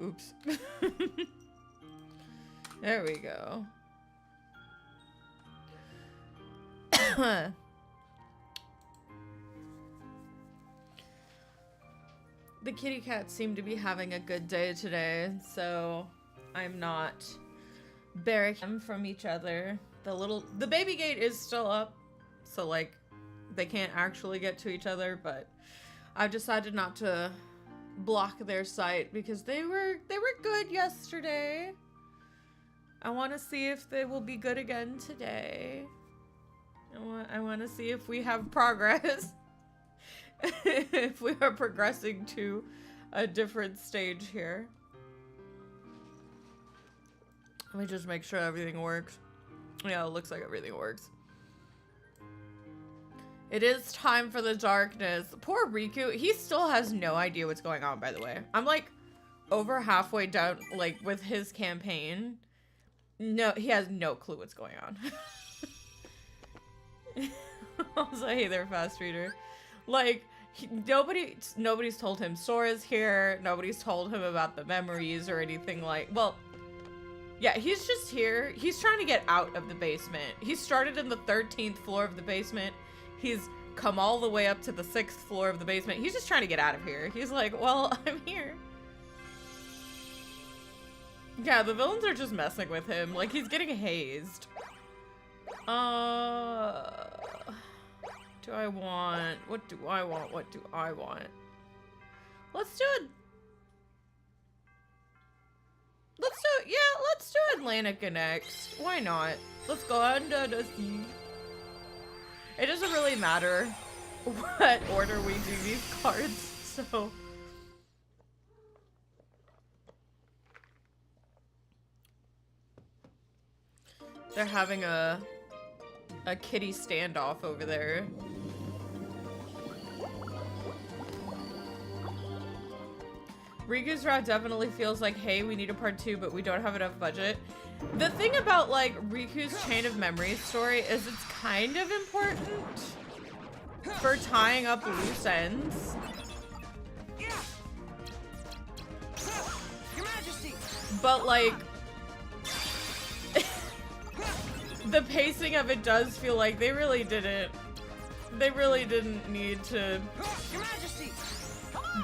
Oops. There we go. The kitty cats seem to be having a good day today, so I'm not barricading them from each other. The baby gate is still up, so like they can't actually get to each other, but I've decided not to block their sight because they were good yesterday. I want to see if they will be good again today. I want to see if we have progress. If we are progressing to a different stage here. Let me just make sure everything works. Yeah, it looks like everything works. It is time for the darkness. Poor Riku, he still has no idea what's going on, by the way. I'm like over halfway down, like with his campaign. No, he has no clue what's going on. Also, hey there, fast reader. Like, nobody's told him Sora's here. Nobody's told him about the memories or anything like, well, yeah, he's just here. He's trying to get out of the basement. He started in the 13th floor of the basement. He's come all the way up to the 6th floor of the basement. He's just trying to get out of here. He's like, well, I'm here. Yeah, the villains are just messing with him. Like, he's getting hazed. Do I want... What do I want? What do I want? Let's do it. Let's do Atlantica next. Why not? Let's go under the sea. It doesn't really matter what order we do these cards, so... They're having a kitty standoff over there. Riku's route definitely feels like, hey, we need a part 2, but we don't have enough budget. The thing about, like, Riku's Chain of Memories story is it's kind of important for tying up loose ends. Your Majesty. But, like, the pacing of it does feel like they really didn't need to... Your Majesty.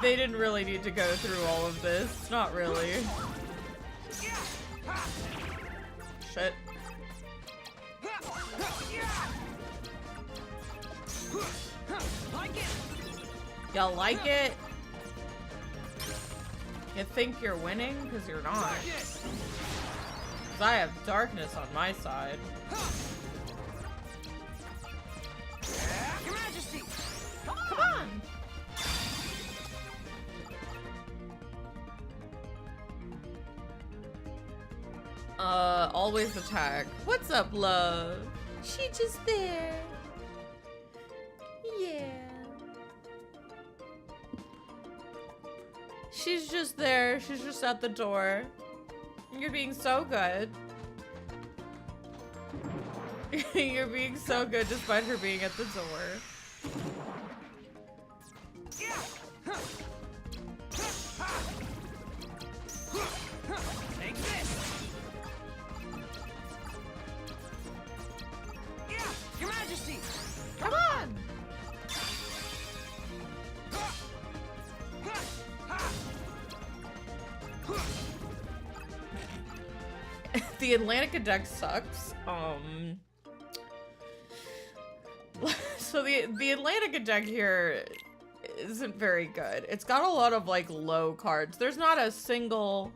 They didn't really need to go through all of this. Not really. Shit. Like it. Y'all like it? You think you're winning? Because you're not. Because I have darkness on my side. Your Majesty. Come on! Always attack. What's up, love? She just there. Yeah. She's just there. She's just at the door. You're being so good. You're being so good despite her being at the door. Take this. Your Majesty. Come on! The Atlantica deck sucks. So the Atlantica deck here isn't very good. It's got a lot of like low cards. There's not a single...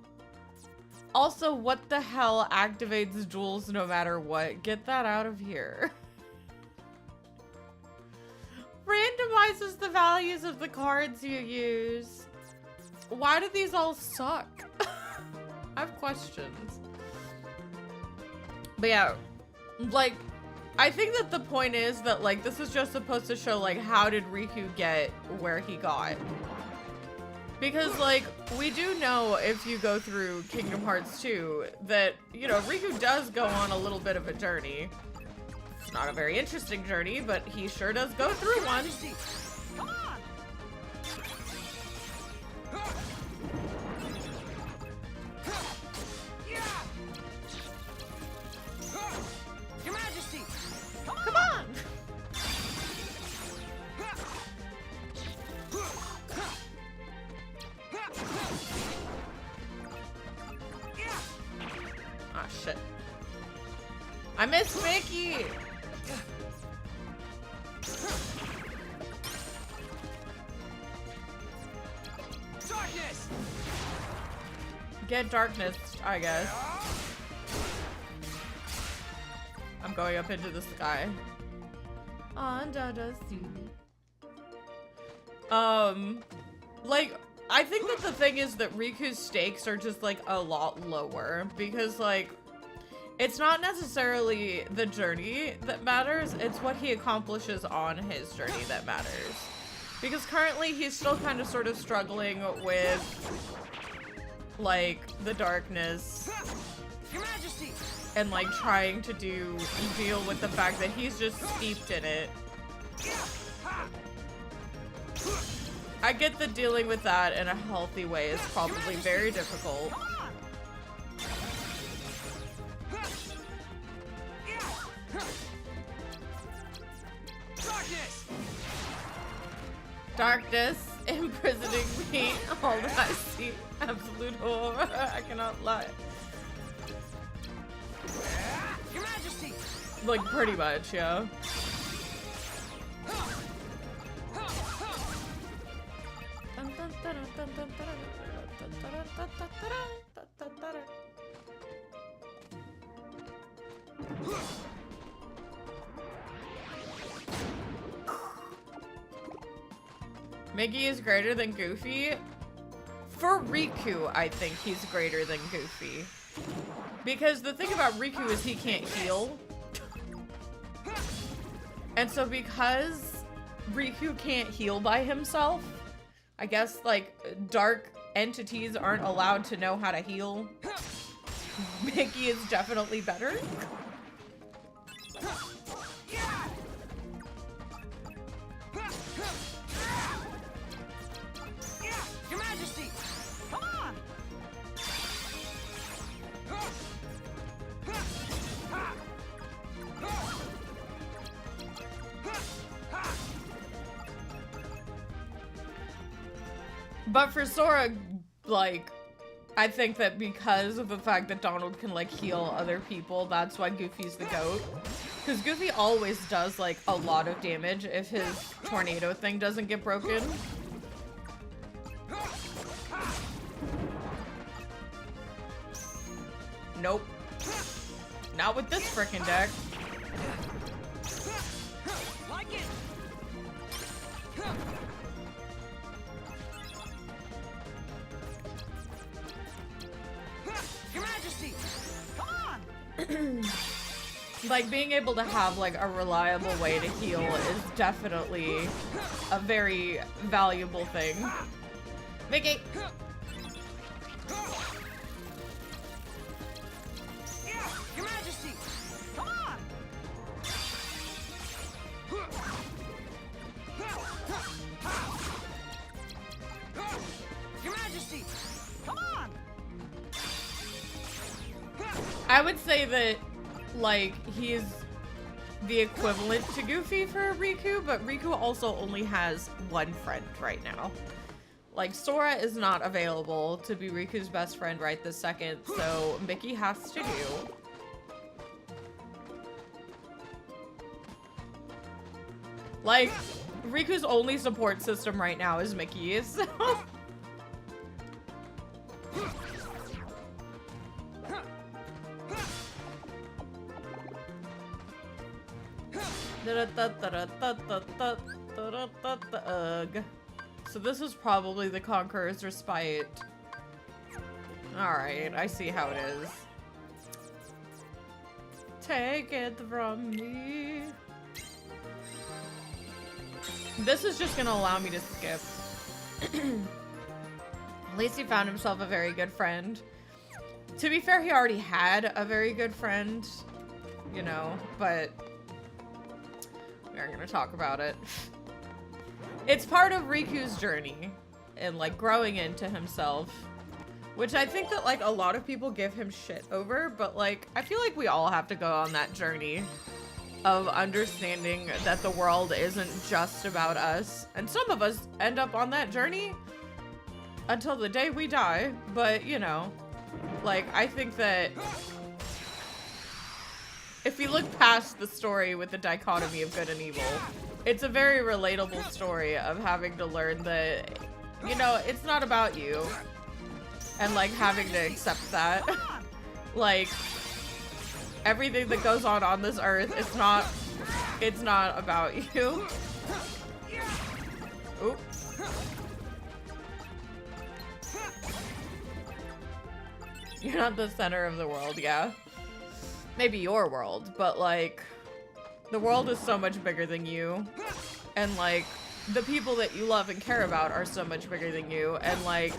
Also, what the hell activates duels no matter what? Get that out of here. Randomizes the values of the cards you use. Why do these all suck? I have questions. But yeah, like, I think that the point is that, like, this is just supposed to show, like, how did Riku get where he got? Because, like, we do know if you go through Kingdom Hearts 2 that, you know, Riku does go on a little bit of a journey. It's not a very interesting journey, but he sure does go through one. Come on. I miss Mickey. Darkness. Get darkness, I guess. I'm going up into the sky. Under the sea. Like, I think that the thing is that Riku's stakes are just, like, a lot lower. Because, like, it's not necessarily the journey that matters, it's what he accomplishes on his journey that matters. Because currently he's still kind of sort of struggling with, like, the darkness. Your Majesty. And, like, trying to deal with the fact that he's just steeped in it. I get that dealing with that in a healthy way is probably very difficult. Darkness. Darkness imprisoning me. All that I see. Absolute horror. I cannot lie. Your Majesty. Like, pretty much, yeah. Mickey is greater than Goofy. For Riku, I think he's greater than Goofy. Because the thing about Riku is he can't heal. And so because Riku can't heal by himself, I guess, like, dark entities aren't allowed to know how to heal. Mickey is definitely better. Your Majesty. Come on. But for Sora, like, I think that because of the fact that Donald can, like, heal other people, that's why Goofy's the GOAT. Because Goofy always does, like, a lot of damage if his tornado thing doesn't get broken. Nope. Not with this frickin' deck. Like it. Your Majesty. Come on. Like, being able to have, like, a reliable way to heal is definitely a very valuable thing. Mickey! Your Majesty. Come on. Your Majesty. Come on. I would say that, like, he's the equivalent to Goofy for Riku, but Riku also only has one friend right now. Like, Sora is not available to be Riku's best friend right this second, so Mickey has to do. Like, Riku's only support system right now is Mickey, so... Ugh. So this is probably the Conqueror's Respite. Alright, I see how it is. Take it from me. This is just gonna allow me to skip. At least he found himself a very good friend. To be fair, he already had a very good friend, you know, but we aren't gonna talk about it. It's part of Riku's journey and, like, growing into himself, which I think that, like, a lot of people give him shit over, but, like, I feel like we all have to go on that journey of understanding that the world isn't just about us. And some of us end up on that journey until the day we die, but, you know, like, I think that if you look past the story with the dichotomy of good and evil, it's a very relatable story of having to learn that, you know, it's not about you. And like having to accept that. Like, everything that goes on this earth, it's not about you. Oop. You're not the center of the world, yeah. Maybe your world, but like, the world is so much bigger than you. And like, the people that you love and care about are so much bigger than you. And like,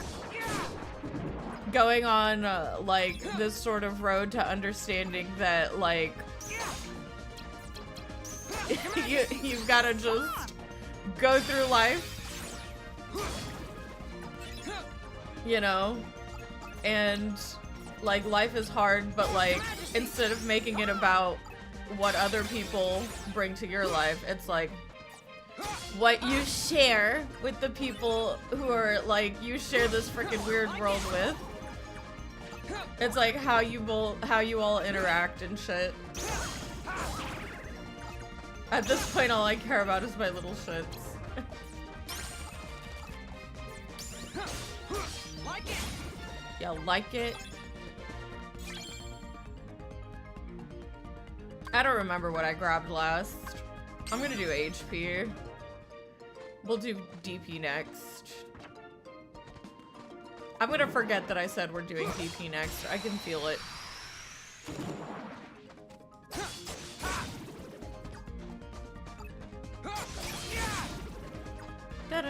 going on like this sort of road to understanding that like, you've gotta just go through life, you know, and like life is hard, but like instead of making it about what other people bring to your life, it's like what you share with the people who are like you share this freaking weird world with. It's like how you all interact and shit. At this point, all I care about is my little shits. Like it. Yeah, like it. I don't remember what I grabbed last. I'm gonna do HP. We'll do DP next. I'm gonna forget that I said we're doing DP next. I can feel it. Your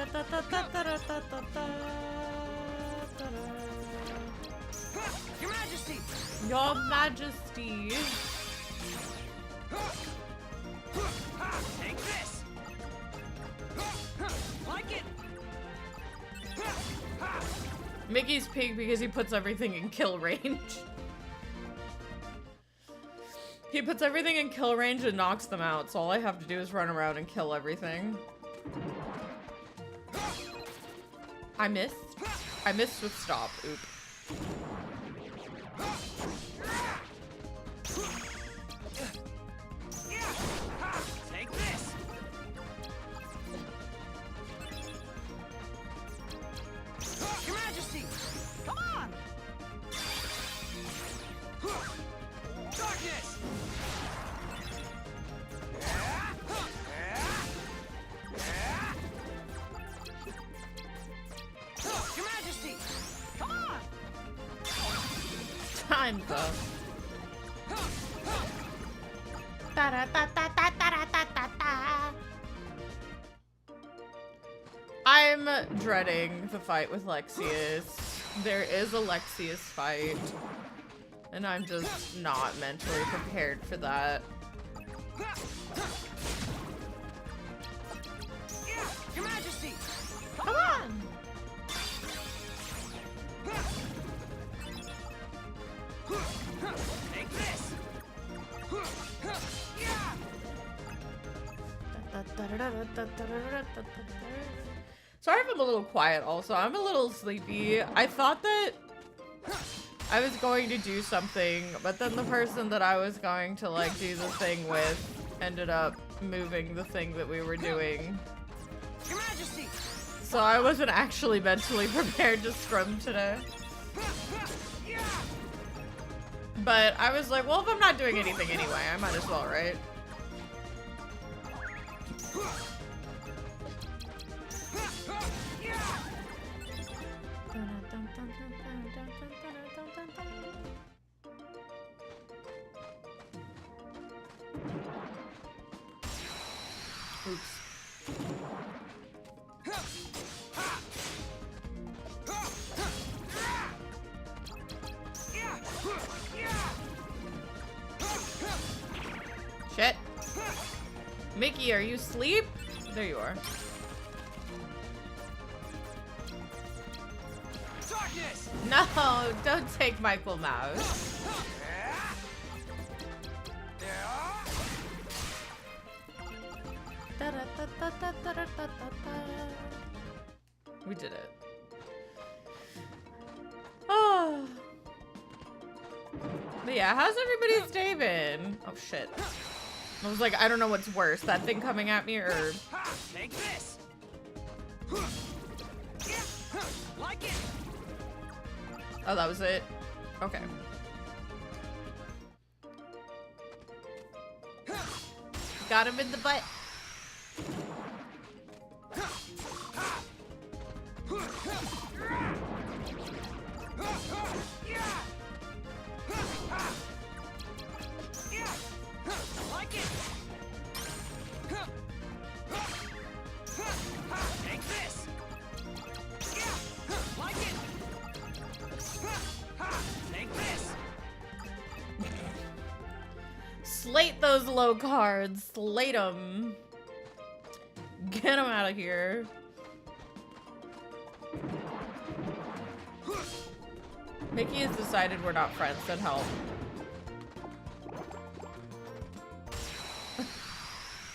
Majesty. Your Majesty. Take this. Like it. Mickey's pink because he puts everything in kill range. He puts everything in kill range and knocks them out, so all I have to do is run around and kill everything. I missed. I missed with stop. Oop. Take this. Your Majesty. Come on. Darkness. Your Majesty. Come on. Time's up. I'm dreading the fight with Lexius. There is a Lexius fight, and I'm just not mentally prepared for that. Your Majesty. Come on! Take this. Sorry if I'm a little quiet also. I'm a little sleepy. I thought that I was going to do something, but then the person that I was going to like do the thing with ended up moving the thing that we were doing. Your Majesty. So I wasn't actually mentally prepared to scrum today. But I was like, well, if I'm not doing anything anyway, I might as well, right? Oops. Shit. Mickey, are you asleep? There you are. Darkness. No, don't take Michael Mouse. We did it. But yeah, how's everybody's day been? Oh shit. I was like, I don't know what's worse, that thing coming at me or... Take this. Like it. Oh, that was it? Okay. Got him in the butt. Like it. Take this. Like it. Take this. Slate those low cards. Slate them. Get them out of here. Mickey has decided we're not friends. That help.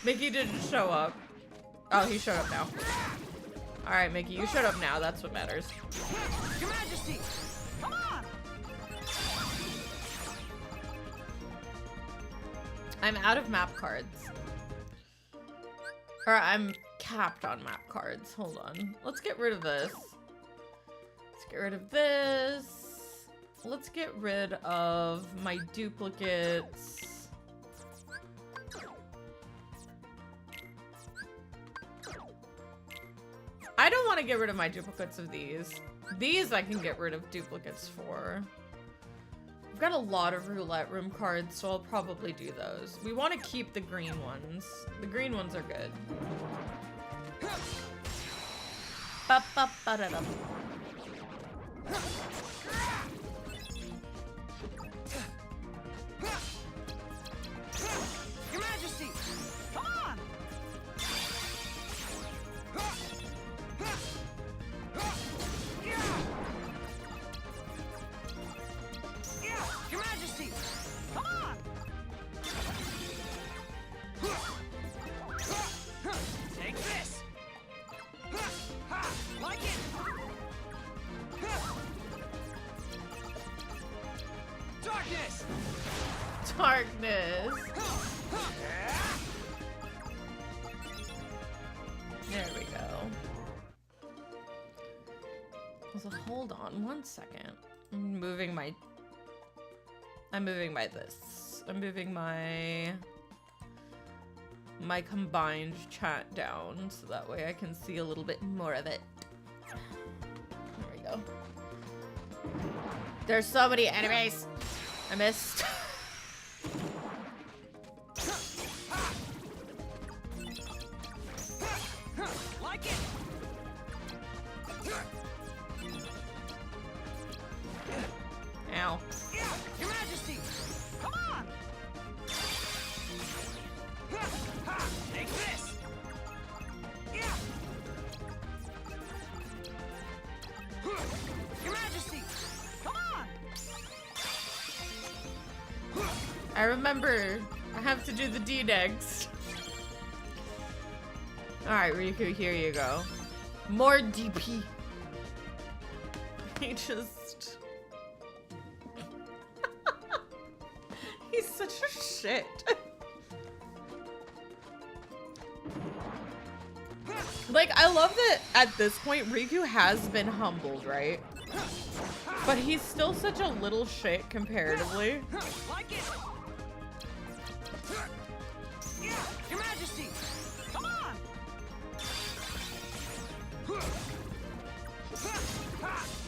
Mickey didn't show up. Oh, he showed up now. Alright, Mickey, you showed up now. That's what matters. Your Majesty. Come on. I'm out of map cards. Or I'm capped on map cards. Hold on. Let's get rid of this. Let's get rid of this. Let's get rid of my duplicates. I don't want to get rid of my duplicates of these. These I can get rid of duplicates for. I've got a lot of roulette room cards, so I'll probably do those. We want to keep the green ones. The green ones are good. Ba-ba-ba-da-dum. Your Majesty. Come on. Your Majesty. Come on. Take this. Like it. Darkness. Darkness. There we go. So hold on one second. I'm moving my this. I'm moving my combined chat down so that way I can see a little bit more of it. There we go. There's so many enemies. I missed. Like it. Ow. Your Majesty. Come on. Take this. Your Majesty. Come on. I remember I have to do the D next. Alright, Riku, here you go. More DP. He just... He's such a shit. Like, I love that at this point, Riku has been humbled, right? But he's still such a little shit comparatively. Like it. Your Majesty. Come on.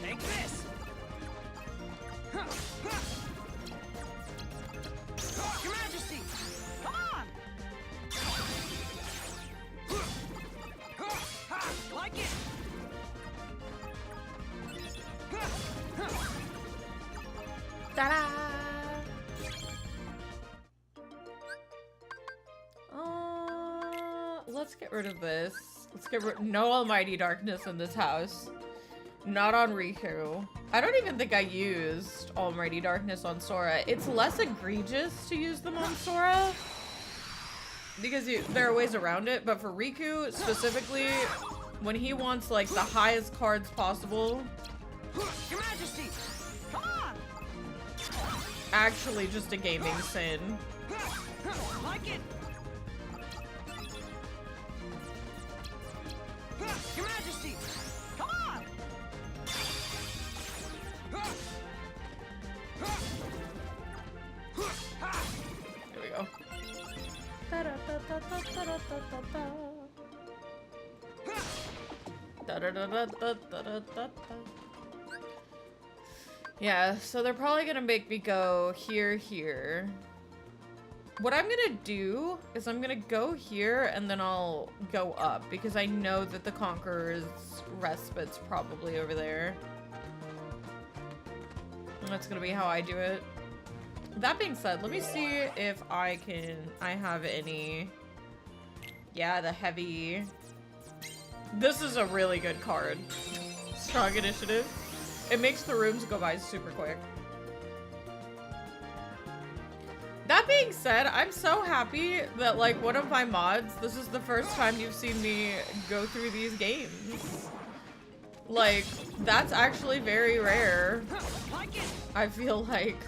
Take this. Your Majesty. Come on. Like it. Ta-da! Let's get rid of this. Let's get rid- no almighty darkness in this house. Not on Riku. I don't even think I used almighty darkness on Sora. It's less egregious to use them on Sora because there are ways around it, but for Riku specifically, when he wants like the highest cards possible. Your Majesty, come on! actually just a gaming sin. Like it. Your Majesty, come on. Here we go. Yeah, so they're probably gonna make me go here. What I'm gonna do is I'm gonna go here and then I'll go up because I know that the Conqueror's Respite's probably over there. And that's gonna be how I do it. That being said, let me see if I have any. Yeah, the heavy. This is a really good card. Strong initiative. It makes the rooms go by super quick. That being said, I'm so happy that like one of my mods, this is the first time you've seen me go through these games. Like, that's actually very rare. I feel like.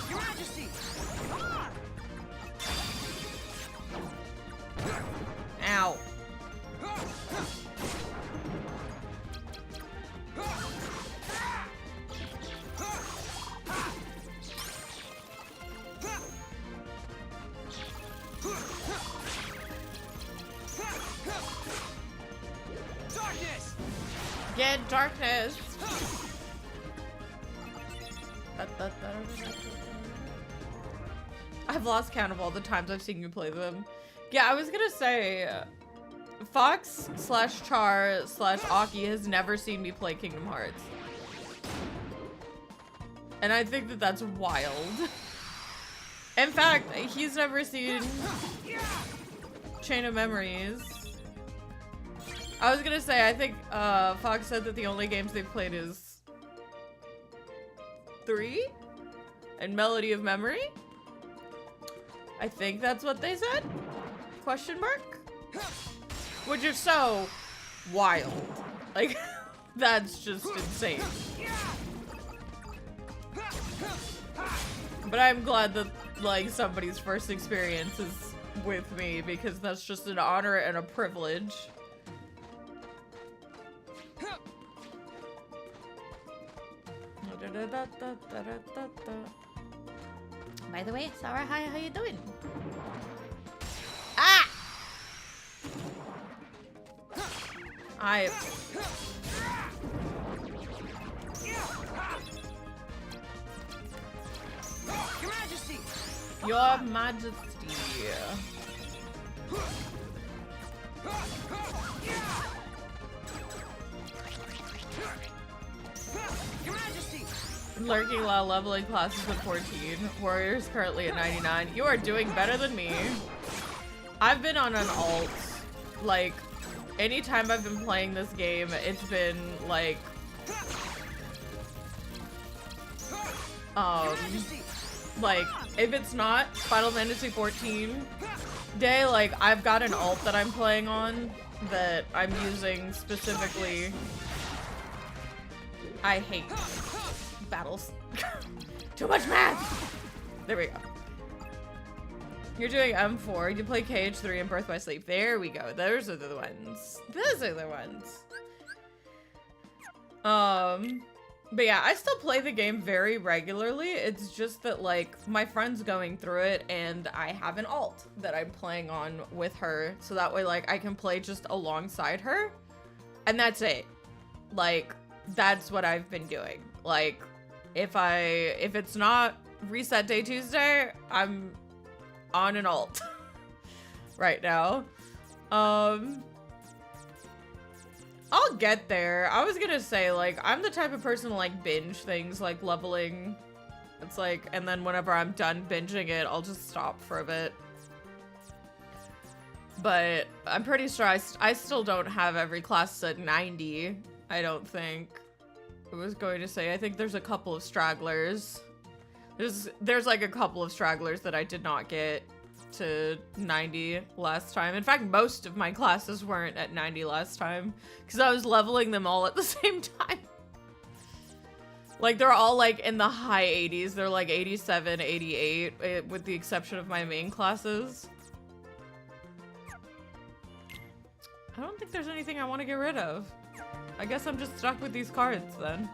Your Majesty, come on. Ow. Darkness. Get darkness. I've lost count of all the times I've seen you play them. Yeah, I was gonna say, Fox/Char/Aki has never seen me play Kingdom Hearts. And I think that that's wild. In fact, he's never seen Chain of Memories. I was gonna say, I think Fox said that the only games they've played is 3 and Melody of Memory. I think that's what they said? Question mark? Which is so wild. Like, that's just insane. But I'm glad that, like, somebody's first experience is with me because that's just an honor and a privilege. By the way, Sarah, hi, how you doing? Ah! Your Majesty. Your Majesty. Your Majesty. Lurking while leveling classes at 14. Warriors currently at 99. You are doing better than me. I've been on an alt. Like, anytime I've been playing this game, it's been like like if it's not Final Fantasy 14 day, like I've got an alt that I'm playing on that I'm using specifically. I hate battles. Too much math! There we go. You're doing M4. You play KH3 and Birth by Sleep. There we go. Those are the ones. Those are the ones. But yeah, I still play the game very regularly. It's just that, like, my friend's going through it and I have an alt that I'm playing on with her. So that way, like, I can play just alongside her. And that's it. Like, that's what I've been doing. Like, if it's not Reset Day Tuesday, I'm on an alt right now. I'll get there. I was gonna say, like, I'm the type of person to, like, binge things, like, leveling. It's like, and then whenever I'm done binging it, I'll just stop for a bit. But I'm pretty sure I still don't have every class at 90, I don't think. I was going to say, I think there's a couple of stragglers. There's like a couple of stragglers that I did not get. to 90 last time. In fact, most of my classes weren't at 90 last time because I was leveling them all at the same time. Like, they're all like in the high 80s. They're like 87, 88, with the exception of my main classes. I don't think there's anything I want to get rid of. I guess I'm just stuck with these cards then.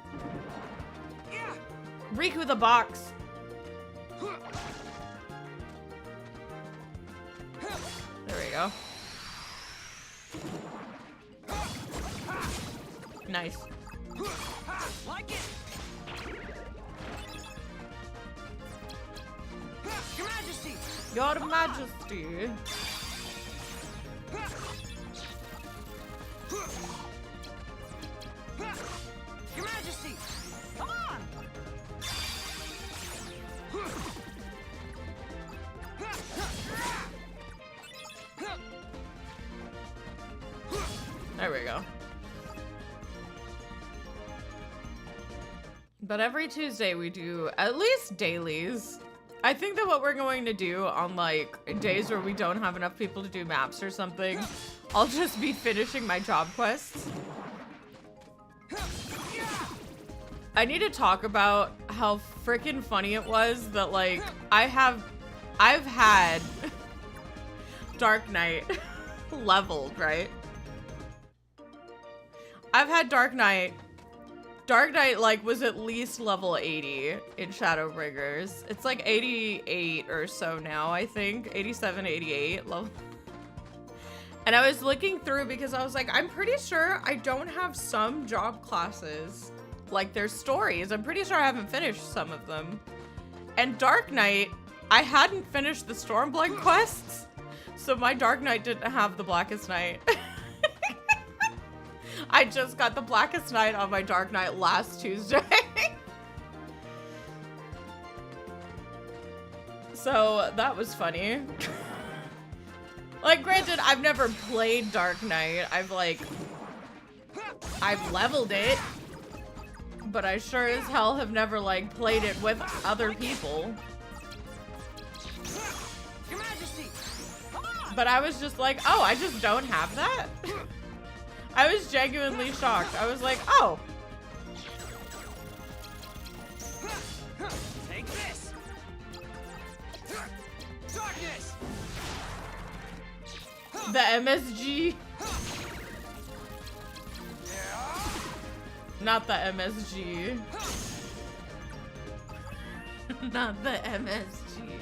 Riku the box. There we go. Nice. Like it. Your Majesty. Your Majesty. Your Majesty. Come on. There we go. But every Tuesday we do at least dailies. I think that what we're going to do on like days where we don't have enough people to do maps or something, I'll just be finishing my job quests. I need to talk about how freaking funny it was that like I've had Dark Knight leveled, right? I've had Dark Knight. Dark Knight like was at least level 80 in Shadowbringers. It's like 88 or so now, I think. 87, 88 level. And I was looking through because I was like, I'm pretty sure I don't have some job classes. Like their stories. I'm pretty sure I haven't finished some of them. And Dark Knight, I hadn't finished the Stormblood quests. So my Dark Knight didn't have the Blackest Night. I just got the Blackest Night on my Dark Knight last Tuesday. So that was funny. Like, granted, I've never played Dark Knight. I've leveled it. But I sure as hell have never, like, played it with other people. Your Majesty. But I was just like, oh, I just don't have that? I was genuinely shocked. I was like, oh. Take this. Darkness. The MSG. Not the MSG. Not the MSG.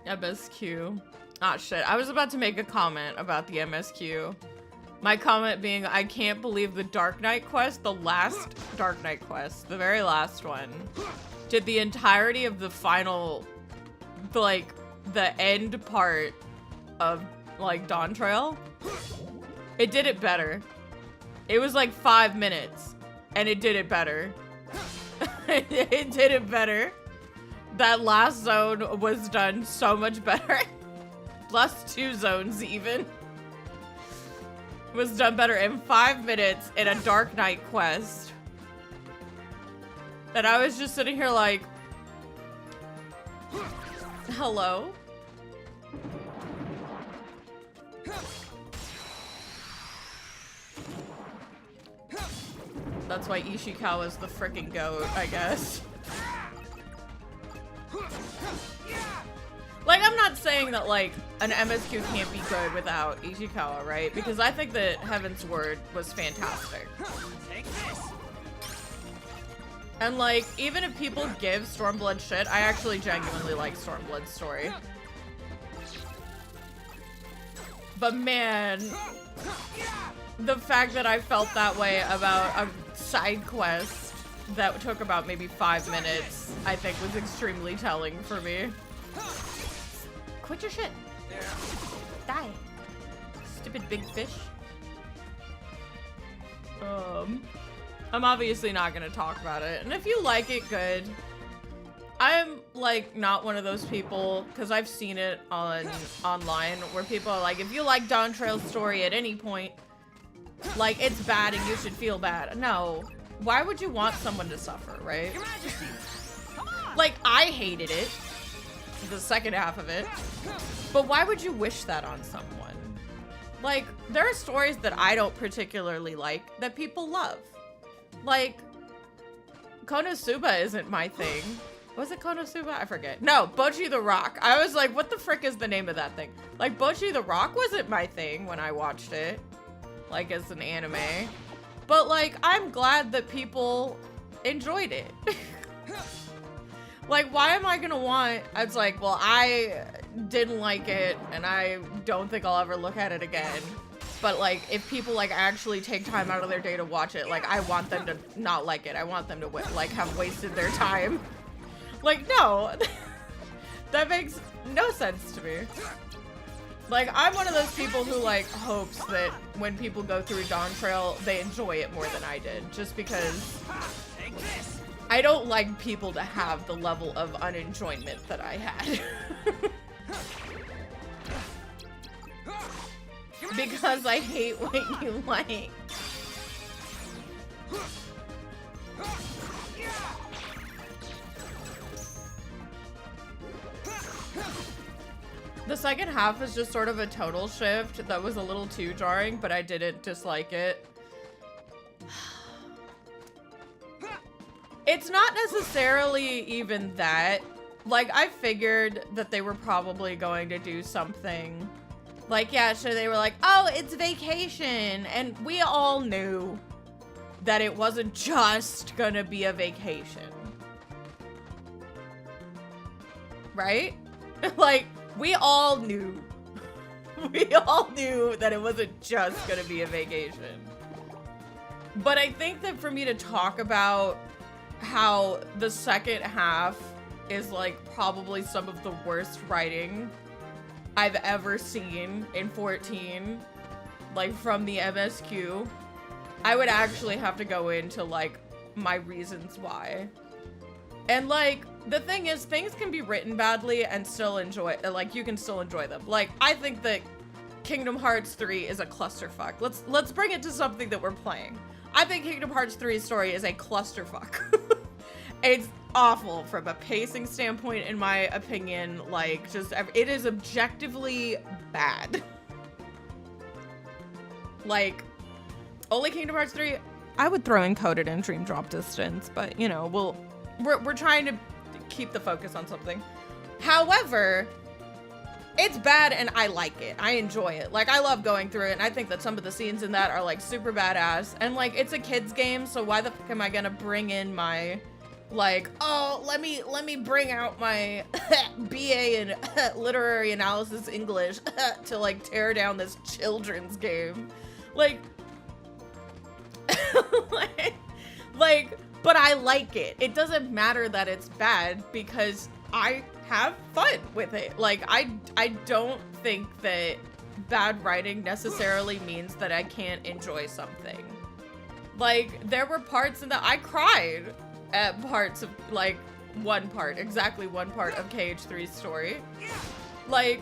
MSQ. Ah, shit. I was about to make a comment about the MSQ. My comment being, I can't believe the Dark Knight quest, the last Dark Knight quest, the very last one, did the entirety of the final, like, the end part of, like, Dawn Trail. It did it better. It was like 5 minutes, and it did it better. It did it better. That last zone was done so much better. Last 2 zones even. Was done better in 5 minutes in a Dark Knight quest. And I was just sitting here like, hello? That's why Ishikawa's the freaking goat, I guess. Like, I'm not saying that, like, an MSQ can't be good without Ishikawa, right? Because I think that Heaven's Word was fantastic. Take this. And, like, even if people give Stormblood shit, I actually genuinely like Stormblood's story. But man, the fact that I felt that way about a side quest that took about maybe 5 minutes, I think was extremely telling for me. Quit your shit. Die. Stupid big fish. I'm obviously not gonna talk about it. And if you like it, good. I'm like not one of those people, because I've seen it online where people are like, if you like Dawn Trail's story at any point, like it's bad and you should feel bad. No. Why would you want someone to suffer, right? Your Majesty. Come on. Like, I hated it. The second half of it. But why would you wish that on someone? Like, there are stories that I don't particularly like that people love. Like, Konosuba isn't my thing. Was it Konosuba? I forget. No, Bocchi the Rock. I was like, what the frick is the name of that thing? Like, Bocchi the Rock wasn't my thing when I watched it. Like, as an anime. But, like, I'm glad that people enjoyed it. Like, why am I gonna want... I was like, well, I didn't like it, and I don't think I'll ever look at it again. But, like, if people, like, actually take time out of their day to watch it, like, I want them to not like it. I want them to, like, have wasted their time. Like, no. That makes no sense to me. Like, I'm one of those people who, like, hopes that when people go through Dawn Trail, they enjoy it more than I did. Just because I don't like people to have the level of unenjoyment that I had. Because I hate what you like. The second half is just sort of a total shift that was a little too jarring, but I didn't dislike it. It's not necessarily even that. Like, I figured that they were probably going to do something. Like, yeah, so they were like, oh, it's vacation. And we all knew that it wasn't just gonna be a vacation. Right? Like, we all knew. We all knew that it wasn't just gonna be a vacation. But I think that for me to talk about how the second half is like probably some of the worst writing I've ever seen in 14, like from the MSQ, I would actually have to go into like my reasons why. And like, the thing is, things can be written badly and still enjoy, like you can still enjoy them. Like, I think that Kingdom Hearts 3 is a clusterfuck. Let's bring it to something that we're playing. I think Kingdom Hearts 3's story is a clusterfuck. It's awful from a pacing standpoint, in my opinion. Like, just, it is objectively bad. Like, only Kingdom Hearts 3, I would throw in Coded and Dream Drop Distance, but you know, we're trying to keep the focus on something. However, it's bad and I like it. I enjoy it. Like, I love going through it, and I think that some of the scenes in that are like super badass. And like, it's a kid's game, so why the fuck am I gonna bring in my, like, oh, let me bring out my BA in literary analysis English to like tear down this children's game. Like, but I like it. It doesn't matter that it's bad because I have fun with it. Like, I don't think that bad writing necessarily means that I can't enjoy something. Like, there were parts in that I cried at parts of, like, exactly one part of KH3's story. Like,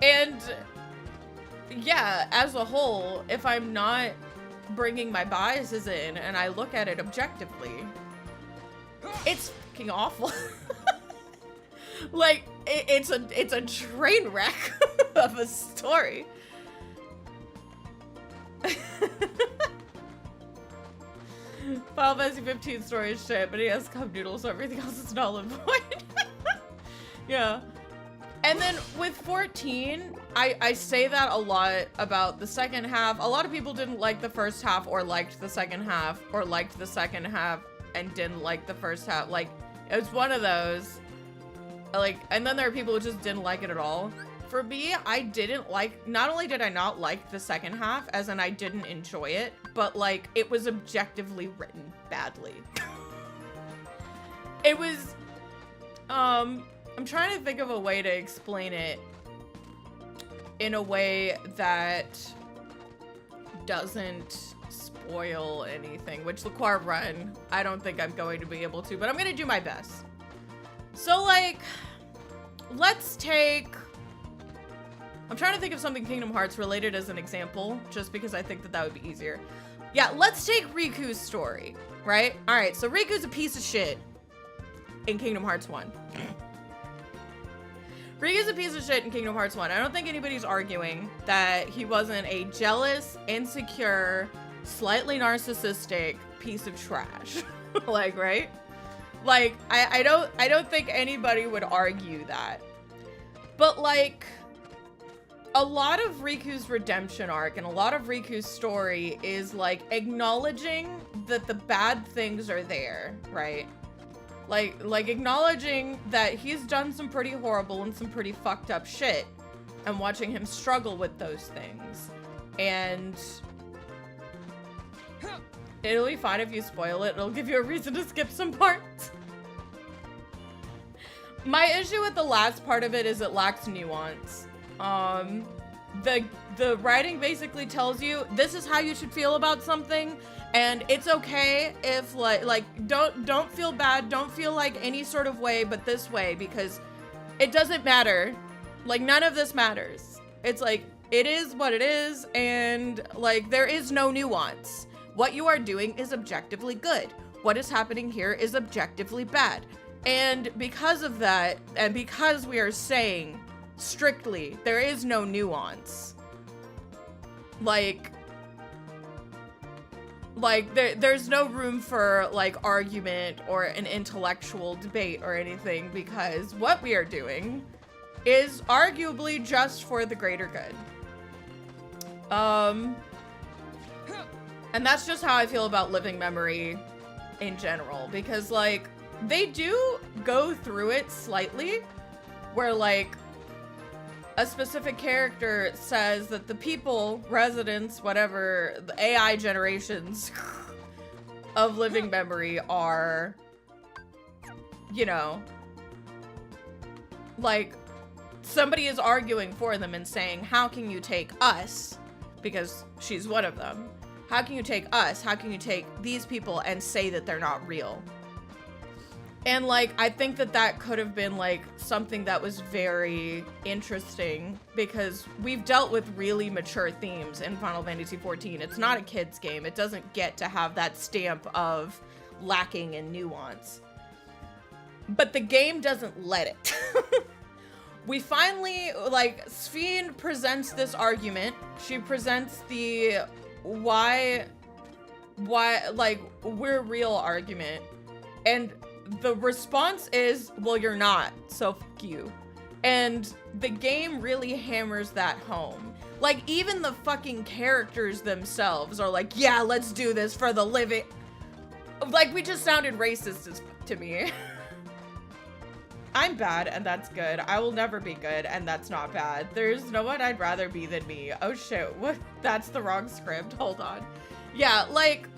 and yeah, as a whole, if I'm not bringing my biases in and I look at it objectively, it's fucking awful. Like, it's a train wreck of a story. Final Fantasy 15 story is shit, but he has cup noodles, so everything else is null and void. Yeah. And then with 14, I say that a lot about the second half. A lot of people didn't like the first half, or liked the second half, or liked the second half and didn't like the first half. Like, it was one of those. Like, and then there are people who just didn't like it at all. For me, I didn't like, not only did I not like the second half, as in I didn't enjoy it, but like, it was objectively written badly. It was, I'm trying to think of a way to explain it in a way that doesn't spoil anything, which Laquar Run, I don't think I'm going to be able to, but I'm gonna do my best. So like, let's take, I'm trying to think of something Kingdom Hearts related as an example, just because I think that that would be easier. Yeah, let's take Riku's story, right? All right, so Riku's a piece of shit. in Kingdom Hearts 1. Riku's a piece of shit in Kingdom Hearts 1. I don't think anybody's arguing that he wasn't a jealous, insecure, slightly narcissistic piece of trash. Like, right? Like, I don't think anybody would argue that. But like, a lot of Riku's redemption arc and a lot of Riku's story is like acknowledging that the bad things are there, right? Like acknowledging that he's done some pretty horrible and some pretty fucked up shit and watching him struggle with those things. And it'll be fine if you spoil it. It'll give you a reason to skip some parts. My issue with the last part of it is it lacks nuance. The writing basically tells you this is how you should feel about something, and it's okay if like don't feel bad, don't feel like any sort of way but this way, because it doesn't matter. Like, none of this matters. It's like, it is what it is, and like there is no nuance. What you are doing is objectively good. What is happening here is objectively bad. And because of that, and because we are saying strictly there is no nuance, there's no room for like argument or an intellectual debate or anything, because what we are doing is arguably just for the greater good. And that's just how I feel about Living Memory in general, because like they do go through it slightly where like a specific character says that the people, residents, whatever, the AI generations of Living Memory are, you know, like somebody is arguing for them and saying, how can you take us, because she's one of them, how can you take us, how can you take these people and say that they're not real? And like, I think that that could have been like something that was very interesting, because we've dealt with really mature themes in Final Fantasy XIV. It's not a kid's game. It doesn't get to have that stamp of lacking in nuance. But the game doesn't let it. We finally, like, Sphene presents this argument. She presents the why, like, we're real argument. And the response is, well, you're not, so fuck you. And the game really hammers that home. Like, even the fucking characters themselves are like, yeah, let's do this for the living. Like, we just sounded racist as fuck to me. I'm bad, and that's good. I will never be good, and that's not bad. There's no one I'd rather be than me. Oh shit, what? That's the wrong script. Hold on. Yeah, like,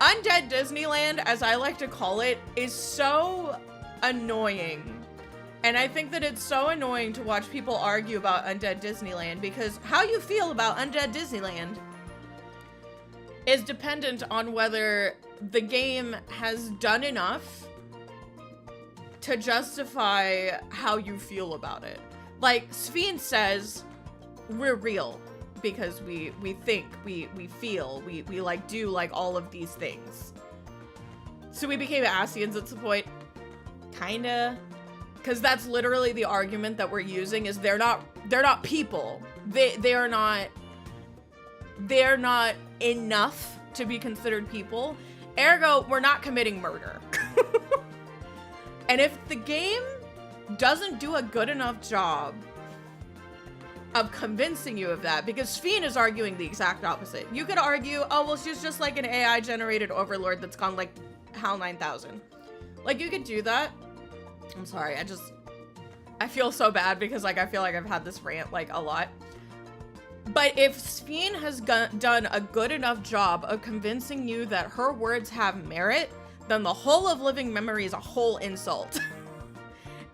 Undead Disneyland, as I like to call it, is so annoying. And I think that it's so annoying to watch people argue about Undead Disneyland, because how you feel about Undead Disneyland is dependent on whether the game has done enough to justify how you feel about it. Like, Sphene says, we're real. Because we think, we feel, we like do like all of these things. So we became Asians at some point. Kinda. Because that's literally the argument that we're using, is they're not people. They're not enough to be considered people. Ergo, we're not committing murder. And if the game doesn't do a good enough job of convincing you of that, because Sphene is arguing the exact opposite. You could argue, oh, well, she's just like an AI generated overlord that's gone like HAL 9000. Like, you could do that. I'm sorry, I feel so bad because like I feel like I've had this rant like a lot. But if Sphene has done a good enough job of convincing you that her words have merit, then the whole of Living Memory is a whole insult.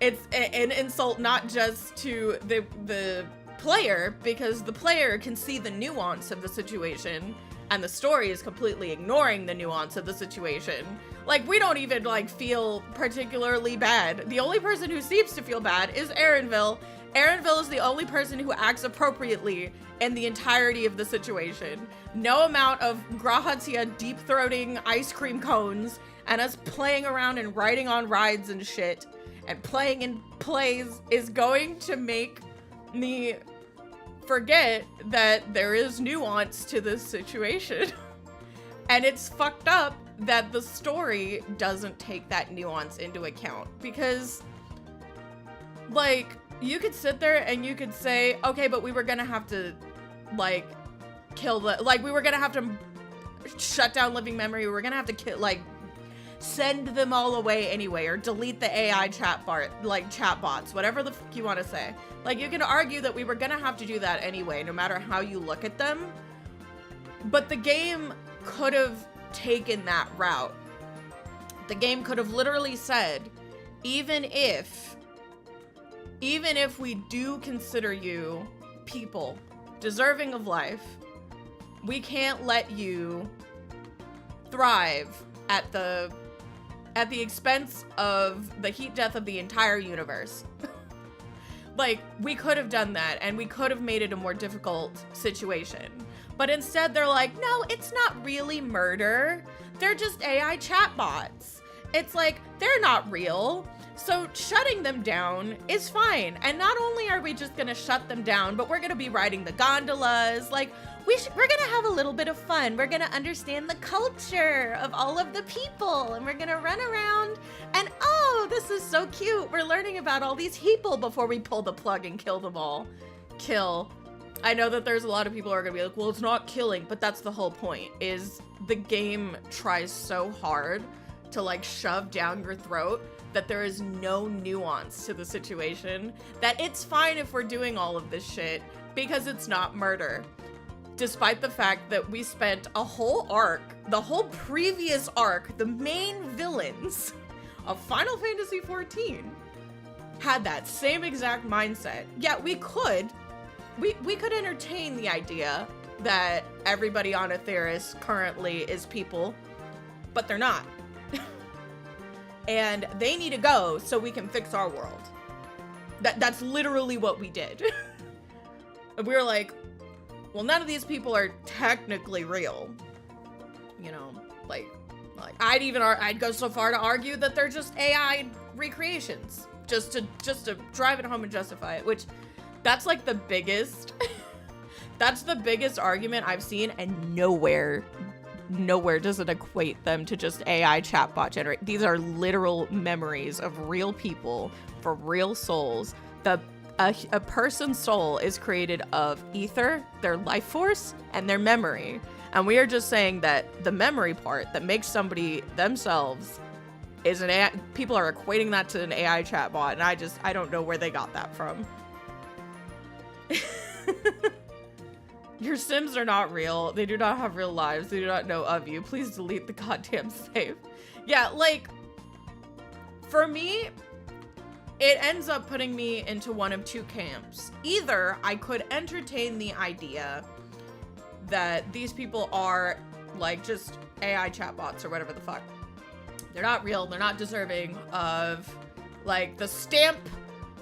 It's an insult not just to the player, because the player can see the nuance of the situation and the story is completely ignoring the nuance of the situation. Like, we don't even like feel particularly bad. The only person who seems to feel bad is Erenville. Erenville is the only person who acts appropriately in the entirety of the situation. No amount of Grahatia deep-throating ice cream cones and us playing around and riding on rides and shit and playing in plays is going to make me forget that there is nuance to this situation. And it's fucked up that the story doesn't take that nuance into account, because like you could sit there and you could say, okay, but we were gonna have to like kill the, like we were gonna have to shut down living memory, we were gonna have to kill, like send them all away anyway, or delete the AI chatbots, whatever the fuck you want to say. Like you can argue that we were gonna have to do that anyway, no matter how you look at them. But the game could have taken that route. The game could have literally said, even if we do consider you people deserving of life, we can't let you thrive at the expense of the heat death of the entire universe. Like, we could have done that, and we could have made it a more difficult situation. But instead, they're like, no, it's not really murder. They're just AI chatbots. It's like, they're not real. So shutting them down is fine. And not only are we just gonna shut them down, but we're gonna be riding the gondolas. Like, we're gonna have a little bit of fun. We're gonna understand the culture of all of the people, and we're gonna run around and, oh, this is so cute. We're learning about all these people before we pull the plug and kill them all. Kill. I know that there's a lot of people who are gonna be like, well, it's not killing, but that's the whole point, is the game tries so hard to like shove down your throat that there is no nuance to the situation, that it's fine if we're doing all of this shit because it's not murder. Despite the fact that we spent a whole arc, the whole previous arc, the main villains of Final Fantasy XIV had that same exact mindset. Yeah, we could entertain the idea that everybody on Aetheris currently is people, but they're not. And they need to go so we can fix our world. That's literally what we did. We were like, well, none of these people are technically real. You know, like I'd go so far to argue that they're just AI recreations, just to drive it home and justify it, which that's like the biggest that's the biggest argument I've seen, and nowhere does it equate them to just AI chatbot generate. These are literal memories of real people for real souls. A person's soul is created of ether, their life force, and their memory. And we are just saying that the memory part that makes somebody themselves is an AI. People are equating that to an AI chatbot, and I don't know where they got that from. Your Sims are not real. They do not have real lives. They do not know of you. Please delete the goddamn save. Yeah, like, for me, it ends up putting me into one of two camps. Either I could entertain the idea that these people are, like, just AI chatbots or whatever the fuck. They're not real. They're not deserving of, like, the stamp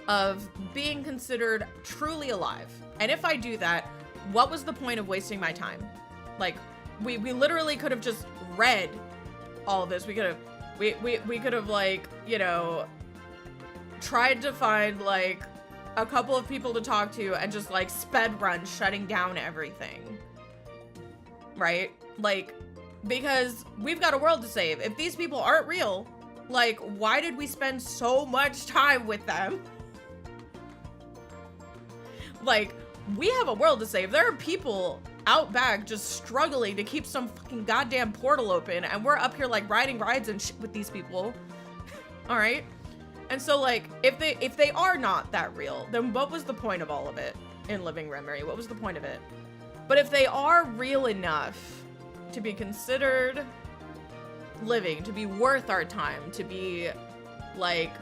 of being considered truly alive. And if I do that, what was the point of wasting my time? Like, we literally could have just read all of this. We could have like, you know, tried to find like a couple of people to talk to and just like sped run shutting down everything. Right? Like, because we've got a world to save. If these people aren't real, like, why did we spend so much time with them? Like, we have a world to save. There are people out back just struggling to keep some fucking goddamn portal open, and we're up here like riding rides and shit with these people. All right? And so like, if they are not that real, then what was the point of all of it in living memory? What was the point of it? But if they are real enough to be considered living, to be worth our time, to be like,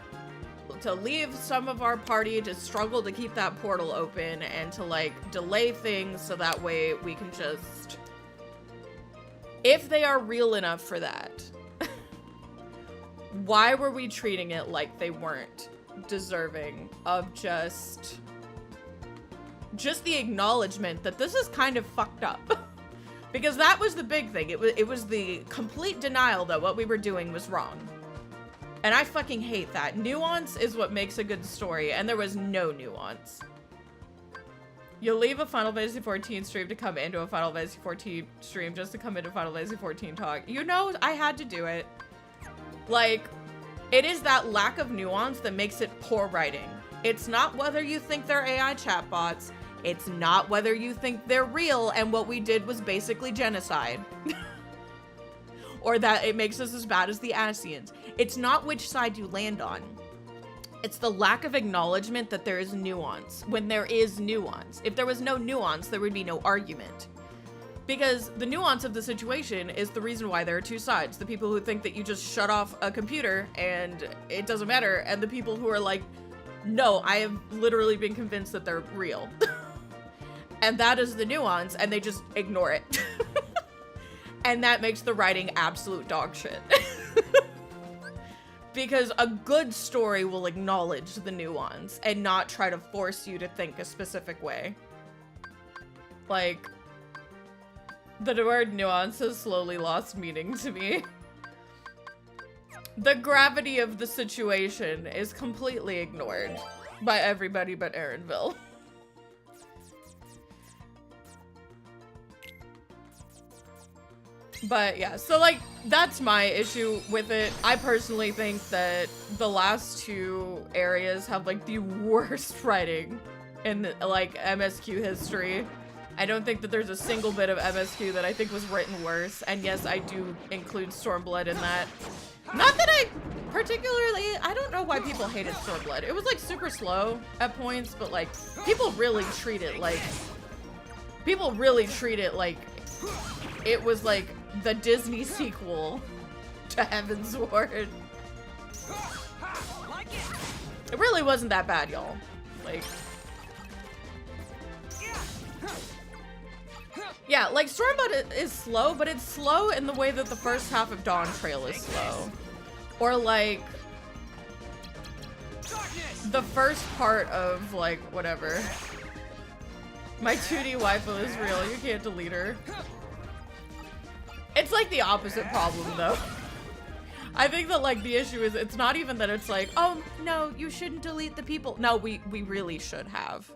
to leave some of our party to struggle to keep that portal open and to like delay things so that way we can just, if they are real enough for that, why were we treating it like they weren't deserving of just the acknowledgement that this is kind of fucked up? Because that was the big thing. It was the complete denial that what we were doing was wrong. And I fucking hate that. Nuance is what makes a good story, and there was no nuance. You'll leave a Final Fantasy 14 stream to come into a Final Fantasy 14 stream just to come into Final Fantasy 14 talk. You know, I had to do it. Like, it is that lack of nuance that makes it poor writing. It's not whether you think they're AI chatbots. It's not whether you think they're real and what we did was basically genocide. Or that it makes us as bad as the Asians. It's not which side you land on. It's the lack of acknowledgement that there is nuance when there is nuance. If there was no nuance, there would be no argument. Because the nuance of the situation is the reason why there are two sides. The people who think that you just shut off a computer and it doesn't matter, and the people who are like, no, I have literally been convinced that they're real. And that is the nuance, and they just ignore it. And that makes the writing absolute dog shit. Because a good story will acknowledge the nuance and not try to force you to think a specific way. Like, the word nuance has slowly lost meaning to me. The gravity of the situation is completely ignored by everybody but Aaronville. But yeah, so like, that's my issue with it. I personally think that the last two areas have like the worst writing in like MSQ history. I don't think that there's a single bit of MSQ that I think was written worse. And yes, I do include Stormblood in that. Not that I particularly, I don't know why people hated Stormblood. It was like super slow at points, but like people really treat it like it was like the Disney sequel to Heaven's Ward. It really wasn't that bad, y'all. Like, yeah, like Stormblood is slow, but it's slow in the way that the first half of Dawn Trail is slow. Or like the first part of like whatever. My 2D waifu is real, you can't delete her. It's like the opposite problem though. I think that like the issue is it's not even that it's like, oh no, you shouldn't delete the people. No, we really should have.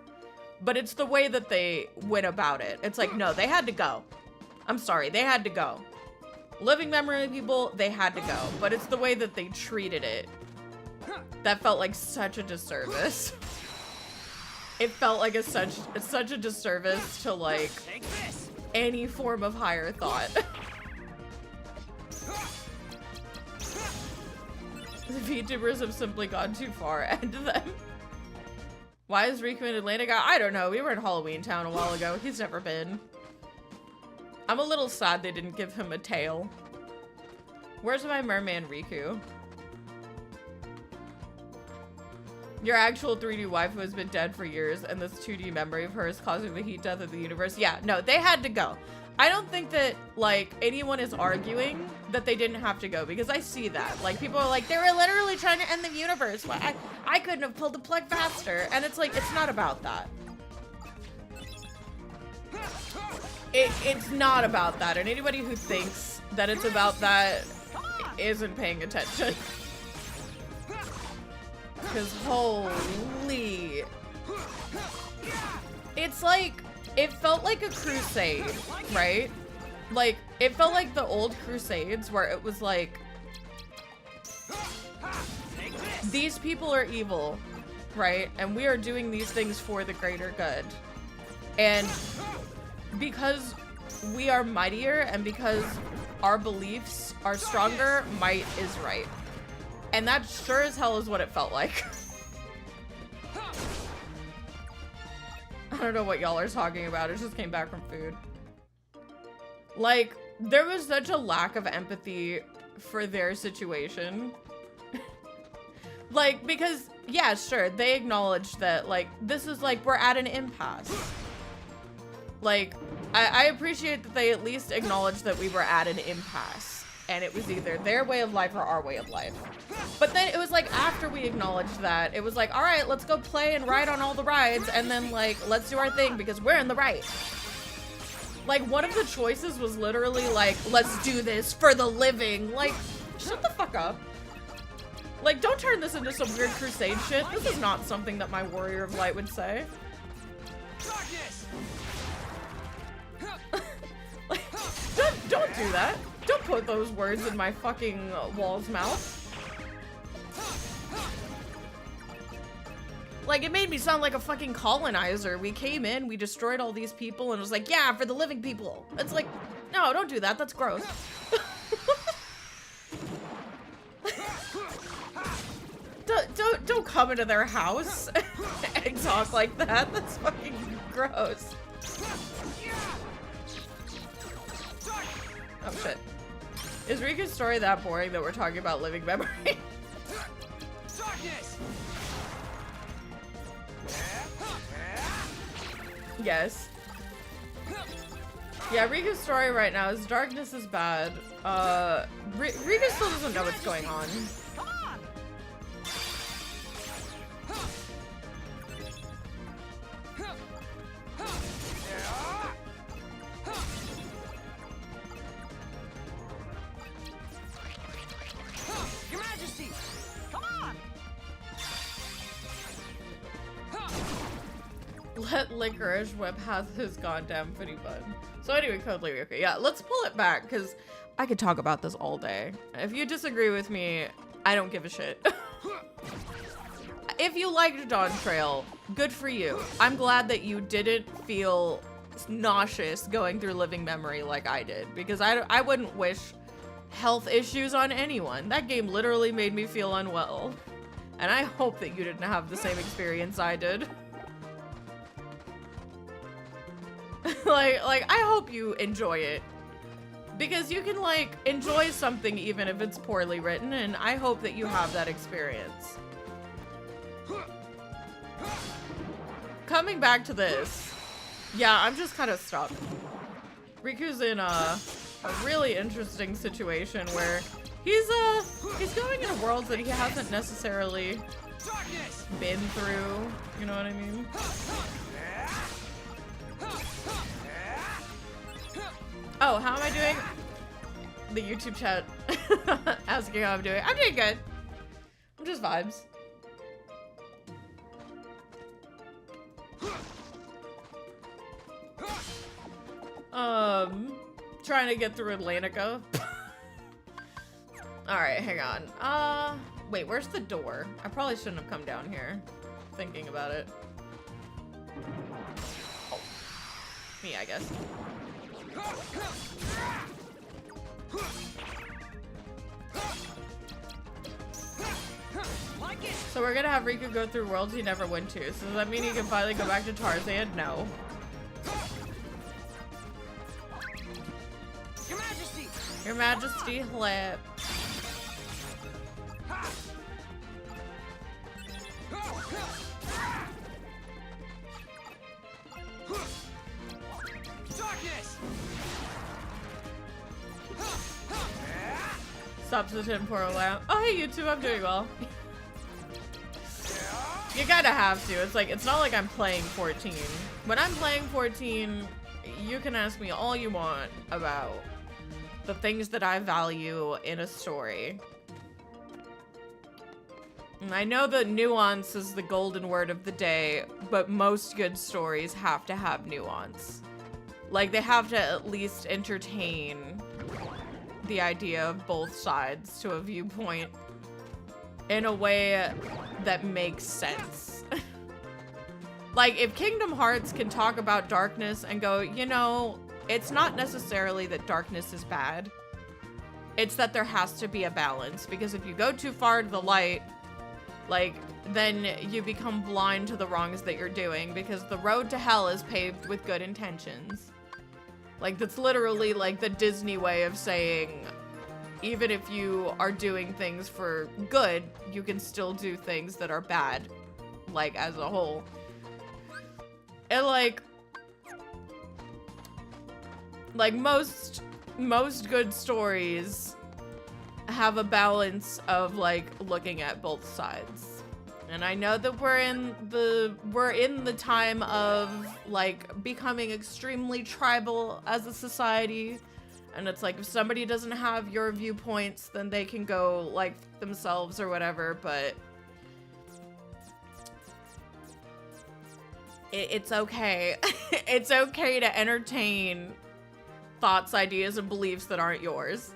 But it's the way that they went about it. It's like, no, they had to go. I'm sorry, they had to go. Living memory people, they had to go. But it's the way that they treated it that felt like such a disservice. It felt like it's such a disservice to like any form of higher thought. The VTubers have simply gone too far, and them. Why is Riku in Atlanta? I don't know. We were in Halloween Town a while ago. He's never been. I'm a little sad they didn't give him a tail. Where's my merman Riku? Your actual 3D waifu has been dead for years, and this 2D memory of her is causing the heat death of the universe. Yeah, no, they had to go. I don't think that, like, anyone is arguing that they didn't have to go, because I see that. Like, people are like, they were literally trying to end the universe. Well, I couldn't have pulled the plug faster. And it's like, it's not about that. It's not about that. And anybody who thinks that it's about that isn't paying attention. Because holy. It's like, it felt like a crusade, right? Like, it felt like the old crusades where it was like, these people are evil, right? And we are doing these things for the greater good. And because we are mightier and because our beliefs are stronger, might is right. And that sure as hell is what it felt like. I don't know what y'all are talking about. It just came back from food. Like, there was such a lack of empathy for their situation. Like, because, yeah, sure, they acknowledged that, like, this is like, we're at an impasse. Like, I appreciate that they at least acknowledged that we were at an impasse. And it was either their way of life or our way of life. But then it was like, after we acknowledged that, it was like, all right, let's go play and ride on all the rides. And then like, let's do our thing because we're in the right. Like, one of the choices was literally like, let's do this for the living. Like, shut the fuck up. Like, don't turn this into some weird crusade shit. This is not something that my warrior of light would say. Darkness. Like, don't do that. Don't put those words in my fucking wall's mouth. Like, it made me sound like a fucking colonizer. We came in, we destroyed all these people, and it was like, yeah, for the living people. It's like, no, don't do that. That's gross. Don't come into their house and talk like that. That's fucking gross. Oh shit. Is Riku's story that boring that we're talking about living memory? Darkness. Yes. Yeah, Riku's story right now is darkness is bad. Riku still doesn't know what's going on. Come on. Your Majesty. Come on. Let Licorice Whip have his goddamn footy bud. So anyway, Code Lyrica. Yeah, let's pull it back, because I could talk about this all day. If you disagree with me, I don't give a shit. If you liked Dawn Trail, good for you. I'm glad that you didn't feel nauseous going through living memory like I did, because I wouldn't wish health issues on anyone. That game literally made me feel unwell. And I hope that you didn't have the same experience I did. like I hope you enjoy it, because you can like enjoy something even if it's poorly written, and I hope that you have that experience. Coming back to this, yeah, I'm just kind of stuck. Riku's in a really interesting situation where he's going in a world that he hasn't necessarily been through, you know what I mean? Oh, how am I doing? The YouTube chat asking how I'm doing. I'm doing good. I'm just vibes. Trying to get through Atlantica. Alright, hang on. Wait, where's the door? I probably shouldn't have come down here. Thinking about it. Oh. Me, I guess. So we're gonna have Riku go through worlds he never went to. So does that mean he can finally go back to Tarzan? No. Your Majesty. Your Majesty, flip. Substitute for a lamp. Oh, hey, you two, I'm doing well. You gotta have to. It's like, it's not like I'm playing 14. When I'm playing 14, you can ask me all you want about the things that I value in a story. And I know that nuance is the golden word of the day, but most good stories have to have nuance. Like, they have to at least entertain the idea of both sides to a viewpoint in a way that makes sense. Like, if Kingdom Hearts can talk about darkness and go, you know, it's not necessarily that darkness is bad. It's that there has to be a balance, because if you go too far to the light, like, then you become blind to the wrongs that you're doing, because the road to hell is paved with good intentions. Like, that's literally like the Disney way of saying, even if you are doing things for good, you can still do things that are bad, like, as a whole. And like most good stories have a balance of like looking at both sides. And I know that we're in the time of like becoming extremely tribal as a society. And it's like if somebody doesn't have your viewpoints, then they can go like themselves or whatever, but it's okay. It's okay to entertain thoughts, ideas, and beliefs that aren't yours.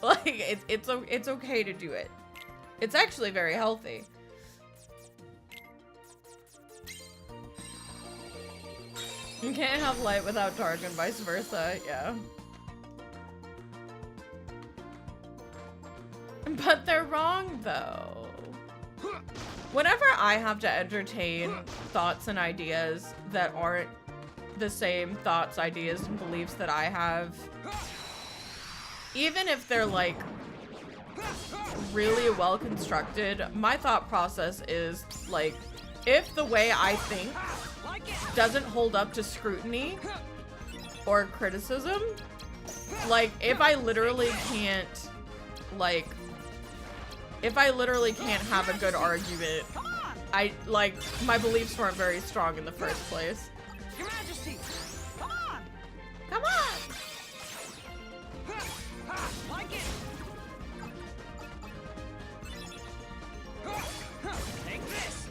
Like it's okay to do it. It's actually very healthy. You can't have light without dark and vice versa, yeah. But they're wrong, though. Whenever I have to entertain thoughts and ideas that aren't the same thoughts, ideas, and beliefs that I have, even if they're, like, really well constructed, my thought process is, like, if the way I think doesn't hold up to scrutiny or criticism, like, if I literally can't have a good argument, my beliefs weren't very strong in the first place. Your Majesty, come on! Come on! Like it! Take this!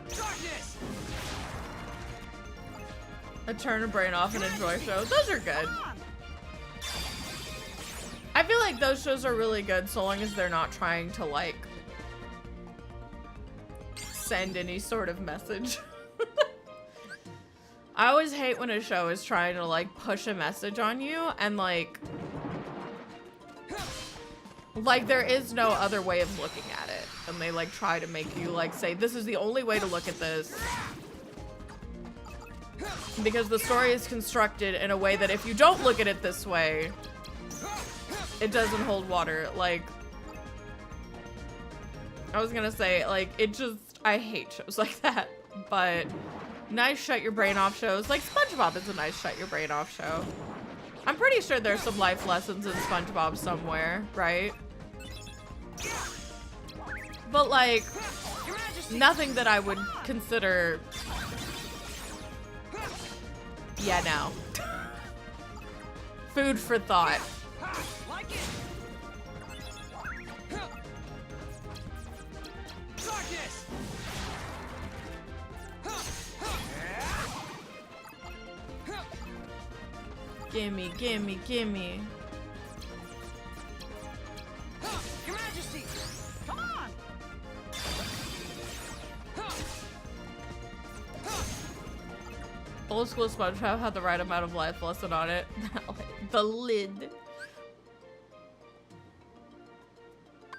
Darkness! I turn a brain off and enjoy shows. Those are good. I feel like those shows are really good so long as they're not trying to, like, send any sort of message. I always hate when a show is trying to, like, push a message on you and, like, there is no other way of looking at it. And they, like, try to make you, like, say, this is the only way to look at this. Because the story is constructed in a way that if you don't look at it this way, it doesn't hold water. Like, I was gonna say, like, I hate shows like that, but nice shut your brain off shows. Like, SpongeBob is a nice shut your brain off show. I'm pretty sure there's some life lessons in SpongeBob somewhere, right? But, like, nothing that I would consider, yeah, no. Food for thought. Like it! Darkness! Gimme, gimme, gimme. Your Majesty, come on! Old school SpongeBob had the right amount of life lesson on it. The lid.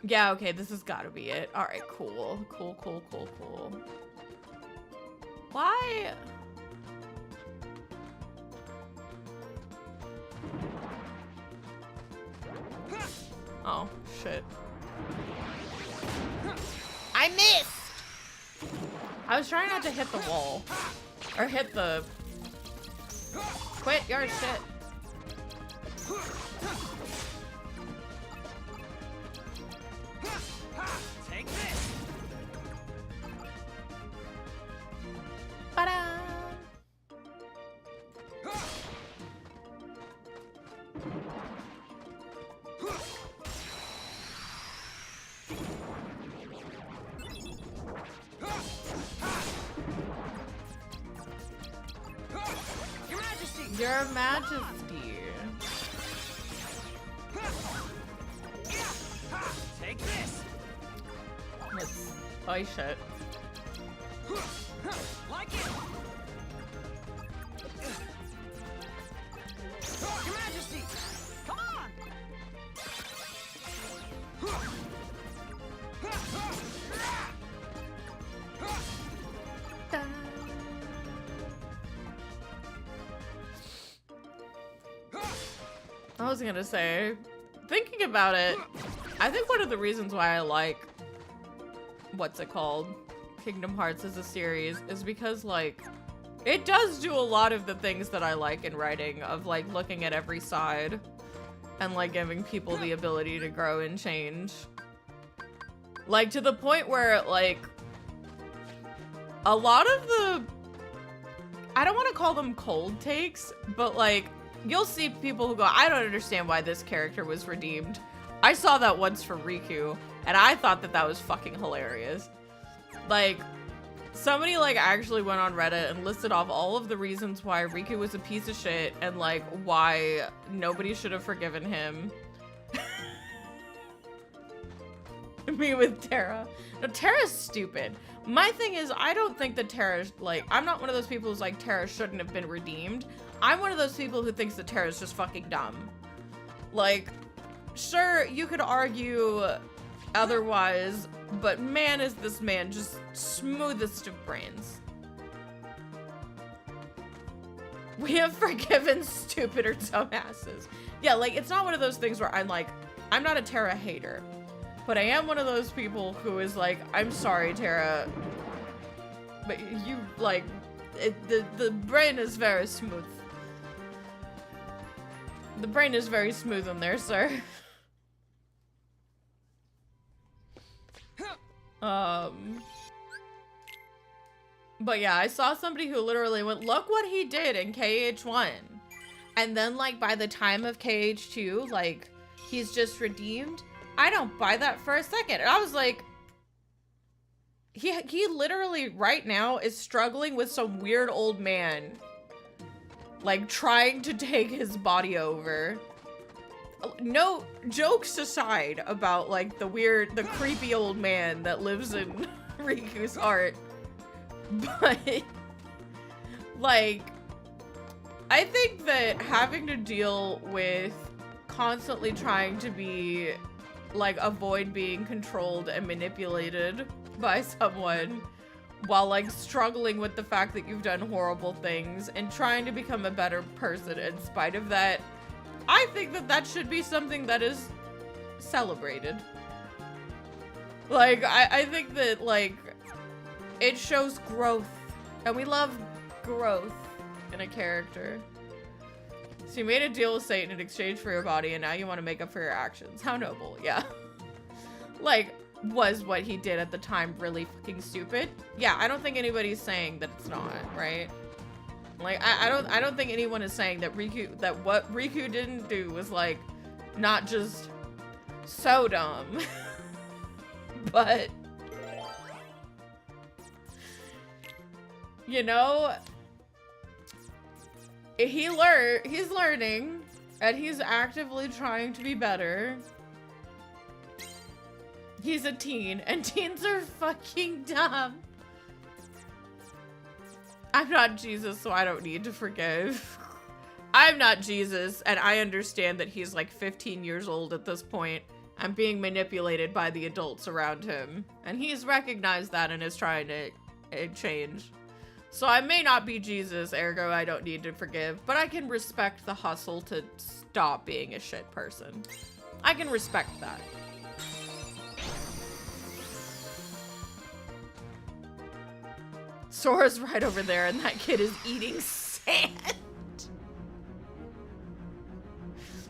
Yeah, okay, this has got to be it. All right, cool. Cool, cool, cool, cool. Why? Oh, shit. I missed! I was trying not to hit the wall. Or hit the... Quit your shit. Take this! Ta-da! Your Majesty! Your Majesty. Take this! Let's... Oh, shit. Like it! Your Majesty! Come on! I was gonna say, thinking about it, I think one of the reasons why I like, what's it called, Kingdom Hearts as a series is because, like, it does do a lot of the things that I like in writing, of, like, looking at every side and, like, giving people the ability to grow and change. Like, to the point where, like, a lot of the, I don't want to call them cold takes, but, like, you'll see people who go, I don't understand why this character was redeemed. I saw that once for Riku, and I thought that that was fucking hilarious. Like, somebody, like, actually went on Reddit and listed off all of the reasons why Riku was a piece of shit and, like, why nobody should have forgiven him. Me with Terra. No, Terra's stupid. My thing is, I don't think that Terra, like, I'm not one of those people who's like, Terra shouldn't have been redeemed. I'm one of those people who thinks that Terra's just fucking dumb. Like, sure, you could argue otherwise, but man, is this man just smoothest of brains. We have forgiven stupid or dumbasses. Yeah, like, it's not one of those things where I'm like, I'm not a Terra hater. But I am one of those people who is like, I'm sorry, Terra, but you, like, the brain is very smooth. The brain is very smooth in there, sir. But yeah, I saw somebody who literally went, look what he did in KH1. And then, like, by the time of KH2, like, he's just redeemed. I don't buy that for a second. And I was like, he literally right now is struggling with some weird old man, like, trying to take his body over. No, jokes aside about, like, the creepy old man that lives in Riku's heart. But, like, I think that having to deal with constantly trying to be, like, avoid being controlled and manipulated by someone while, like, struggling with the fact that you've done horrible things and trying to become a better person in spite of that, I think that that should be something that is celebrated. Like, I think that, like, it shows growth, and we love growth in a character. So you made a deal with Satan in exchange for your body, and now you want to make up for your actions. How noble, yeah. Like, was what he did at the time really fucking stupid? Yeah, I don't think anybody's saying that it's not, right? Like, I don't think anyone is saying that what Riku didn't do was, like, not just so dumb. But, you know, he's learning, and he's actively trying to be better. He's a teen, and teens are fucking dumb. I'm not Jesus, so I don't need to forgive. I'm not Jesus, and I understand that he's like 15 years old at this point and being manipulated by the adults around him. And he's recognized that and is trying to change. So I may not be Jesus, ergo I don't need to forgive, but I can respect the hustle to stop being a shit person. I can respect that. Sora's right over there, and that kid is eating sand.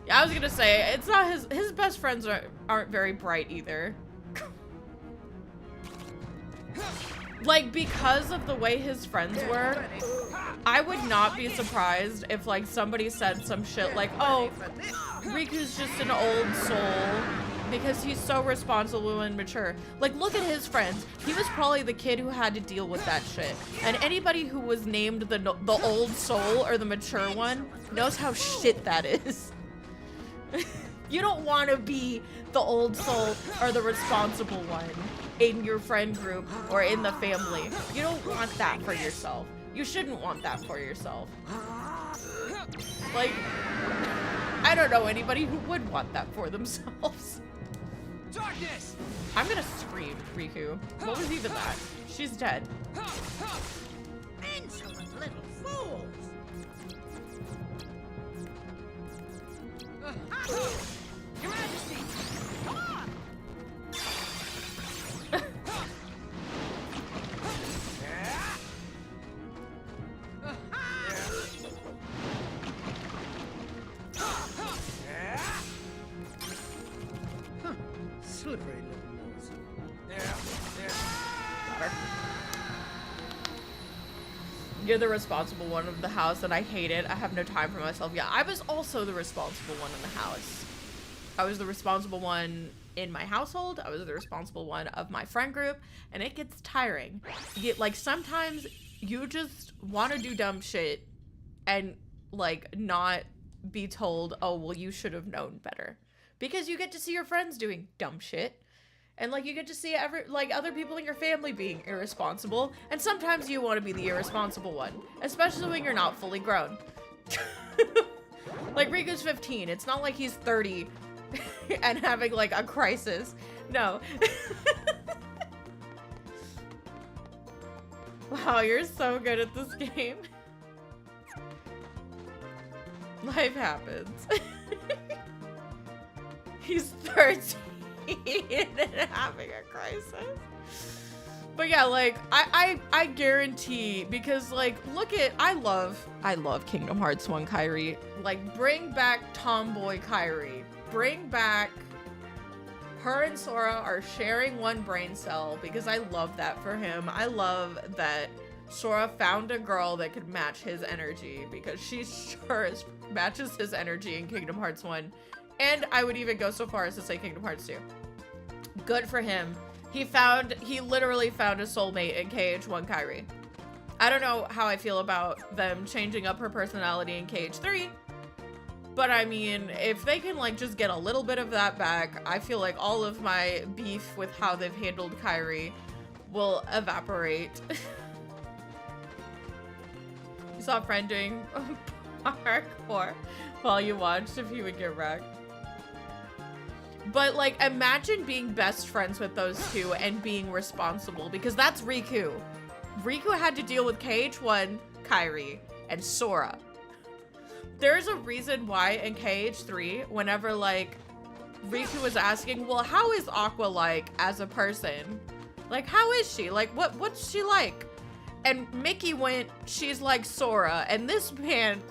Yeah, I was gonna say, it's not his best friends aren't very bright either. Like, because of the way his friends were, I would not be surprised if, like, somebody said some shit like, oh, Riku's just an old soul because he's so responsible and mature. Like, look at his friends. He was probably the kid who had to deal with that shit. And anybody who was named the old soul or the mature one knows how shit that is. You don't want to be the old soul or the responsible one in your friend group or in the family. You don't want that for yourself. You shouldn't want that for yourself. Like, I don't know anybody who would want that for themselves. Darkness! I'm gonna scream, Riku. What was even that? She's dead. Insolent little fools! Your Majesty! Come on! Slippery little nose. whatever. You're the responsible one of the house, and I hate it. I have no time for myself. Yeah, I was also the responsible one in the house. I was the responsible one in my household. I was the responsible one of my friend group, and it gets tiring. Like, sometimes you just want to do dumb shit and, like, not be told, oh, well, you should have known better. Because you get to see your friends doing dumb shit. And, like, you get to see other people in your family being irresponsible. And sometimes you want to be the irresponsible one. Especially when you're not fully grown. Like, Riku's 15. It's not like he's 30 and having, like, a crisis. No. Wow, you're so good at this game. Life happens. He's 13 and having a crisis. But yeah, like, I guarantee, because, like, look at, I love Kingdom Hearts 1 Kairi. Like, bring back tomboy Kairi. Bring back, her and Sora are sharing one brain cell, because I love that for him. I love that Sora found a girl that could match his energy, because she sure as matches his energy in Kingdom Hearts 1. And I would even go so far as to say Kingdom Hearts 2. Good for him. He literally found a soulmate in KH1 Kairi. I don't know how I feel about them changing up her personality in KH3. But I mean, if they can, like, just get a little bit of that back, I feel like all of my beef with how they've handled Kairi will evaporate. You saw a friend doing parkour while you watched if he would get wrecked. But, like, imagine being best friends with those two and being responsible, because that's Riku. Riku had to deal with KH1, Kairi, and Sora. There's a reason why in KH3, whenever, like, Riku was asking, well, how is Aqua like as a person? Like, how is she? Like, what's she like? And Mickey went, she's like Sora. And this man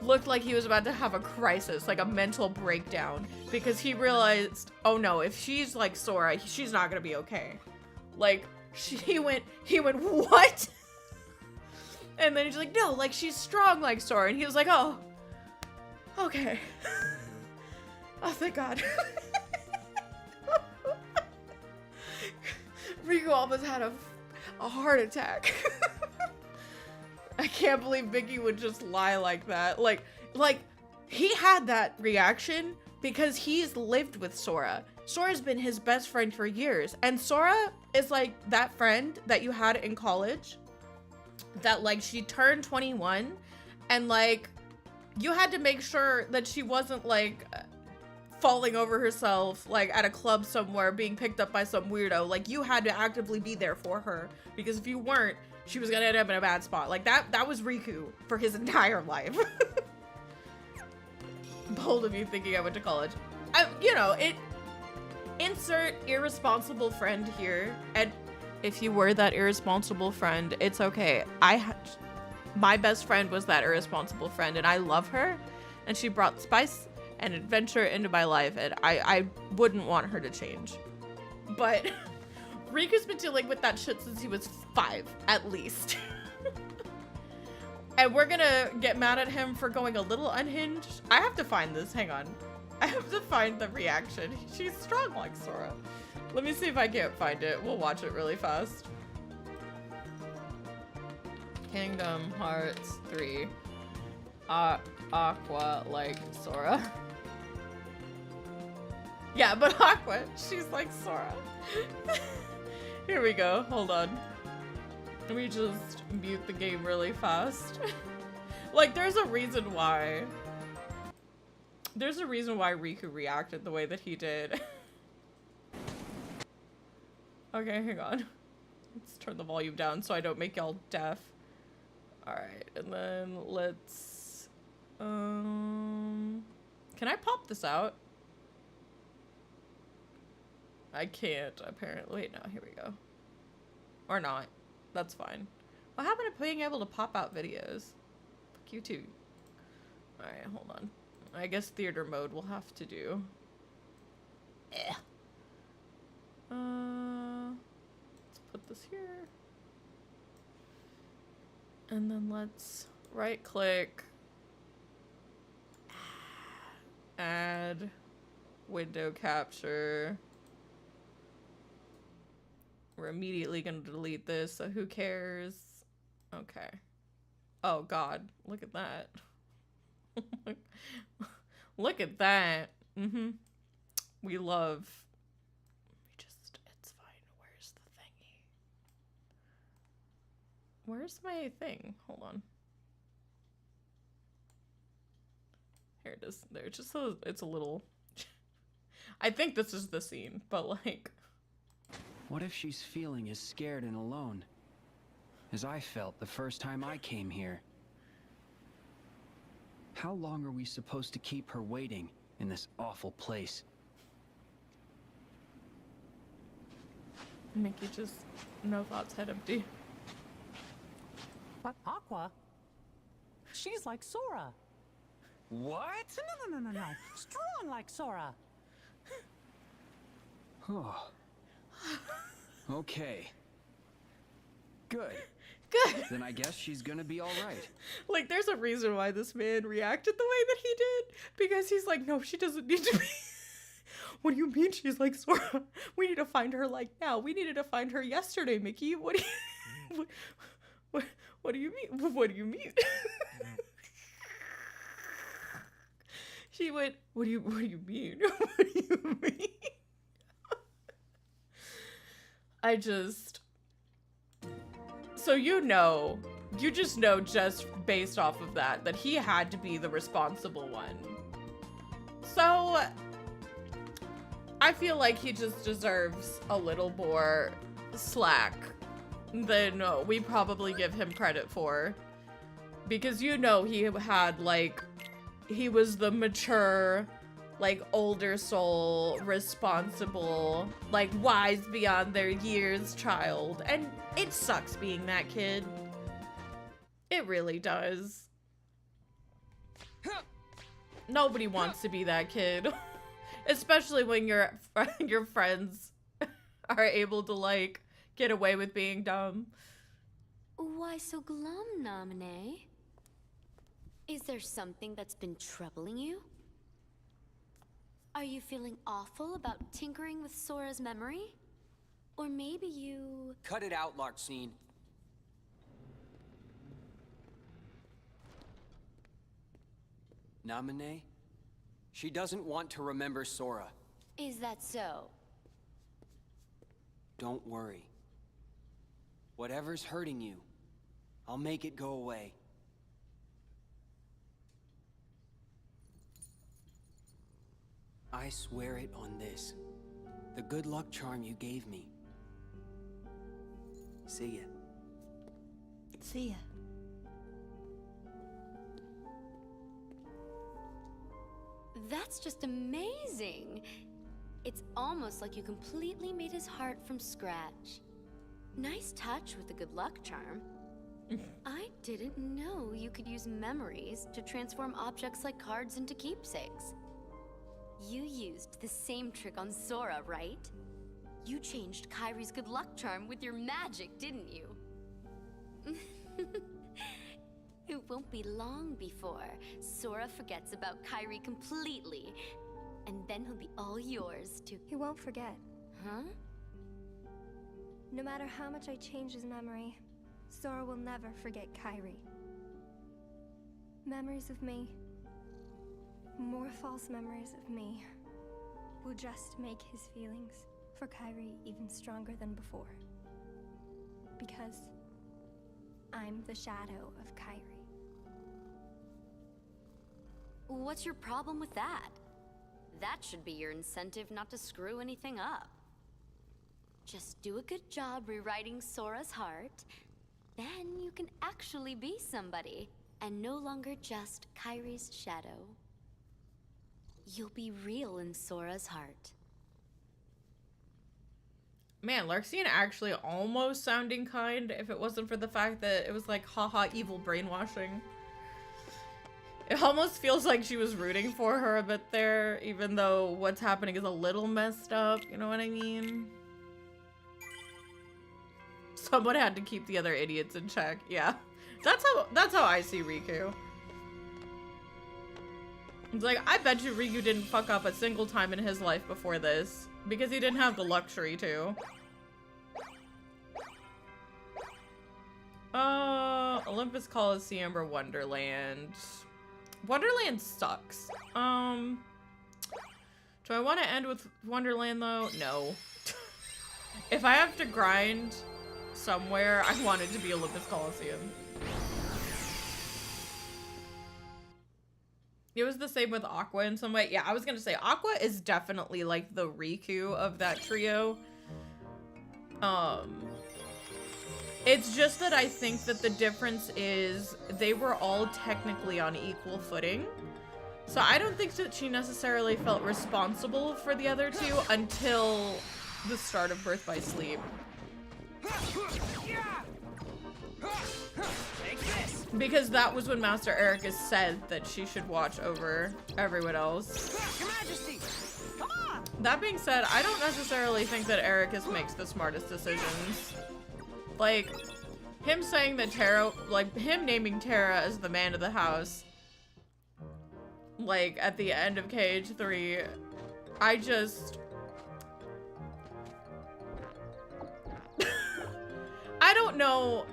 looked like he was about to have a crisis, like a mental breakdown, because he realized, oh no, if she's like Sora, she's not gonna be okay. Like, he went, what? And then he's like, no, like, she's strong like Sora. And he was like, oh, okay. Oh, thank God. Riku almost had a heart attack. I can't believe Mickey would just lie like that. Like, he had that reaction because he's lived with Sora. Sora's been his best friend for years. And Sora is like that friend that you had in college that, like, she turned 21 and, like, you had to make sure that she wasn't, like, falling over herself, like, at a club somewhere being picked up by some weirdo. Like, you had to actively be there for her, because if you weren't, she was gonna end up in a bad spot. Like, that was Riku for his entire life. Bold of you thinking I went to college. You know, insert irresponsible friend here. And if you were that irresponsible friend, it's okay. My best friend was that irresponsible friend, and I love her. And she brought spice and adventure into my life, and I wouldn't want her to change. But Riku's been dealing with that shit since he was 5, at least. And we're gonna get mad at him for going a little unhinged. I have to find this, hang on. I have to find the reaction. She's strong like Sora. Let me see if I can't find it. We'll watch it really fast. Kingdom Hearts 3. Aqua like Sora. Yeah, but Aqua, she's like Sora. Here we go, hold on. Let me just mute the game really fast. Like, there's a reason why. There's a reason why Riku reacted the way that he did. Okay, hang on. Let's turn the volume down so I don't make y'all deaf. Alright, and then let's... Can I pop this out? I can't, apparently. Wait, no, here we go. Or not. That's fine. What happened to being able to pop out videos? Fuck you too. Alright, hold on. I guess theater mode will have to do. Let's put this here. And then let's right click, add window capture. We're immediately going to delete this, so who cares? Okay. Oh god, look at that. Look at that. We love. It's fine. Where's the thingy? Where's my thing? Hold on. Here it is. There, just so it's a little. I think this is the scene, but like. What if she's feeling as scared and alone as I felt the first time I came here? How long are we supposed to keep her waiting in this awful place? Mickey just no thoughts, head empty. But Aqua, she's like Sora. What? No. Strong like Sora. Oh. Okay. Good. Good. Then I guess she's gonna be all right. Like, there's a reason why this man reacted the way that he did. Because he's like, no, she doesn't need to be. What do you mean she's like Sora? We need to find her like now. We needed to find her yesterday, Mickey. What do you... What do you mean? What do you mean? She went, what do you mean? What do you mean? I just... So you just know just based off of that he had to be the responsible one. So I feel like he just deserves a little more slack than we probably give him credit for. Because he had like, he was the mature, like older soul, responsible, like wise beyond their years child. And it sucks being that kid. It really does. Nobody wants to be that kid. Especially when your friends are able to like get away with being dumb. Why so glum, Naminé? Is there something that's been troubling you? Are you feeling awful about tinkering with Sora's memory? Or maybe you... Cut it out, Larxene. Naminé? She doesn't want to remember Sora. Is that so? Don't worry. Whatever's hurting you, I'll make it go away. I swear it on this. The good luck charm you gave me. See ya. See ya. That's just amazing! It's almost like you completely made his heart from scratch. Nice touch with the good luck charm. I didn't know you could use memories to transform objects like cards into keepsakes. You used the same trick on Sora, right? You changed Kairi's good luck charm with your magic, didn't you? It won't be long before Sora forgets about Kairi completely, and then he'll be all yours to... He won't forget. Huh? No matter how much I change his memory, Sora will never forget Kairi. Memories of me, more false memories of me, will just make his feelings for Kairi even stronger than before. Because I'm the shadow of Kairi. What's your problem with that? That should be your incentive not to screw anything up. Just do a good job rewriting Sora's heart, then you can actually be somebody, and no longer just Kairi's shadow. You'll be real in Sora's heart. Man, Larxene actually almost sounding kind if it wasn't for the fact that it was like, haha, evil brainwashing. It almost feels like she was rooting for her a bit there, even though what's happening is a little messed up, you know what I mean? Someone had to keep the other idiots in check, yeah. That's how I see Riku. It's like, I bet you Riku didn't fuck up a single time in his life before this. Because he didn't have the luxury to. Olympus Coliseum or Wonderland? Wonderland sucks. Do I want to end with Wonderland though? No. If I have to grind somewhere, I want it to be Olympus Coliseum. It was the same with Aqua in some way. Yeah, I was gonna say Aqua is definitely like the Riku of that trio. It's just that I think that the difference is they were all technically on equal footing. So I don't think that she necessarily felt responsible for the other two until the start of Birth by Sleep. Because that was when Master Ericus said that she should watch over everyone else. Your Majesty, come on! That being said, I don't necessarily think that Ericus makes the smartest decisions. Like, him saying that him naming Terra as the man of the house, like, at the end of KH3, I just... I don't know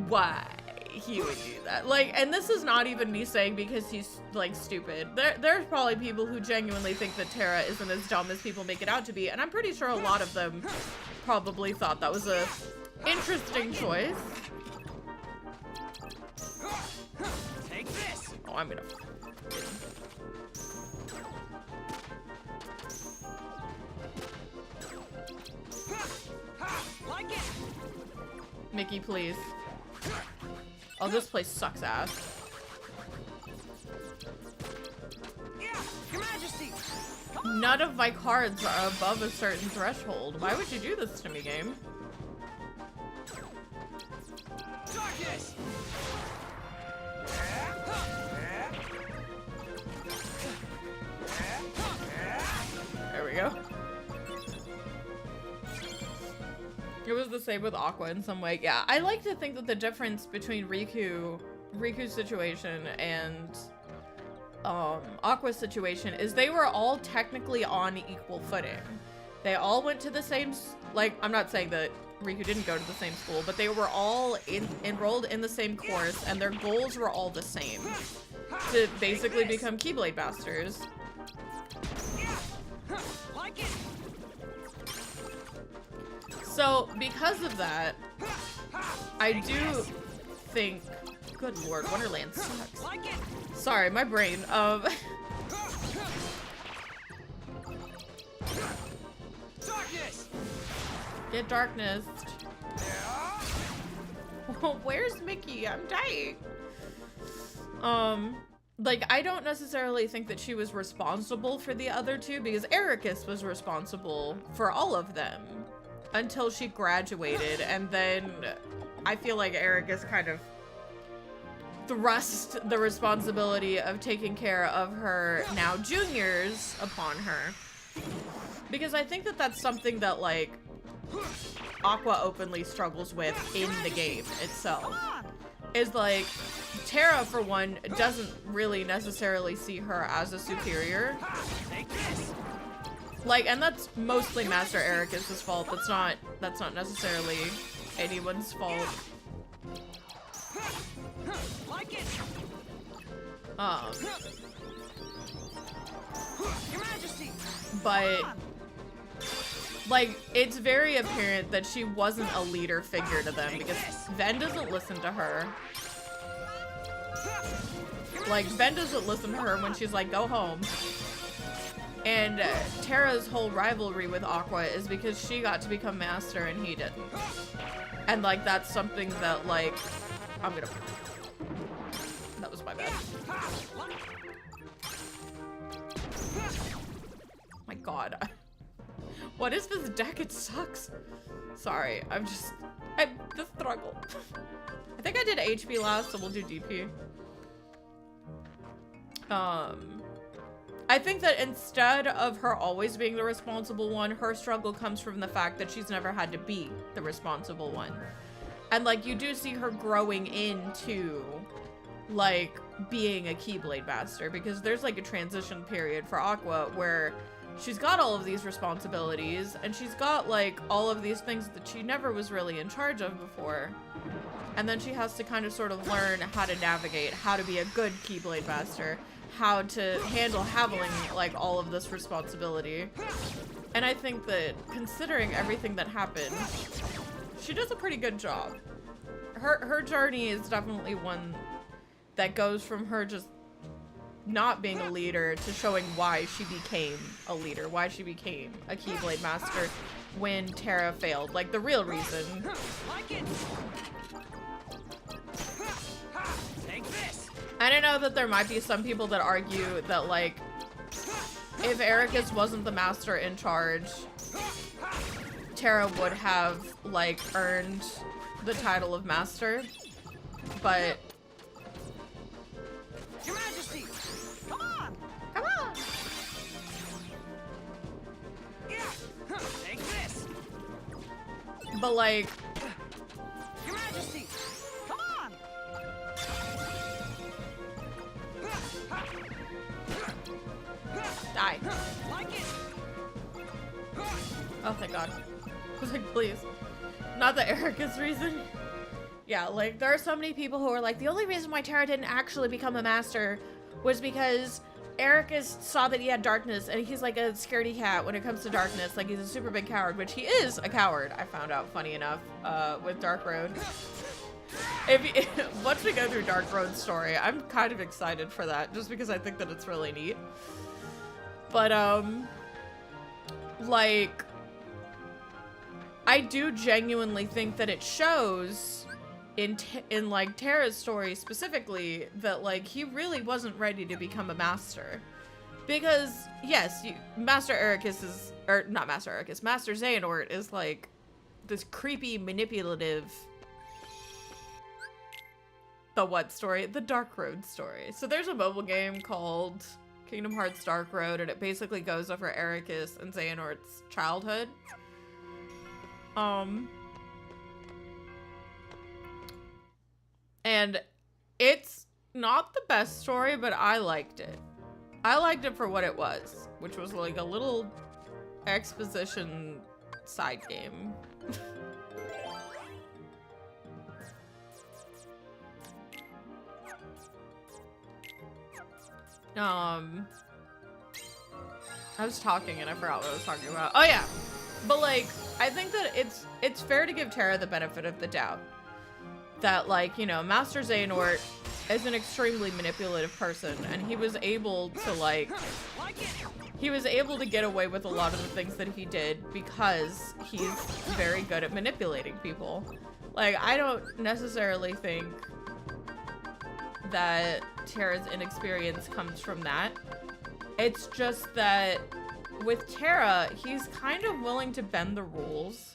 why he would do that. Like, and this is not even me saying because he's, like, stupid. There's probably people who genuinely think that Terra isn't as dumb as people make it out to be, and I'm pretty sure a lot of them probably thought that was a interesting choice. Take this! Oh, I'm gonna... Like it! Mickey, please. Oh, this place sucks ass. Yeah, Your Majesty! None of my cards are above a certain threshold. Why would you do this to me, game? Darkness! There we go. It was the same with Aqua in some way. Yeah, I like to think that the difference between Riku's situation and Aqua's situation is they were all technically on equal footing. They all went to the same, like, I'm not saying that Riku didn't go to the same school, but they were all enrolled in the same course, and their goals were all the same. To basically become Keyblade Masters. Like it! So, because of that, I do think... Good lord, Wonderland sucks. Like it! Sorry, my brain. Darkness! Get darkness. Where's Mickey? I'm dying. Like, I don't necessarily think that she was responsible for the other two, because Ericus was responsible for all of them until she graduated, and then I feel like Ericus kind of thrust the responsibility of taking care of her now juniors upon her. Because I think that that's something that, like, Aqua openly struggles with in the game itself. Is, like, Terra, for one, doesn't really necessarily see her as a superior. Like, and that's mostly Master Ericus' fault. That's not necessarily anyone's fault. But, like, it's very apparent that she wasn't a leader figure to them, because Ven doesn't listen to her. Like, Ven doesn't listen to her when she's like, go home. And Terra's whole rivalry with Aqua is because she got to become master and he didn't. And, like, that's something that, like, I'm gonna... That was my bad. My god. What is this deck? It sucks. Sorry, I'm the struggle. I think I did HP last, so we'll do DP. I think that instead of her always being the responsible one, her struggle comes from the fact that she's never had to be the responsible one. And like you do see her growing into like being a Keyblade master, because there's like a transition period for Aqua where she's got all of these responsibilities and she's got like all of these things that she never was really in charge of before. And then she has to kind of sort of learn how to navigate, how to be a good Keyblade master, how to handle having like all of this responsibility. And I think that considering everything that happened, she does a pretty good job. Her journey is definitely one that goes from her just not being a leader to showing why she became a leader, why she became a Keyblade master when Terra failed. Like the real reason. Like it. Take this. And I know that there might be some people that argue that like if Ericus wasn't the master in charge, Terra would have like earned the title of master, but Your Majesty. Come on. come on. Yeah. Take this. But like Your Majesty. Come on. die. Like it. Oh thank God. I was like, please. Not the Ericus reason. Yeah, like there are so many people who are like, the only reason why Terra didn't actually become a master was because Ericus saw that he had darkness, and he's like a scaredy cat when it comes to darkness. Like he's a super big coward, which he is a coward. I found out, funny enough, with Dark Road. Once we go through Dark Road's story, I'm kind of excited for that, just because I think that it's really neat. But like, I do genuinely think that it shows in like Terra's story specifically that like he really wasn't ready to become a master, because yes, Master Ericus is, or not Master Ericus, Master Xehanort is like this creepy manipulative, the what story? The Dark Road story. So there's a mobile game called Kingdom Hearts Dark Road, and it basically goes over Ericus and Xehanort's childhood. And it's not the best story, but I liked it. I liked it for what it was, which was like a little exposition side game. I was talking and I forgot what I was talking about. Oh yeah. But like, I think that it's fair to give Terra the benefit of the doubt. That like, you know, Master Xehanort is an extremely manipulative person, and he was able to like, he was able to get away with a lot of the things that he did because he's very good at manipulating people. Like, I don't necessarily think that Terra's inexperience comes from that. It's just that with Terra, he's kind of willing to bend the rules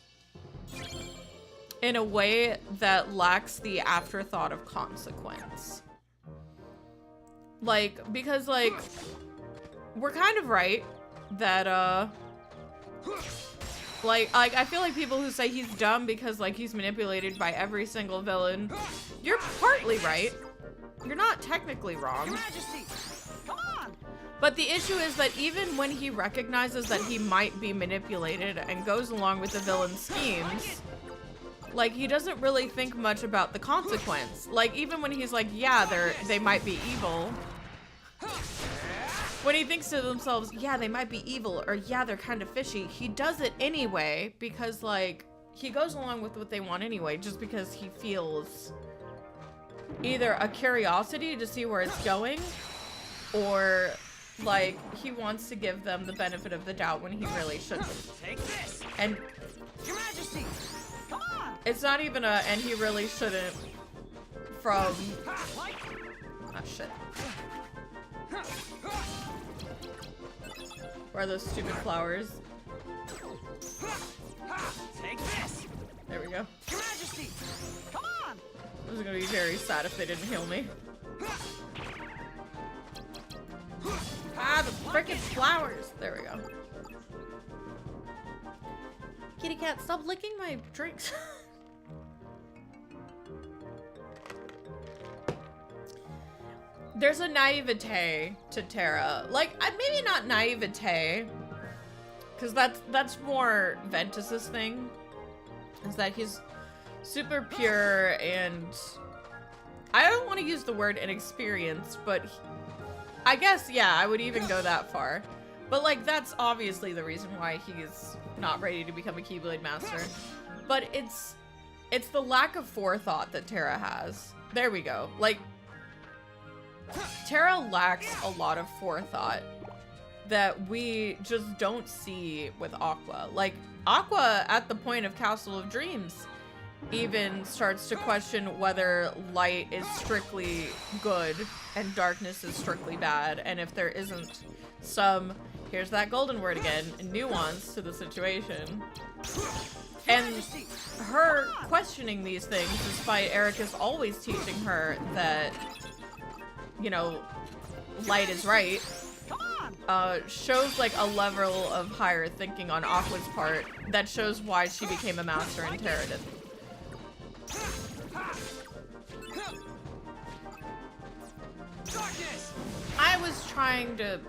in a way that lacks the afterthought of consequence. Like, because like, we're kind of right that, like, I feel like people who say he's dumb because like he's manipulated by every single villain, you're partly right. You're not technically wrong. Your Majesty. Come on. But the issue is that even when he recognizes that he might be manipulated and goes along with the villain's schemes, like, he doesn't really think much about the consequence. Like, even when he's like, yeah, they might be evil, when he thinks to themselves, yeah, they might be evil, or yeah, they're kind of fishy, he does it anyway because, like, he goes along with what they want anyway, just because he feels either a curiosity to see where it's going, or, like, he wants to give them the benefit of the doubt when he really shouldn't. Take this. And Your Majesty. Come on. it's not even a, and he really shouldn't, from, Like oh shit. Where are those stupid flowers? Take this. There we go. Your Majesty. Come on. I was gonna be very sad if they didn't heal me. Ah, the frickin' flowers! There we go. Kitty cat, stop licking my drinks. there's a naivete to Terra. Like, maybe not naivete, because that's more Ventus's thing, is that he's super pure and I don't want to use the word inexperienced, but I guess, yeah, I would even go that far. But, like, that's obviously the reason why he's not ready to become a Keyblade Master. But it's the lack of forethought that Terra has. There we go. Like, Terra lacks a lot of forethought that we just don't see with Aqua. Like, Aqua, at the point of Castle of Dreams, even starts to question whether light is strictly good and darkness is strictly bad, and if there isn't some, here's that golden word again, nuance to the situation. And her questioning these things, despite Ericus always teaching her that, you know, light is right, shows like a level of higher thinking on Aqua's part that shows why she became a master and Terra didn't. I was trying to...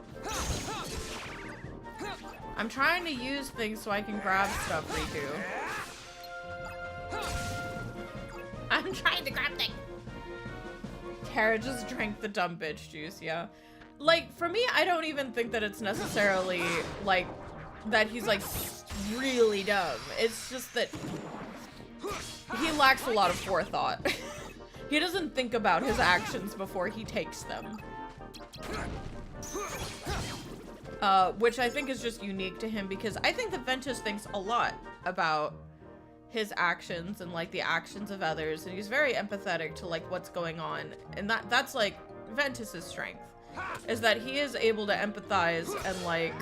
I'm trying to use things so I can grab stuff, Riku. I'm trying to grab things. Terra just drank the dumb bitch juice, yeah. Like, for me, I don't even think that it's necessarily, like, that he's, like, really dumb. It's just that he lacks a lot of forethought. He doesn't think about his actions before he takes them. Which I think is just unique to him, because I think that Ventus thinks a lot about his actions and, like, the actions of others, and he's very empathetic to, like, what's going on. And that's like, Ventus's strength, is that he is able to empathize and, like,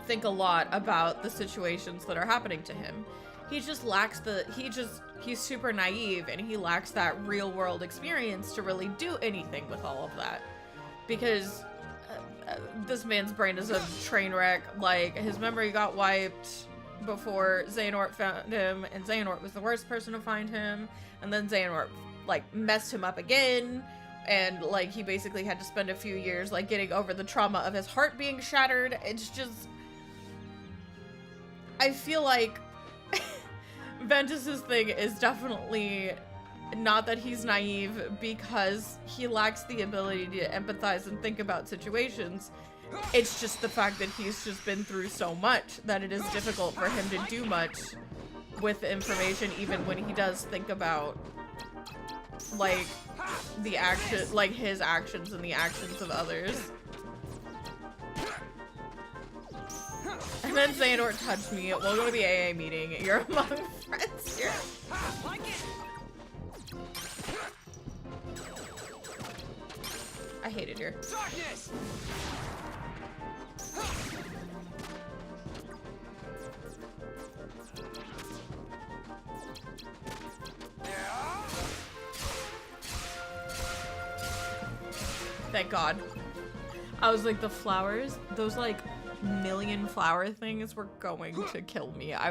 think a lot about the situations that are happening to him. He just lacks he's super naive, and he lacks that real world experience to really do anything with all of that. Because this man's brain is a train wreck. Like, his memory got wiped before Xehanort found him, and Xehanort was the worst person to find him, and then Xehanort, like, messed him up again, and, like, he basically had to spend a few years, like, getting over the trauma of his heart being shattered. It's just, I feel like Ventus's thing is definitely not that he's naive because he lacks the ability to empathize and think about situations. It's just the fact that he's just been through so much that it is difficult for him to do much with the information, even when he does think about, like, the action, like, his actions and the actions of others. And then Xehanort touched me. We'll go to the AA meeting. You're among friends here. I hate it here. Darkness! Thank God. I was like, the flowers, those, like, million flower things were going to kill me. I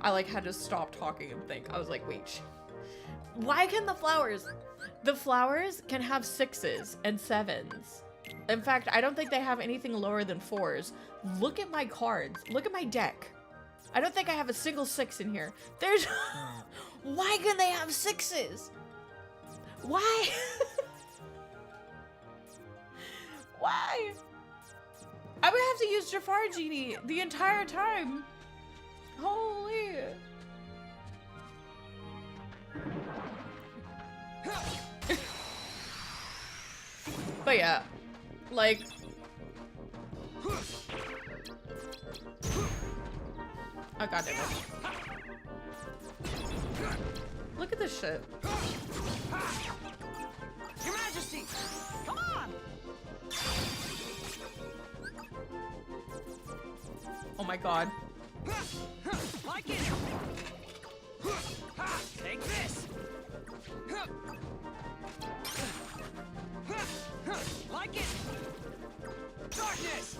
like had to stop talking and think. I was like, wait, why can the flowers can have 6s and 7s. In fact, I don't think they have anything lower than 4s. Look at my cards. Look at my deck. I don't think I have a single 6 in here. There's why can they have 6s? Why? Why? I would have to use Jafar Genie the entire time. Holy. But yeah, like, oh god damn it. Look at this shit. Your Majesty, come on! Oh my god. Like it! Take this! Like it! Darkness!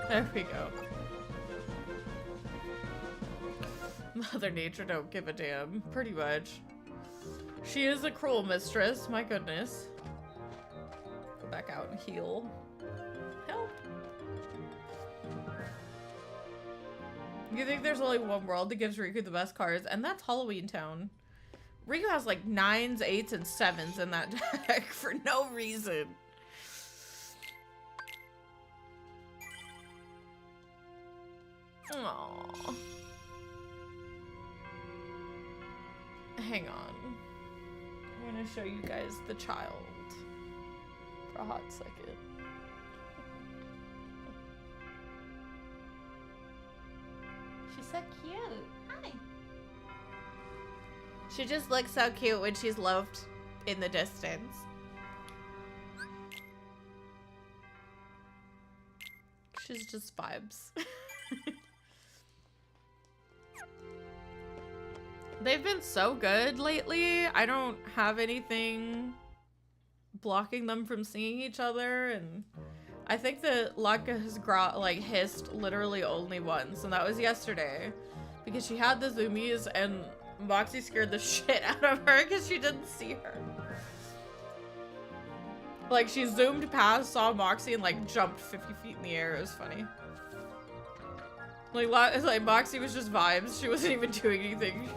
There we go. Mother Nature don't give a damn, pretty much. She is a cruel mistress, my goodness. Go back out and heal. Help. You think there's only one world that gives Riku the best cards, and that's Halloween Town. Riku has like 9s, 8s, and 7s in that deck for no reason. Aww. Hang on. I'm gonna show you guys the child for a hot second. She's so cute. Hi. She just looks so cute when she's loved in the distance. She's just vibes. They've been so good lately. I don't have anything blocking them from seeing each other, and I think that Laka has hissed literally only once, and that was yesterday because she had the zoomies and Moxie scared the shit out of her because she didn't see her. Like, she zoomed past, saw Moxie, and like jumped 50 feet in the air. It was funny. Like Moxie was just vibes. She wasn't even doing anything.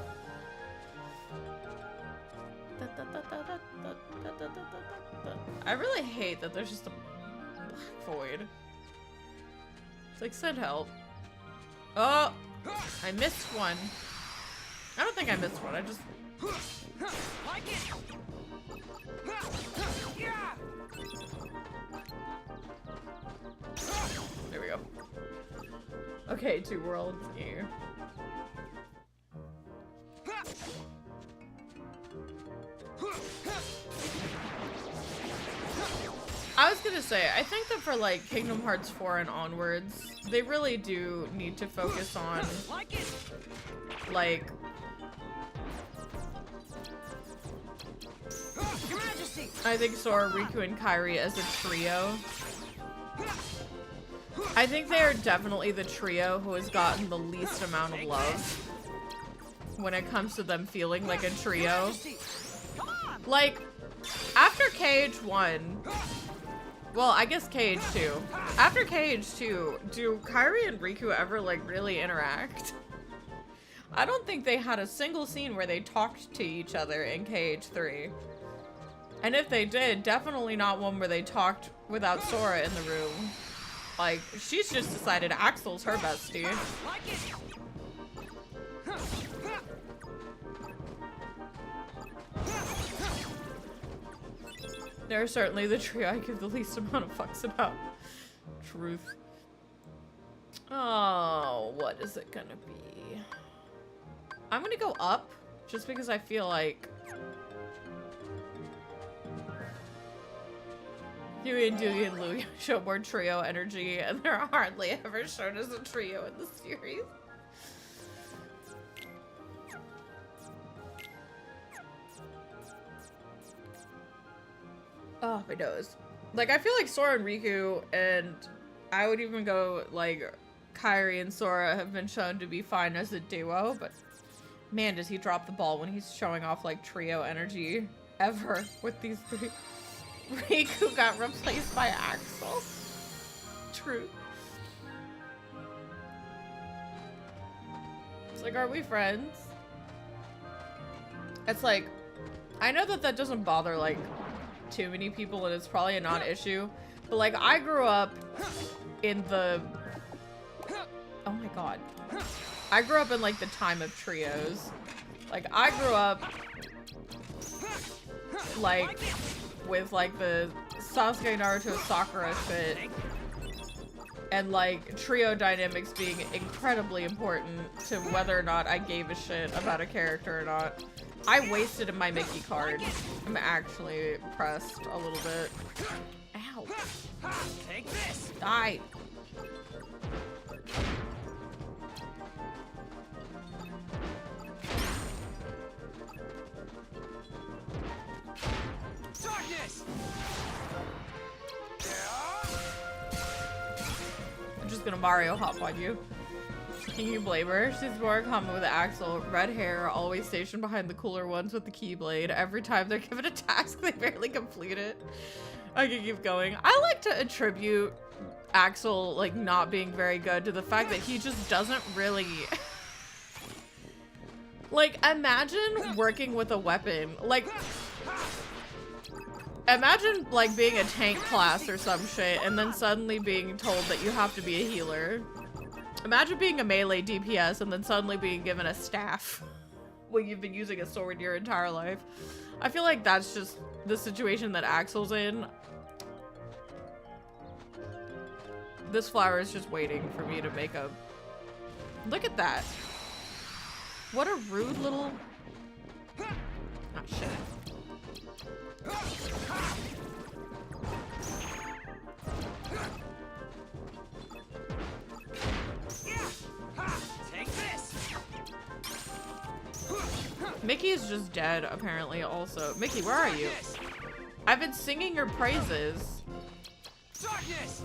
I really hate that there's just a black void. It's like, send help. Oh, I missed one. I don't think I missed one. I just. Like it. There we go. Okay, 2 worlds here. I was gonna say, I think that for like Kingdom Hearts 4 and onwards, they really do need to focus on like Your Majesty. I think Sora, Riku, and Kairi as a trio. I think they are definitely the trio who has gotten the least amount of love when it comes to them feeling like a trio. Like, after KH1, well, I guess KH2. After KH2, do Kairi and Riku ever, like, really interact? I don't think they had a single scene where they talked to each other in KH3. And if they did, definitely not one where they talked without Sora in the room. Like, she's just decided Axel's her bestie. Like it. They're certainly the trio I give the least amount of fucks about. Truth. Oh, what is it gonna be? I'm gonna go up, just because I feel like Huey and Dewey and Louie show more trio energy, and they're hardly ever shown as a trio in the series. Oh, my nose. Like, I feel like Sora and Riku, and I would even go, like, Kairi and Sora have been shown to be fine as a duo, but man, does he drop the ball when he's showing off, like, trio energy ever with these three. Riku got replaced by Axel. True. It's like, are we friends? It's like, I know that that doesn't bother, like, too many people, and it's probably a non-issue, but like, I grew up in the, oh my god, I grew up in like the time of trios. Like, I grew up like with like the Sasuke, Naruto, Sakura shit, and like trio dynamics being incredibly important to whether or not I gave a shit about a character or not. I wasted my Mickey card. I'm actually pressed a little bit. Ow. Take this. Die. Darkness. I'm just gonna Mario hop on you. Can you blame her? She's more common with Axel. Red hair, always stationed behind the cooler ones with the keyblade. Every time they're given a task, they barely complete it. I can keep going. I like to attribute Axel, like, not being very good to the fact that he just doesn't really... Like, imagine working with a weapon. Like, imagine, like, being a tank class or some shit, and then suddenly being told that you have to be a healer. Imagine being a melee DPS and then suddenly being given a staff when you've been using a sword your entire life. I feel like that's just the situation that Axel's in. This flower is just waiting for me to make a... Look at that. What a rude little... Oh, shit. Take this. Mickey is just dead, apparently, also. Mickey, where are you? I've been singing your praises. Darkness.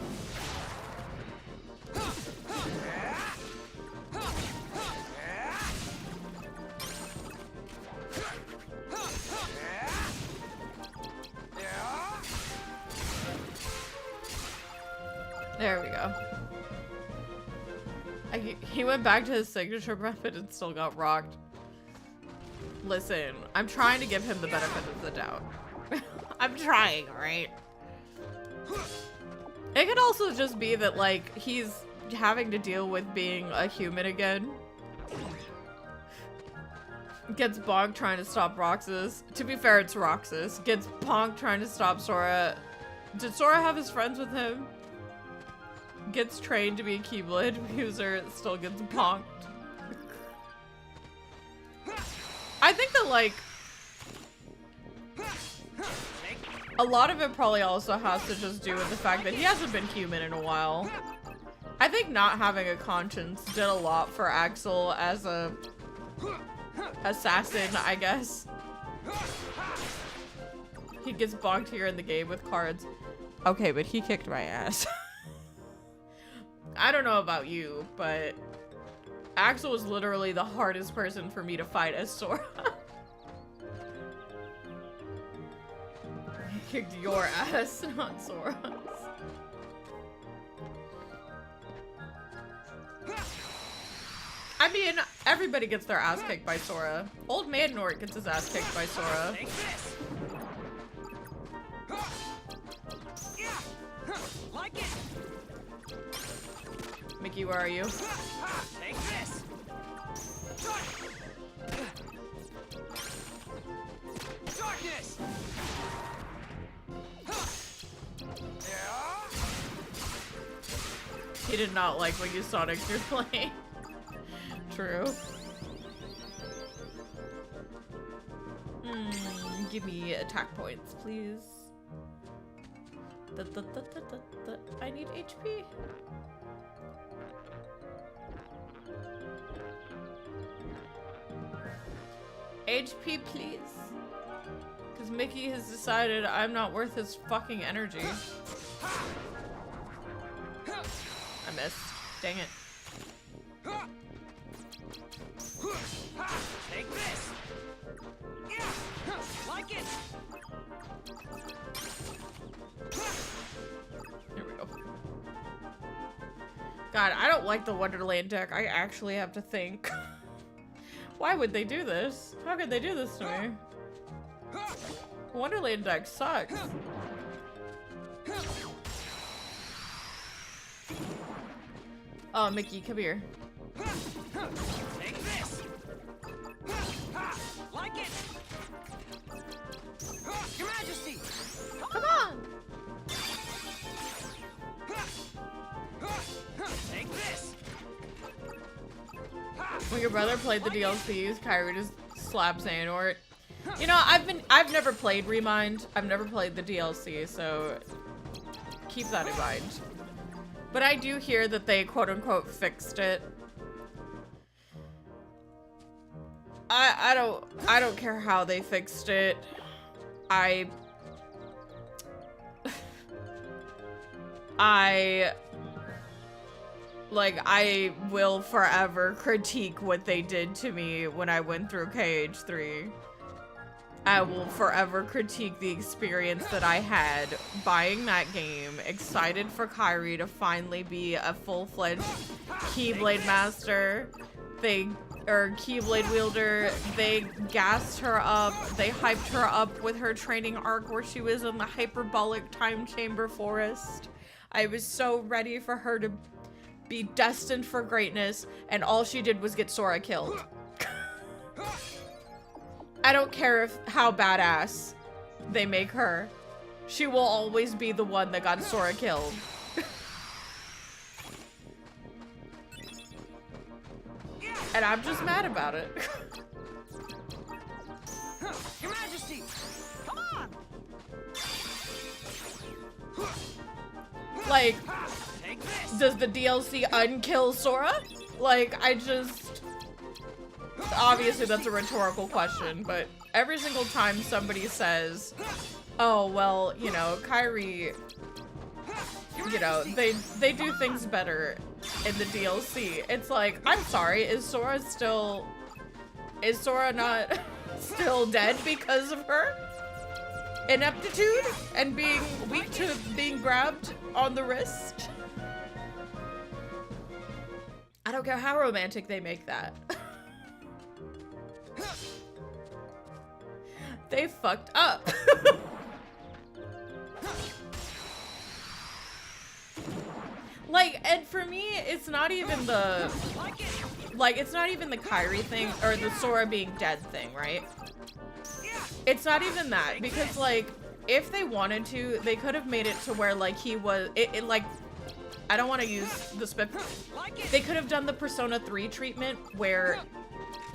There we go. He went back to his signature weapon and still got rocked. Listen, I'm trying to give him the benefit of the doubt. I'm trying, alright? It could also just be that, like, he's having to deal with being a human again. Gets bonked trying to stop Roxas. To be fair, it's Roxas. Gets bonked trying to stop Sora. Did Sora have his friends with him? Gets trained to be a Keyblade user, still gets bonked. I think that, like, a lot of it probably also has to just do with the fact that he hasn't been human in a while. I think not having a conscience did a lot for Axel as a assassin, I guess. He gets bonked here in the game with cards. Okay, but he kicked my ass. I don't know about you, but Axel was literally the hardest person for me to fight as Sora. He kicked your ass, not Sora's. I mean, everybody gets their ass kicked by Sora. Old Man Nort gets his ass kicked by Sora. Take this. Like it. Mickey, where are you? Take this. Darkness. He did not like when you Sonic through playing. True. Give me attack points, please. I need HP. HP, please. Because Mickey has decided I'm not worth his fucking energy. I missed. Dang it. Take this. Like it. Here we go. God, I don't like the Wonderland deck. I actually have to think. Why would they do this? How could they do this to me? Wonderland deck sucks. Oh, Mickey, come here. Take this. Like it. Your Majesty. Come on! Take this. When your brother played the DLCs, Kyrie just slaps Xehanort. You know, I've never played Remind. I've never played the DLC, so keep that in mind. But I do hear that they quote-unquote fixed it. I don't care how they fixed it. I Like, I will forever critique what they did to me when I went through KH3. I will forever critique the experience that I had buying that game, excited for Kairi to finally be a full-fledged Keyblade master. Keyblade wielder. They gassed her up. They hyped her up with her training arc where she was in the hyperbolic time chamber forest. I was so ready for her to be destined for greatness, and all she did was get Sora killed. I don't care how badass they make her. She will always be the one that got Sora killed. And I'm just mad about it. Your Majesty! Come on! Like, Take this! does the DLC unkill Sora? Like, obviously that's a rhetorical question, but every single time somebody says, oh, well, you know, Kairi, you know, they do things better in the DLC. It's like, I'm sorry, is Sora not still dead because of her ineptitude and being weak to being grabbed on the wrist? I don't care how romantic they make that. They fucked up. Like, and for me, it's not even the Kairi thing, or the Sora being dead thing, right? It's not even that, because, like, if they wanted to, they could have made it to where, like, he was, like, I don't want to use the spit. They could have done the Persona 3 treatment, where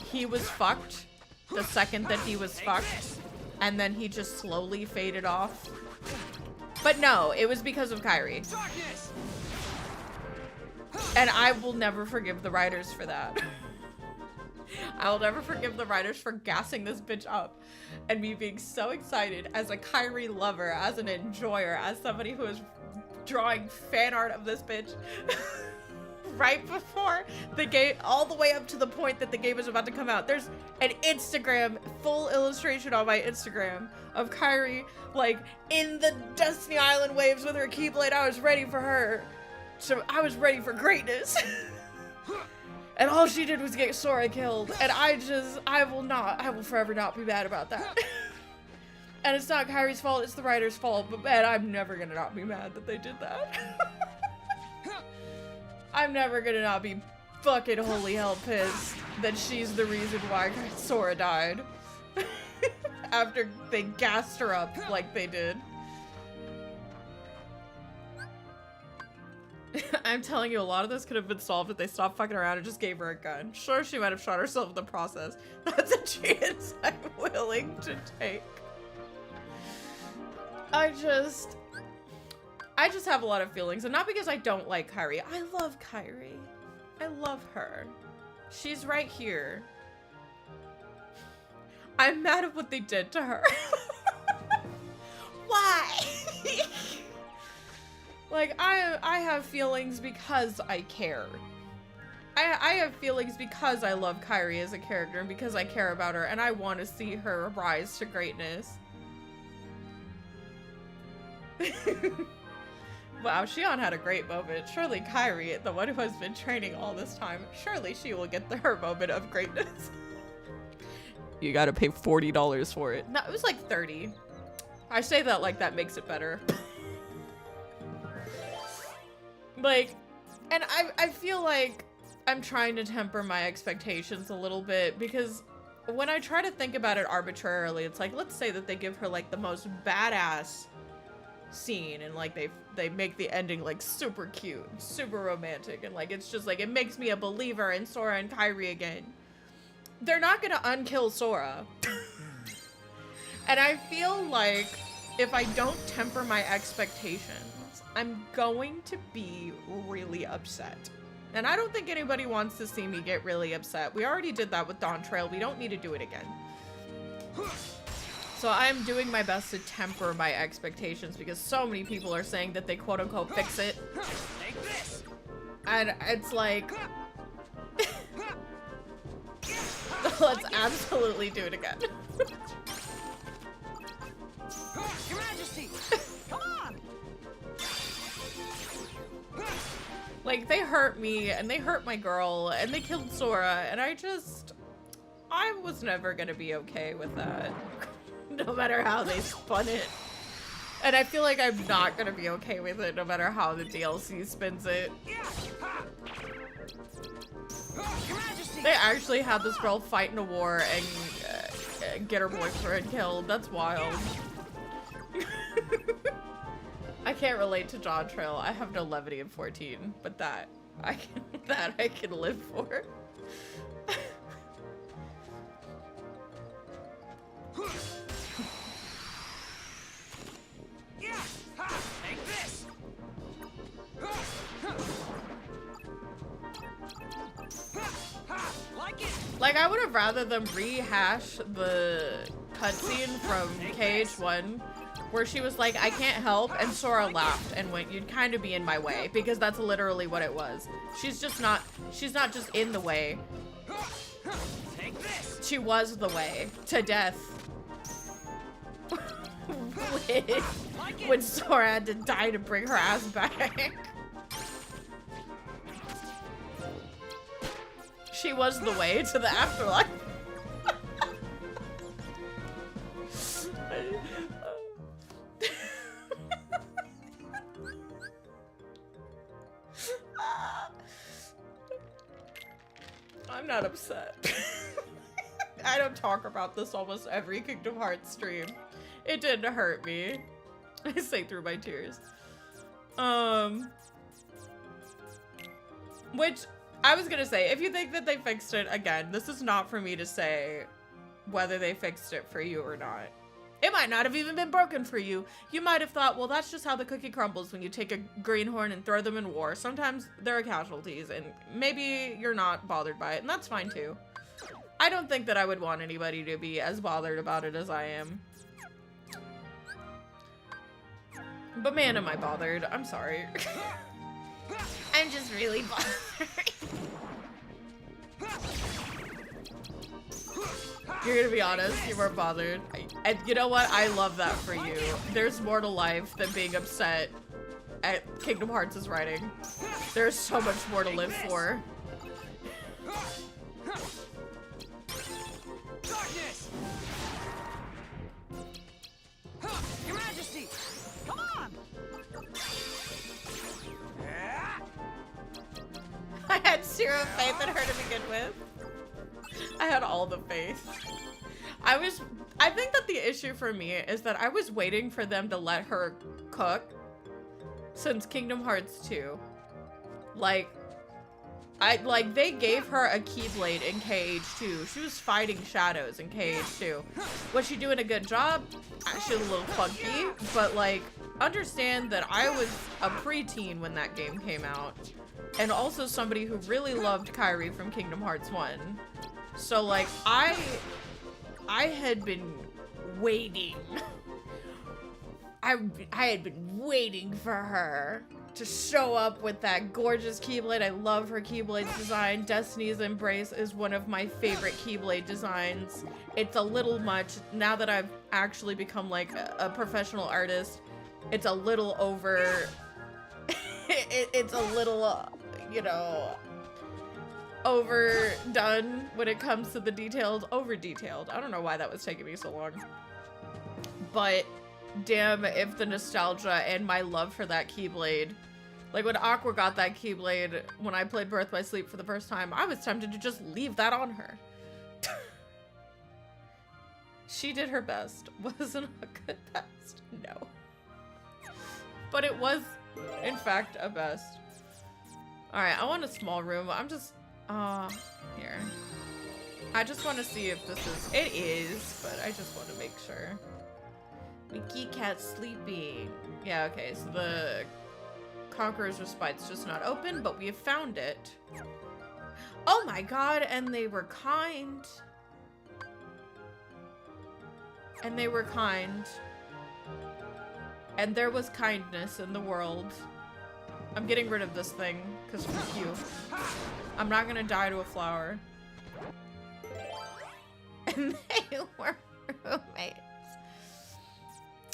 he was fucked the second that he was fucked, and then he just slowly faded off. But no, it was because of Kairi. Darkness! And I will never forgive the writers for that. I will never forgive the writers for gassing this bitch up and me being so excited as a Kairi lover, as an enjoyer, as somebody who is drawing fan art of this bitch right before the game, all the way up to the point that the game is about to come out. There's an Instagram, full illustration on my Instagram of Kairi, like, in the Destiny Island waves with her Keyblade. I was ready for her. So I was ready for greatness. And all she did was get Sora killed. And I will forever not be mad about that. And it's not Kairi's fault, it's the writer's fault. But man, I'm never gonna not be mad that they did that. I'm never gonna not be fucking holy hell pissed that she's the reason why Sora died. After they gassed her up like they did. I'm telling you, a lot of this could have been solved if they stopped fucking around and just gave her a gun. Sure, she might have shot herself in the process. That's a chance I'm willing to take. I just have a lot of feelings, and not because I don't like Kairi. I love Kairi. I love her. She's right here. I'm mad at what they did to her. Why? Like, I have feelings because I care. I have feelings because I love Kairi as a character and because I care about her and I want to see her rise to greatness. Wow, Shion had a great moment. Surely Kairi, the one who has been training all this time, surely she will get her moment of greatness. You gotta pay $40 for it. No, it was like 30. I say that like that makes it better. Like, and I feel like I'm trying to temper my expectations a little bit, because when I try to think about it arbitrarily, it's like, let's say that they give her like the most badass scene and like they make the ending like super cute, super romantic, and like it's just like it makes me a believer in Sora and Kairi again. They're not gonna unkill Sora. And I feel like if I don't temper my expectations, I'm going to be really upset. And I don't think anybody wants to see me get really upset. We already did that with Dawn Trail. We don't need to do it again. So I'm doing my best to temper my expectations because so many people are saying that they quote unquote fix it. Take this. And it's like, let's absolutely do it again. Your Majesty! Come on! Like, they hurt me, and they hurt my girl, and they killed Sora, and I was never gonna be okay with that. No matter how they spun it. And I feel like I'm not gonna be okay with it no matter how the DLC spins it. Your Majesty! They actually had this girl fight in a war and get her boyfriend killed. That's wild. I can't relate to John Trail. I have no levity in 14, but that I can live for. Take this! Like it! Like, I would have rather them rehash the cutscene from KH1 where she was like, I can't help, and Sora laughed and went, you'd kind of be in my way, because that's literally what it was. She's not just in the way. Take this! She was the way to death. when Sora had to die to bring her ass back. She was the way to the afterlife. I'm not upset. I don't talk about this almost every Kingdom Hearts stream. It didn't hurt me. I say through my tears. Which, I was gonna say, if you think that they fixed it, again, this is not for me to say whether they fixed it for you or not. It might not have even been broken for you. You might have thought, well, that's just how the cookie crumbles when you take a greenhorn and throw them in war. Sometimes there are casualties, and maybe you're not bothered by it, and that's fine too. I don't think that I would want anybody to be as bothered about it as I am. But man, am I bothered. I'm sorry. I'm just really bothered. You're gonna be honest, you were bothered. And you know what? I love that for you. There's more to life than being upset at Kingdom Hearts' writing. There's so much more to live for. Darkness! Your Majesty! Come on! I had zero faith in her to begin with. I had all the faith. I think that the issue for me is that I was waiting for them to let her cook since Kingdom Hearts 2. Like, they gave her a Keyblade in KH2. She was fighting shadows in KH2. Was she doing a good job? She was a little funky, but like, understand that I was a preteen when that game came out. And also somebody who really loved Kairi from Kingdom Hearts 1. So like, I had been waiting. I had been waiting for her to show up with that gorgeous Keyblade. I love her Keyblade design. Destiny's Embrace is one of my favorite Keyblade designs. It's a little much. Now that I've actually become like a professional artist, it's a little over... it's a little, you know, overdone when it comes to the details. Over-detailed. I don't know why that was taking me so long. But damn if the nostalgia and my love for that Keyblade. Like when Aqua got that Keyblade when I played Birth by Sleep for the first time, I was tempted to just leave that on her. She did her best. Wasn't a good best? No. But it was, in fact, a best. Alright, I want a small room. I'm just, here. I just want to see if this is, it is, but I just want to make sure. Mickey Cat's sleeping. Yeah, okay, so the Conqueror's Respite's just not open, but we have found it. Oh my god, and they were kind. And they were kind. And there was kindness in the world. I'm getting rid of this thing. Because fuck you. I'm not gonna die to a flower. And they were roommates.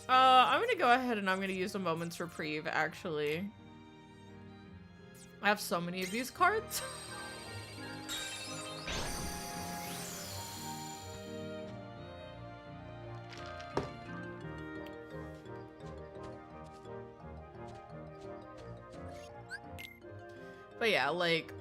I'm gonna go ahead and I'm gonna use a moment's reprieve, actually. I have so many of these cards. But yeah, like,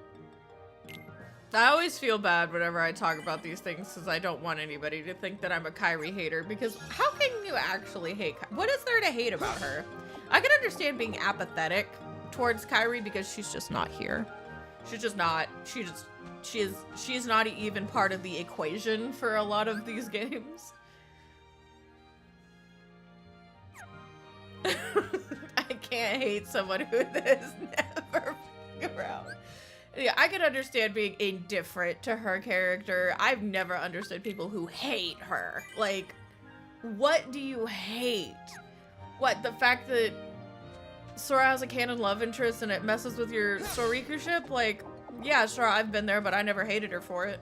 I always feel bad whenever I talk about these things because I don't want anybody to think that I'm a Kairi hater, because how can you actually hate what is there to hate about her? I can understand being apathetic towards Kairi because she's just not here. She's just not. She's not even part of the equation for a lot of these games. I can't hate someone who is never around. Yeah, I can understand being indifferent to her character. I've never understood people who hate her. Like, what do you hate? What, the fact that Sora has a canon love interest and it messes with your Soriku ship? Like, yeah, sure, I've been there, but I never hated her for it.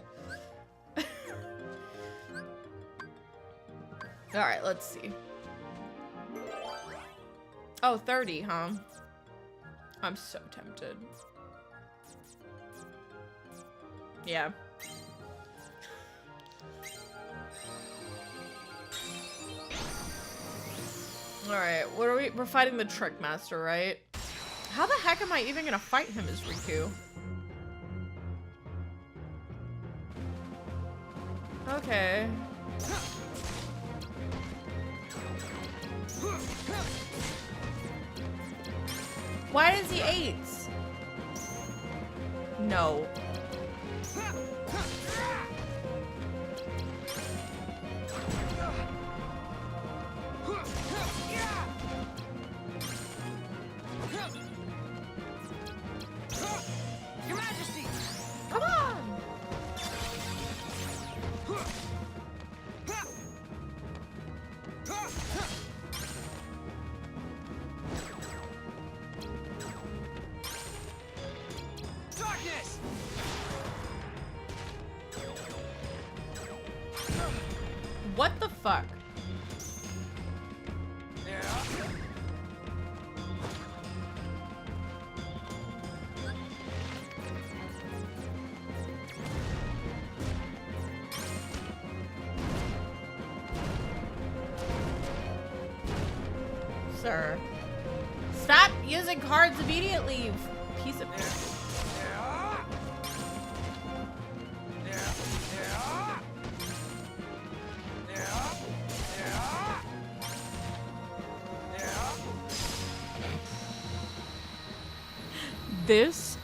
Alright, let's see. Oh, 30, huh? I'm so tempted. Yeah. Alright, what are we? We're fighting the Trick Master, right? How the heck am I even gonna fight him as Riku? Okay. Why does he 8s? No. Your Majesty! Come on! Darkness! What the fuck? Sir. Stop using cards immediately, you piece of... This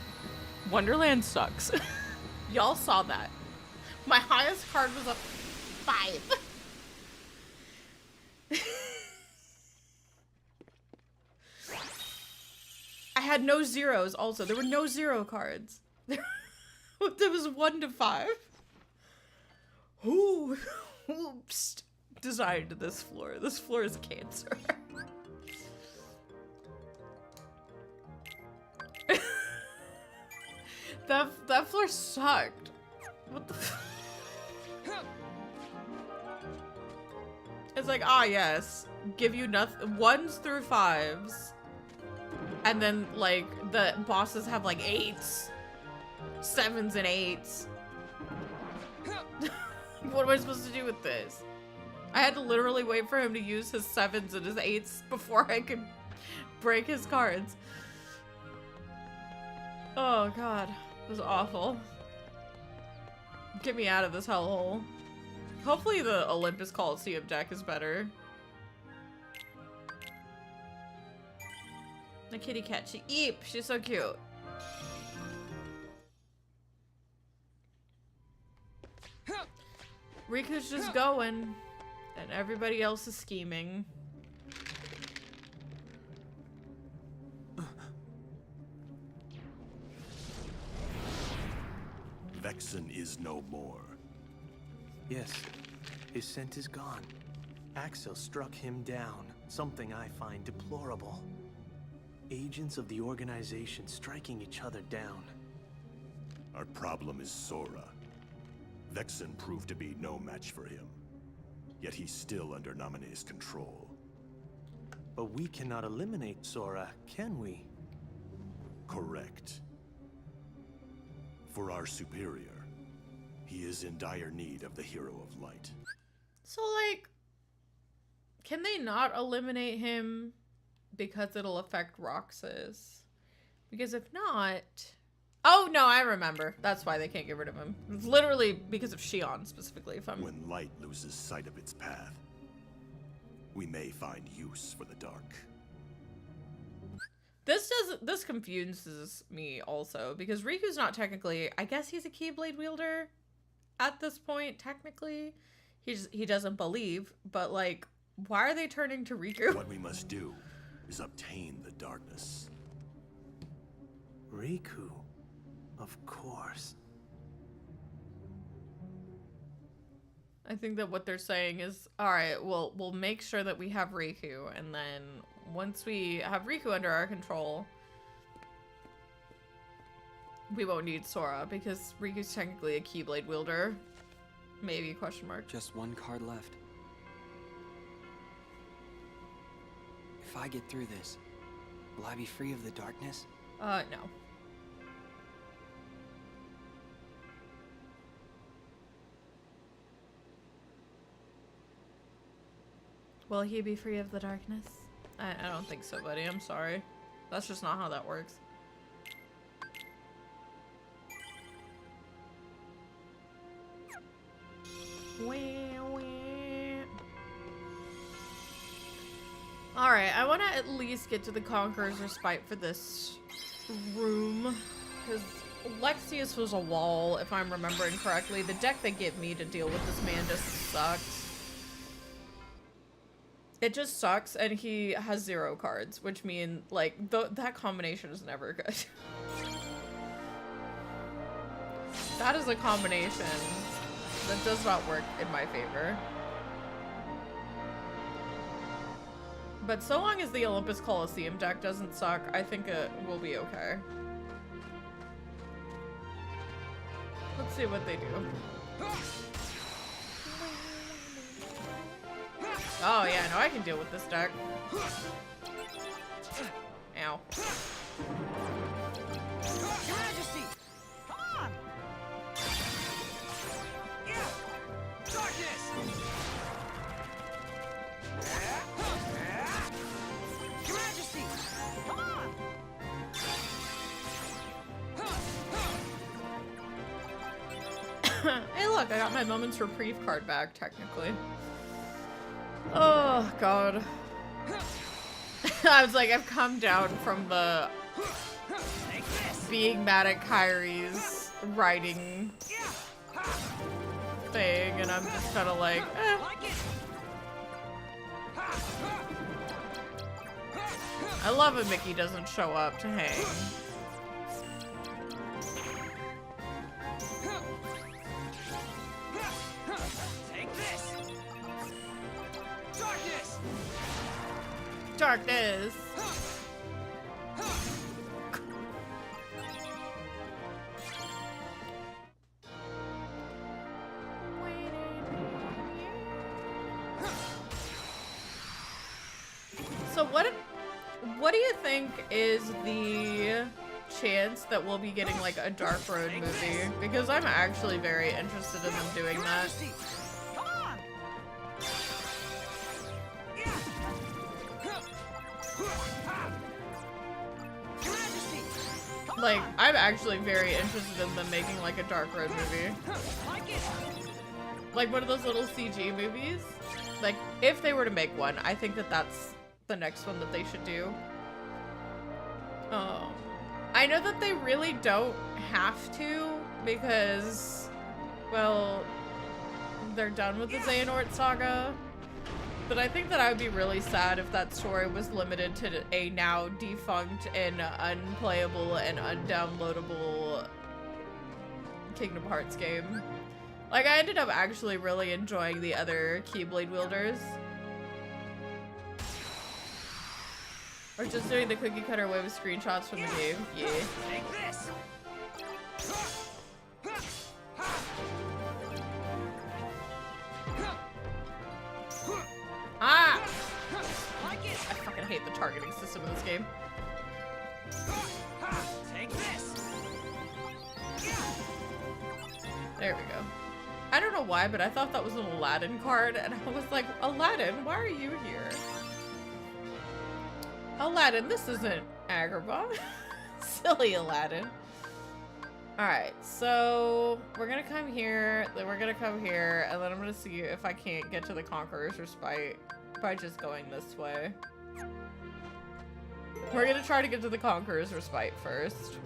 Wonderland sucks. Y'all saw that. My highest card was a 5. I had no zeros also. There were no 0 cards. There was 1 to 5. Who designed this floor? This floor is cancer. That floor sucked. What the It's like, ah, yes. Give you nothing. 1s through 5s. And then, like, the bosses have, like, 8s. 7s and 8s. What am I supposed to do with this? I had to literally wait for him to use his 7s and his 8s before I could break his cards. Oh, God. It was awful. Get me out of this hellhole. Hopefully the Olympus Coliseum deck is better. The kitty cat, she eep, she's so cute. Riku's just going, and everybody else is scheming. Vexen is no more. Yes, his scent is gone. Axel struck him down, something I find deplorable. Agents of the organization striking each other down. Our problem is Sora. Vexen proved to be no match for him. Yet he's still under Naminé's control. But we cannot eliminate Sora, can we? Correct. For our superior, he is in dire need of the Hero of Light. So, like, can they not eliminate him because it'll affect Roxas? Because if not... Oh, no, I remember. That's why they can't get rid of him. It's literally because of Shion, specifically, if I'm... When light loses sight of its path, we may find use for the dark. This confuses me also, because Riku's not technically... I guess he's a Keyblade wielder at this point, technically. He doesn't believe, but, like, why are they turning to Riku? What we must do is obtain the darkness. Riku. Of course. I think that what they're saying is, all right, we'll make sure that we have Riku, and then once we have Riku under our control, we won't need Sora, because Riku's technically a Keyblade wielder. Maybe, question mark. Just one card left. If I get through this, will I be free of the darkness? No. Will he be free of the darkness? I don't think so, buddy. I'm sorry. That's just not how that works. Alright, I want to at least get to the Conqueror's Respite for this room. Because Lexius was a wall, if I'm remembering correctly. The deck they give me to deal with this man just sucks. It just sucks, and he has 0 cards, which mean, like, that combination is never good. That is a combination that does not work in my favor. But so long as the Olympus Coliseum deck doesn't suck, I think it will be okay. Let's see what they do. Oh yeah, no, I can deal with this deck. Ow. Your Majesty! Come on! Yeah! Darkness! Your Majesty! Come on! Hey look, I got my Moment's Reprieve card back, technically. Oh, God. I was like, I've come down from the being mad at Kyrie's writing thing, and I'm just kind of like, eh. I love when Mickey doesn't show up to hang. Darkness. So what do you think is the chance that we'll be getting like a Dark Road movie? Because I'm actually very interested in them doing that. Like, I'm actually very interested in them making, like, a Dark Road movie. Like, one of those little CG movies. Like, if they were to make one, I think that that's the next one that they should do. I know that they really don't have to, because, well, they're done with the Xehanort saga. But I think that I would be really sad if that story was limited to a now defunct and unplayable and undownloadable Kingdom Hearts game. Like, I ended up actually really enjoying the other Keyblade wielders. Or just doing the cookie cutter way with screenshots from the game. Yeah. Take this. Ah! Like it. I fucking hate the targeting system in this game. Take this. There we go. I don't know why, but I thought that was an Aladdin card, and I was like, Aladdin, why are you here? Aladdin, this isn't Agrabah. Silly Aladdin. Alright, so we're gonna come here, then we're gonna come here, and then I'm gonna see if I can't get to the Conqueror's Respite by just going this way. We're gonna try to get to the Conqueror's Respite first.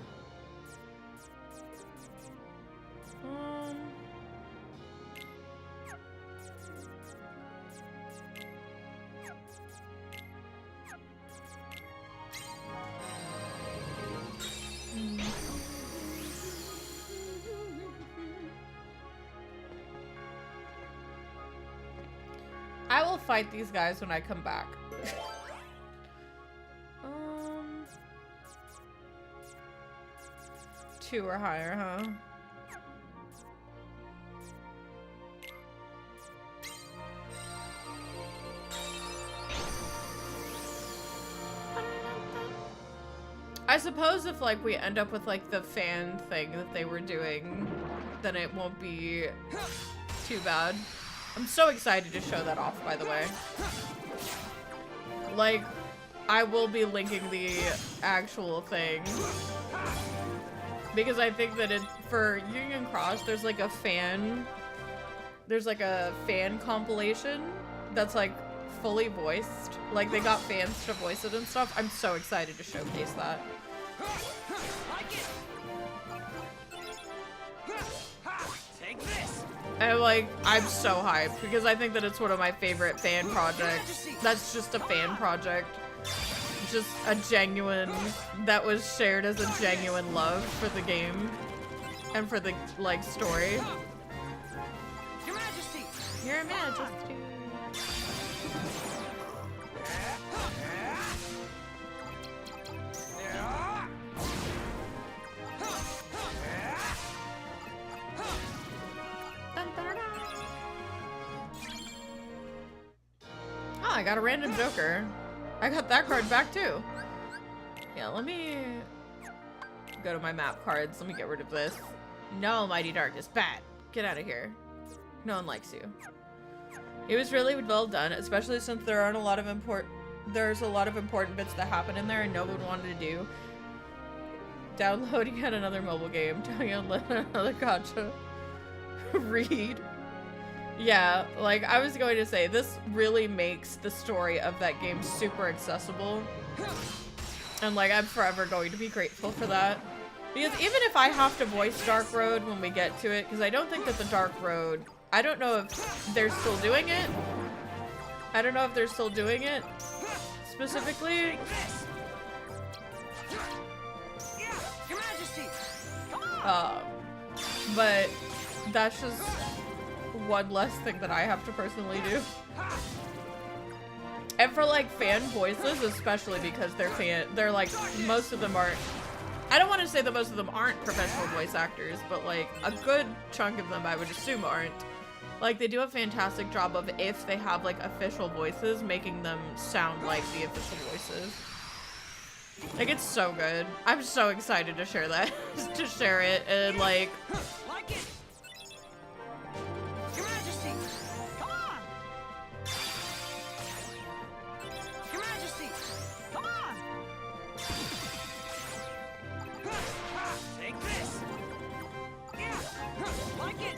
I will fight these guys when I come back. 2 or higher, huh? I suppose if like we end up with like the fan thing that they were doing, then it won't be too bad. I'm so excited to show that off, by the way. Like, I will be linking the actual thing. Because I think that for Union Cross, there's like a fan compilation that's like fully voiced. Like, they got fans to voice it and stuff. I'm so excited to showcase that. Take this. And like, I'm so hyped because I think that it's one of my favorite fan projects. That's just a fan project. Just a genuine, that was shared as a genuine love for the game and for the like story. Your Majesty. Your Majesty. Oh, I got a random Joker. I got that card back too. Yeah, let me go to my map cards. Let me get rid of this. No, Mighty Dark is bad. Get out of here. No one likes you. It was really well done, especially since there's a lot of important bits that happen in there and no one wanted to do. Downloading yet another mobile game. Downloading another gacha. Read. Yeah, like I was going to say, this really makes the story of that game super accessible. And like, I'm forever going to be grateful for that. Because even if I have to voice Dark Road when we get to it, because I don't think that the Dark Road, I don't know if they're still doing it. I don't know if they're still doing it specifically. Your Majesty. But that's just one less thing that I have to personally do. And for like fan voices, especially because they're like, most of them aren't, I don't want to say that most of them aren't professional voice actors, but like a good chunk of them I would assume aren't. Like they do a fantastic job of, if they have like official voices, making them sound like the official voices. Like it's so good. I'm so excited to share that, to share it, and like it. Your Majesty. Come on. Your Majesty. Come on. Take this. Yeah. Like it.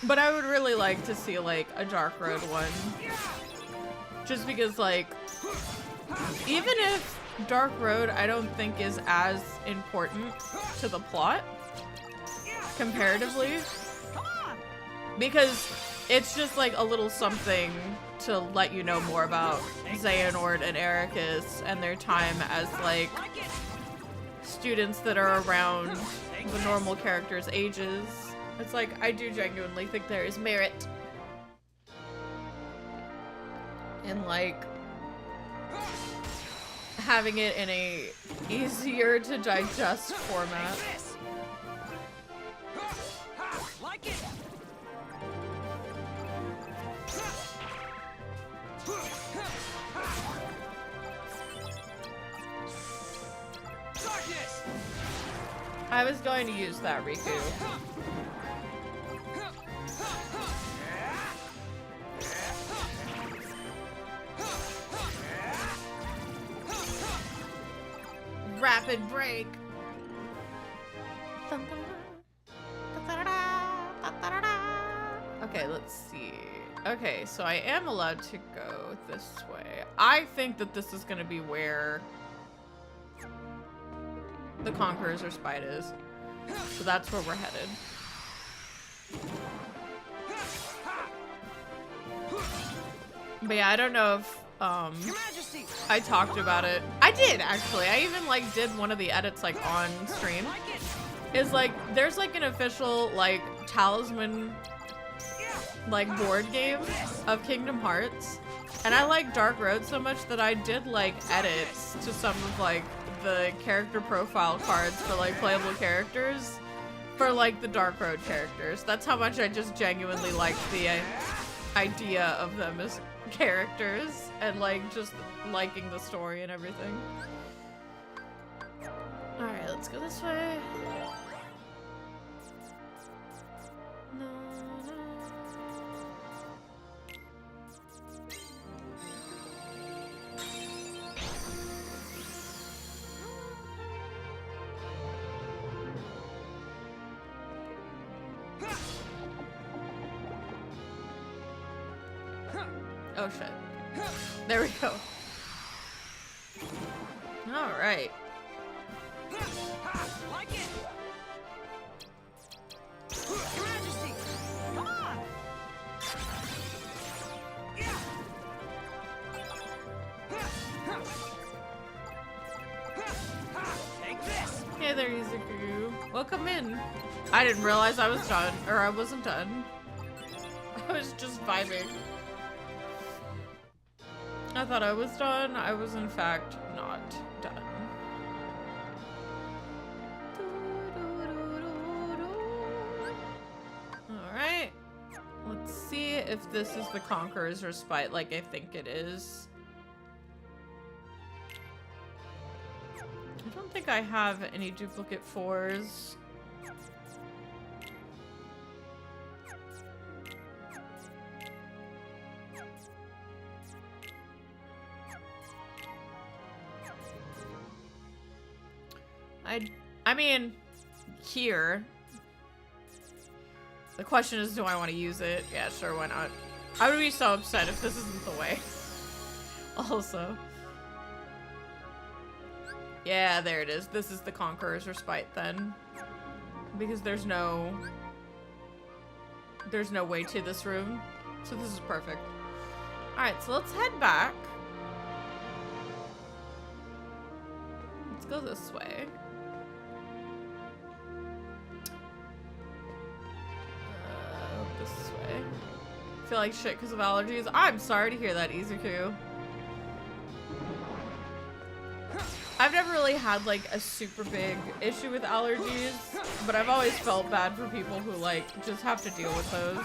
But I would really like to see like a Dark Road one. Just because like, even if Dark Road I don't think is as important to the plot comparatively. Because it's just like a little something to let you know more about Xehanort and Ericus and their time as like students that are around the normal characters' ages. It's like, I do genuinely think there is merit in like having it in a easier to digest format. Like it. Darkness. I was going to use that Riku. Rapid break. Okay, let's see. Okay, so I am allowed to go this way. I think that this is going to be where the Conqueror's Respite is. So that's where we're headed. But yeah, I don't know if I talked about it. I did actually. I even like did one of the edits like on stream. Is like there's like an official like talisman like board game of Kingdom Hearts. And I like Dark Road so much that I did like edits to some of like the character profile cards for like playable characters for like the Dark Road characters. That's how much I just genuinely liked the idea of them as characters and like just liking the story and everything. Alright, let's go this way. No, no. Oh shit. There we go. Alright. Like it. Your Majesty, come on. Yeah. Take this. Hey there, Izuku. Welcome in. I didn't realize I was done, or I wasn't done. I was just vibing. I thought I was done. I was in fact not done. Alright. Let's see if this is the Conqueror's Respite like I think it is. I don't think I have any duplicate 4s. I mean, here. The question is, do I want to use it? Yeah, sure, why not? I would be so upset if this isn't the way. Also. Yeah, there it is. This is the Conqueror's Respite then. Because there's no way to this room. So this is perfect. Alright, so let's head back. Let's go this way. This way. I feel like shit because of allergies. I'm sorry to hear that, Izuku. I've never really had like a super big issue with allergies, but I've always felt bad for people who like just have to deal with those.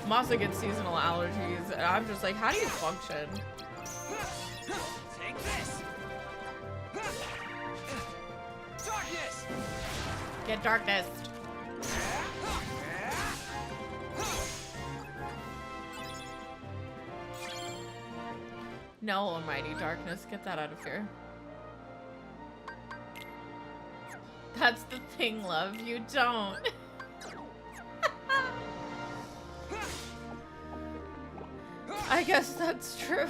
Masa gets seasonal allergies, and I'm just like, how do you function? Take this. Darkness. Get darkness. No, almighty darkness, get that out of here. That's the thing, love, you don't. I guess that's true.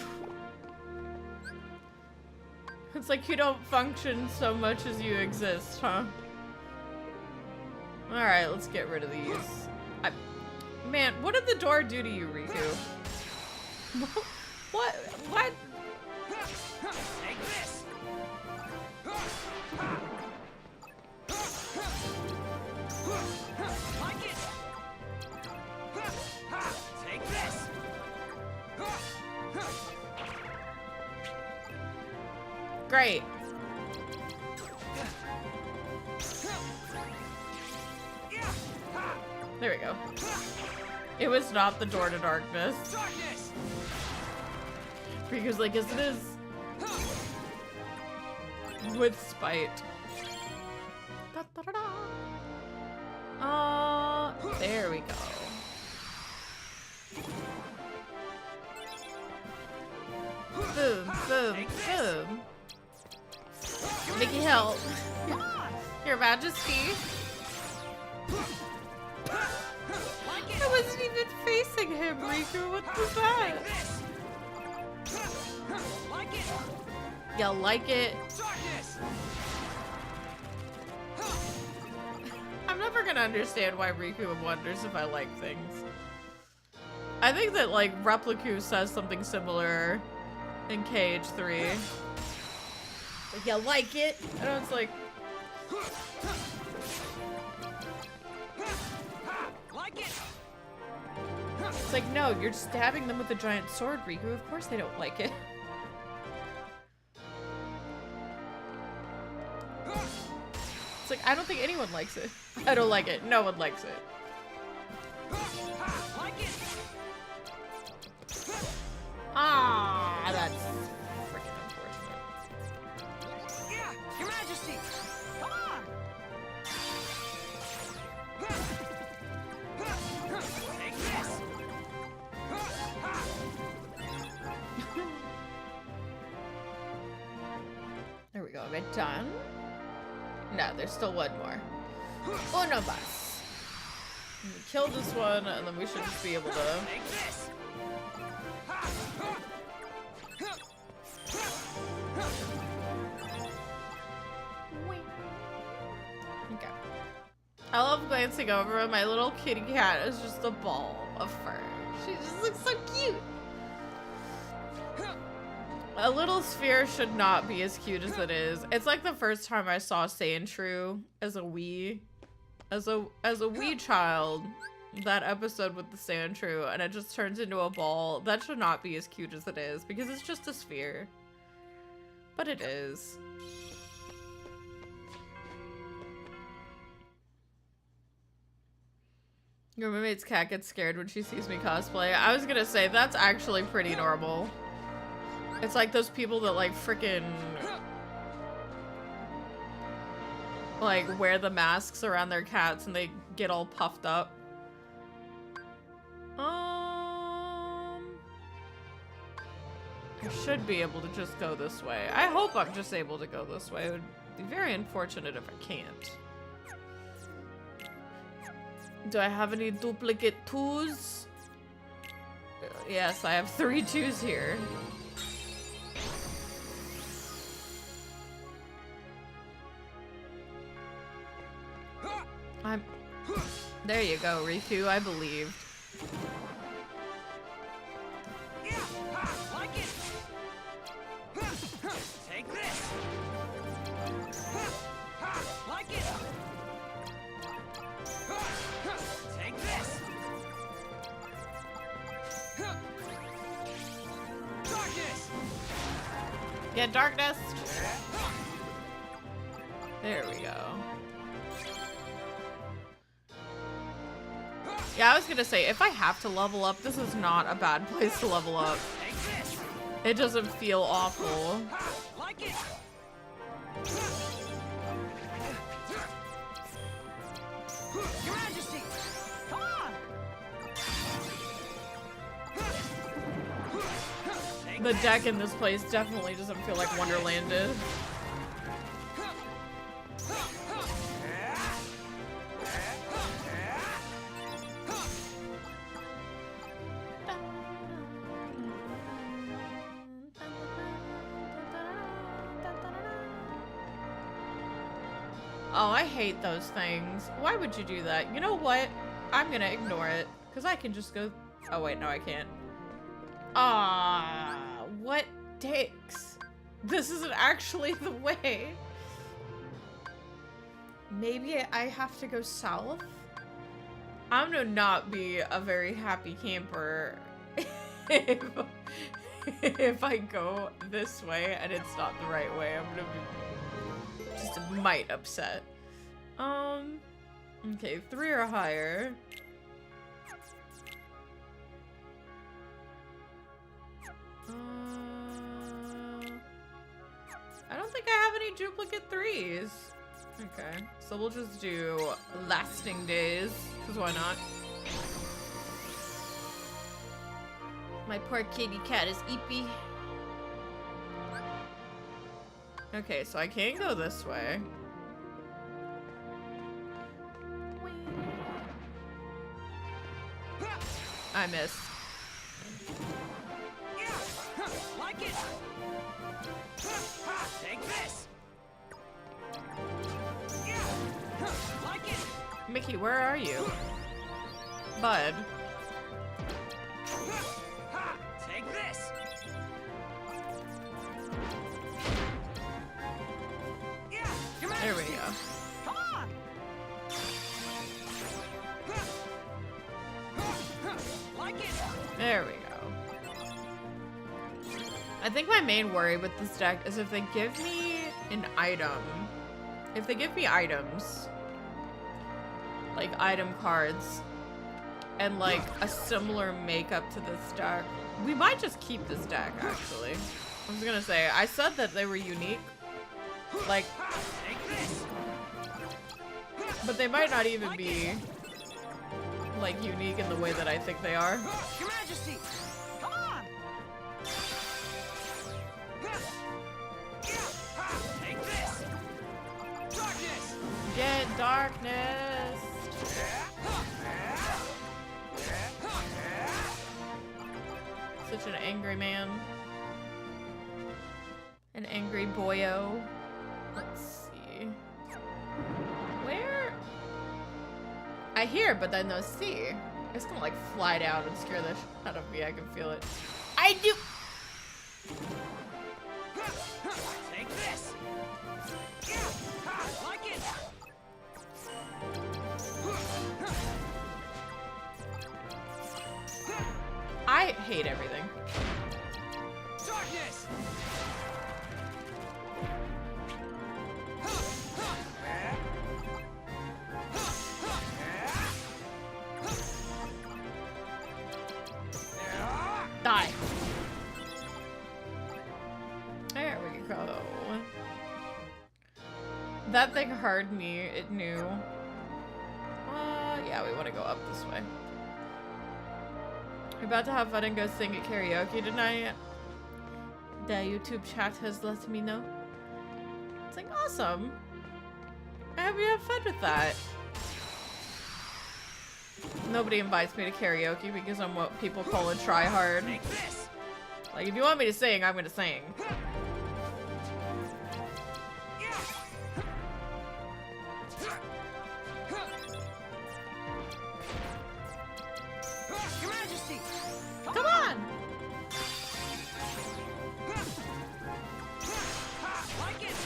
It's like you don't function so much as you exist, huh? Alright, let's get rid of these. Man, what did the door do to you, Riku? What? What? Take this. Like it. Take this. Great. There we go. It was not the door to darkness. Darkness. Riku's like, yes it is. With spite. There we go. Boom, boom, boom. Mickey, help. Your Majesty. I wasn't even facing him, Riku. What was that? Like it. You like it? Darkness. I'm never gonna understand why Riku wonders if I like things. I think that, like, Repliku says something similar in KH3. Like, you like it? And it's like... Like it. It's like, no, you're stabbing them with a giant sword, Riku. Of course they don't like it. It's like, I don't think anyone likes it. I don't like it. No one likes it. Like it. Ah, that's freaking unfortunate. Yeah, Your Majesty. Come on. Take this. There we go. Am I done? No, there's still one more. Uno más. We kill this one, and then we should just be able to... Take this. Okay. I love glancing over him. My little kitty cat is just a ball of fur. She just looks so cute. A little sphere should not be as cute as it is. It's like the first time I saw Sandshrew as a wee child. That episode with the Sandshrew, and it just turns into a ball. That should not be as cute as it is because it's just a sphere. But it is. Your roommate's cat gets scared when she sees me cosplay. I was gonna say, that's actually pretty normal. It's like those people that like frickin' like wear the masks around their cats and they get all puffed up. I should be able to just go this way. I hope I'm just able to go this way. It would be very unfortunate if I can't. Do I have any duplicate 2s? Yes, I have 3 2s here. There you go, Riku. I believed. Yeah, like it. Take this. Like it. Take this. Darkness. Get darkness. There we go. Yeah, I was gonna say, if I have to level up, this is not a bad place to level up. Take this. It doesn't feel awful. Like it. Your Majesty. Come on. Take The this. deck in this place definitely doesn't feel like Wonderland did. Oh, I hate those things. Why would you do that? You know what? I'm gonna ignore it. Because I can just go... Oh, wait, no, I can't. Ah, what dicks? This isn't actually the way. Maybe I have to go south? I'm gonna not be a very happy camper if I go this way and it's not the right way. I'm gonna be just a mite upset. Okay, 3 or higher. I don't think I have any duplicate 3s. Okay, so we'll just do lasting days, because why not? My poor kitty cat is eepy. Okay, so I can't go this way. I missed. Like it. Take this. Like it. Mickey, where are you? Bud. Take this. There we go. Come on. Like it. There we go. I think my main worry with this deck is if they give me an item. If they give me items, like item cards, and like a similar makeup to this deck, we might just keep this deck, actually. I was gonna say, I said that they were unique, like, but they might not even be, like, unique in the way that I think they are. Your Majesty. Come on. Take this. Darkness. Get darkness! Such an angry man. An angry boyo. Let's see. Where? I hear, but then no see. It's gonna like fly down and scare the shit out of me. I can feel it. I do. Take this. Like it. I hate everything. Darkness. Die. There we go. That thing heard me. It knew. Yeah, we want to go up this way. We're about to have fun and go sing at karaoke tonight. The YouTube chat has let me know. It's like, awesome. I hope you have fun with that. Nobody invites me to karaoke because I'm what people call a tryhard. Take this. Like, if you want me to sing, I'm gonna sing. Your Majesty. Come on! Like it.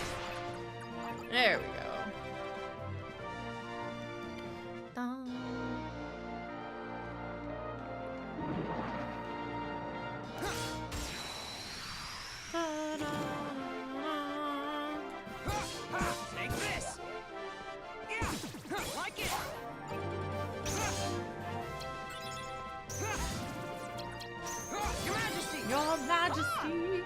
There we go. Dun. Take this. Like it. Your Majesty. Your Majesty.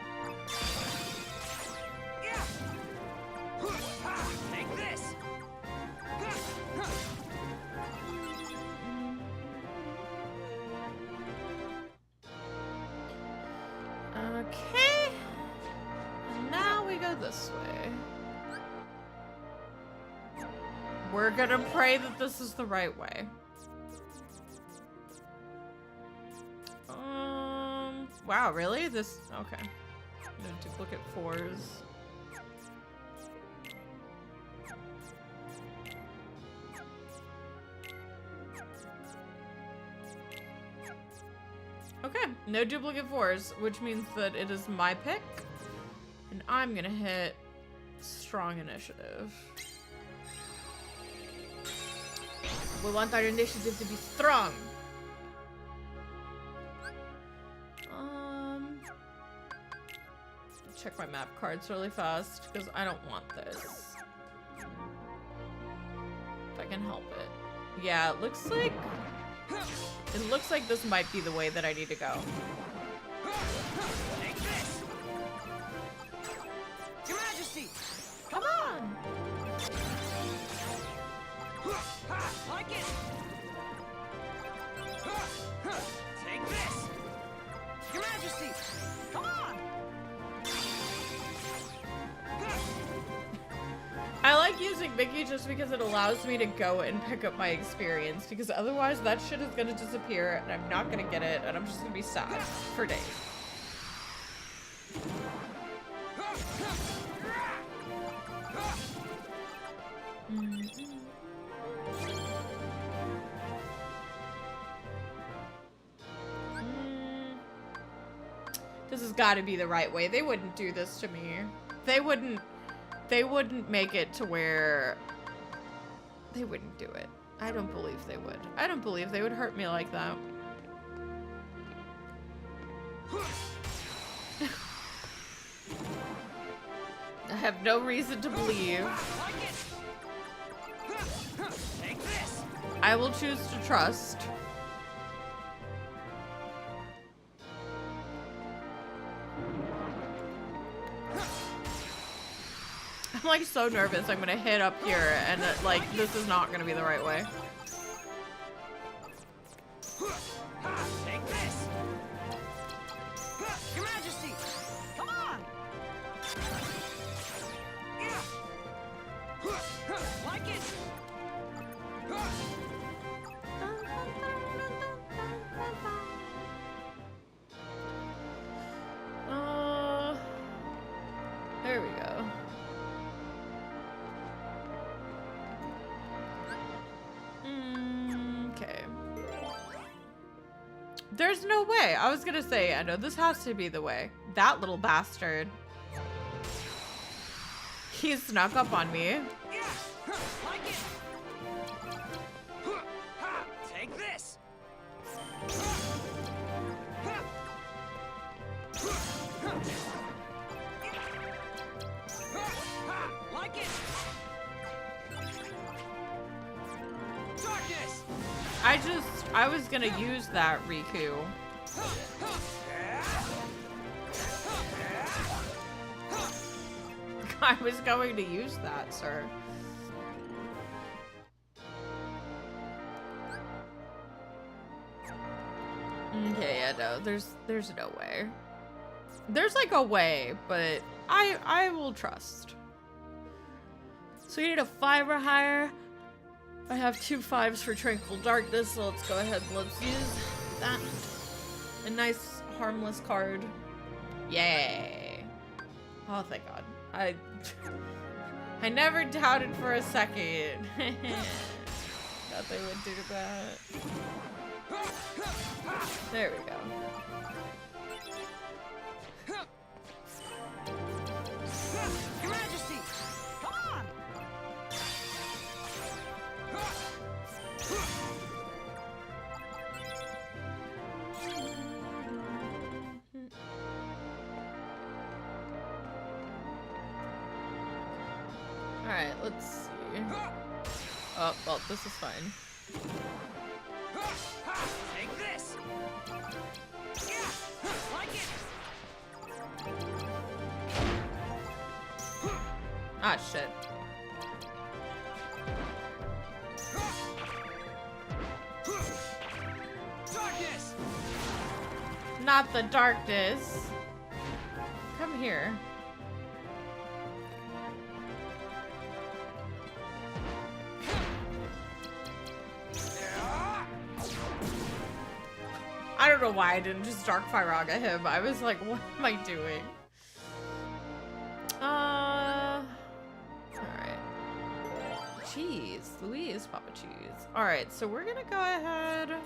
Take this. Okay. And now we go this way. We're gonna pray that this is the right way. Wow, really? This, okay. No duplicate 4s. Okay, no duplicate 4s, which means that it is my pick. And I'm gonna hit strong initiative. We want our initiative to be strong. Check my map cards really fast because I don't want this. If I can help it. Yeah, it looks like this might be the way that I need to go. Take this! Your Majesty! Come on! Like it! Take this! Your Majesty! Come on! I like using Mickey just because it allows me to go and pick up my experience, because otherwise that shit is gonna disappear and I'm not gonna get it and I'm just gonna be sad for days. This has got to be the right way. They wouldn't do this to me. They wouldn't make it to where they wouldn't do it. I don't believe they would. I don't believe they would hurt me like that. I have no reason to believe. Take this! I will choose to trust. I'm like so nervous I'm gonna hit up here and like this is not gonna be the right way. Take this! Your Majesty! Come on! Like it! There we go. Okay. There's no way. I was gonna say, I know this has to be the way. That little bastard. He snuck up on me. Like it! Take this! Like it! Darkness! I was gonna use that Riku. I was going to use that, sir. Okay, yeah, no, there's no way. There's like a way, but I will trust. So we need a 5 or higher. I have 2 5s for Tranquil Darkness, so let's go ahead and let's use that. A nice harmless card. Yay. Oh, thank God. I never doubted for a second that they would do that. There we go. Your Majesty! Come on! Alright, let's see. Oh, well, this is fine. Take this! Like it! Ah, shit. Darkness! Not the darkness. Come here. I don't know why I didn't just Dark Firaga him. I was like, what am I doing? Alright. Cheese. Louise, Papa Cheese. Alright, so we're gonna go ahead.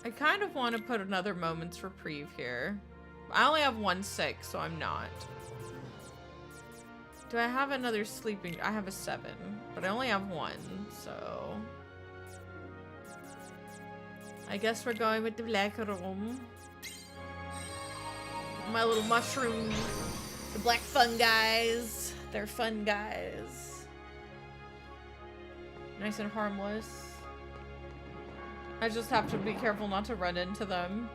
I kind of want to put another moment's reprieve here. I only have 1/6, so I'm not. Do I have another sleeping? I have a 7, but I only have 1, so... I guess we're going with the black room. My little mushroom. The black fun guys. They're fun guys. Nice and harmless. I just have to be careful not to run into them.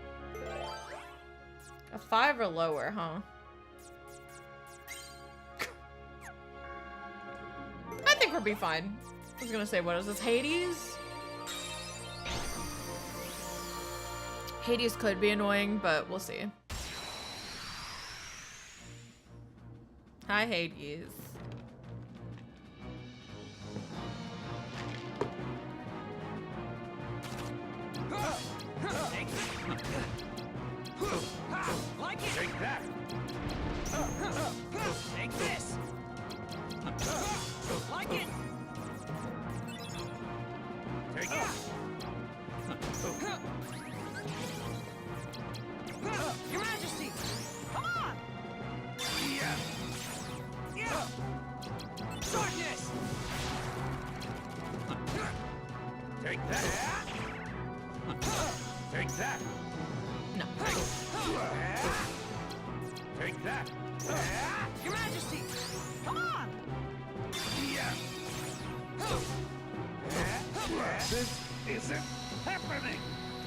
A 5 or lower, huh? I think we'll be fine. I was gonna say, what is this, Hades? Hades could be annoying, but we'll see. Hi, Hades. Like it. Take that! Take this. Like it. Take it! Your Majesty, come on. Yeah! Yeah. Darkness. Take that! Take that! No. Take that! Your Majesty, come on. Yeah! This isn't happening!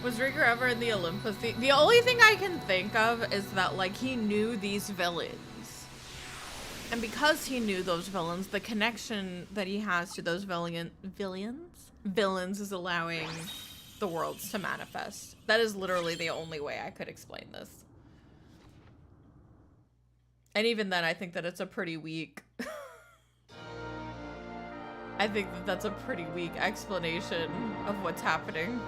Was Rigger ever in the Olympus? The only thing I can think of is that, like, he knew these villains. And because he knew those villains, the connection that he has to those villains is allowing the worlds to manifest. That is literally the only way I could explain this. And even then, I think that it's a pretty weak... I think that that's a pretty weak explanation of what's happening.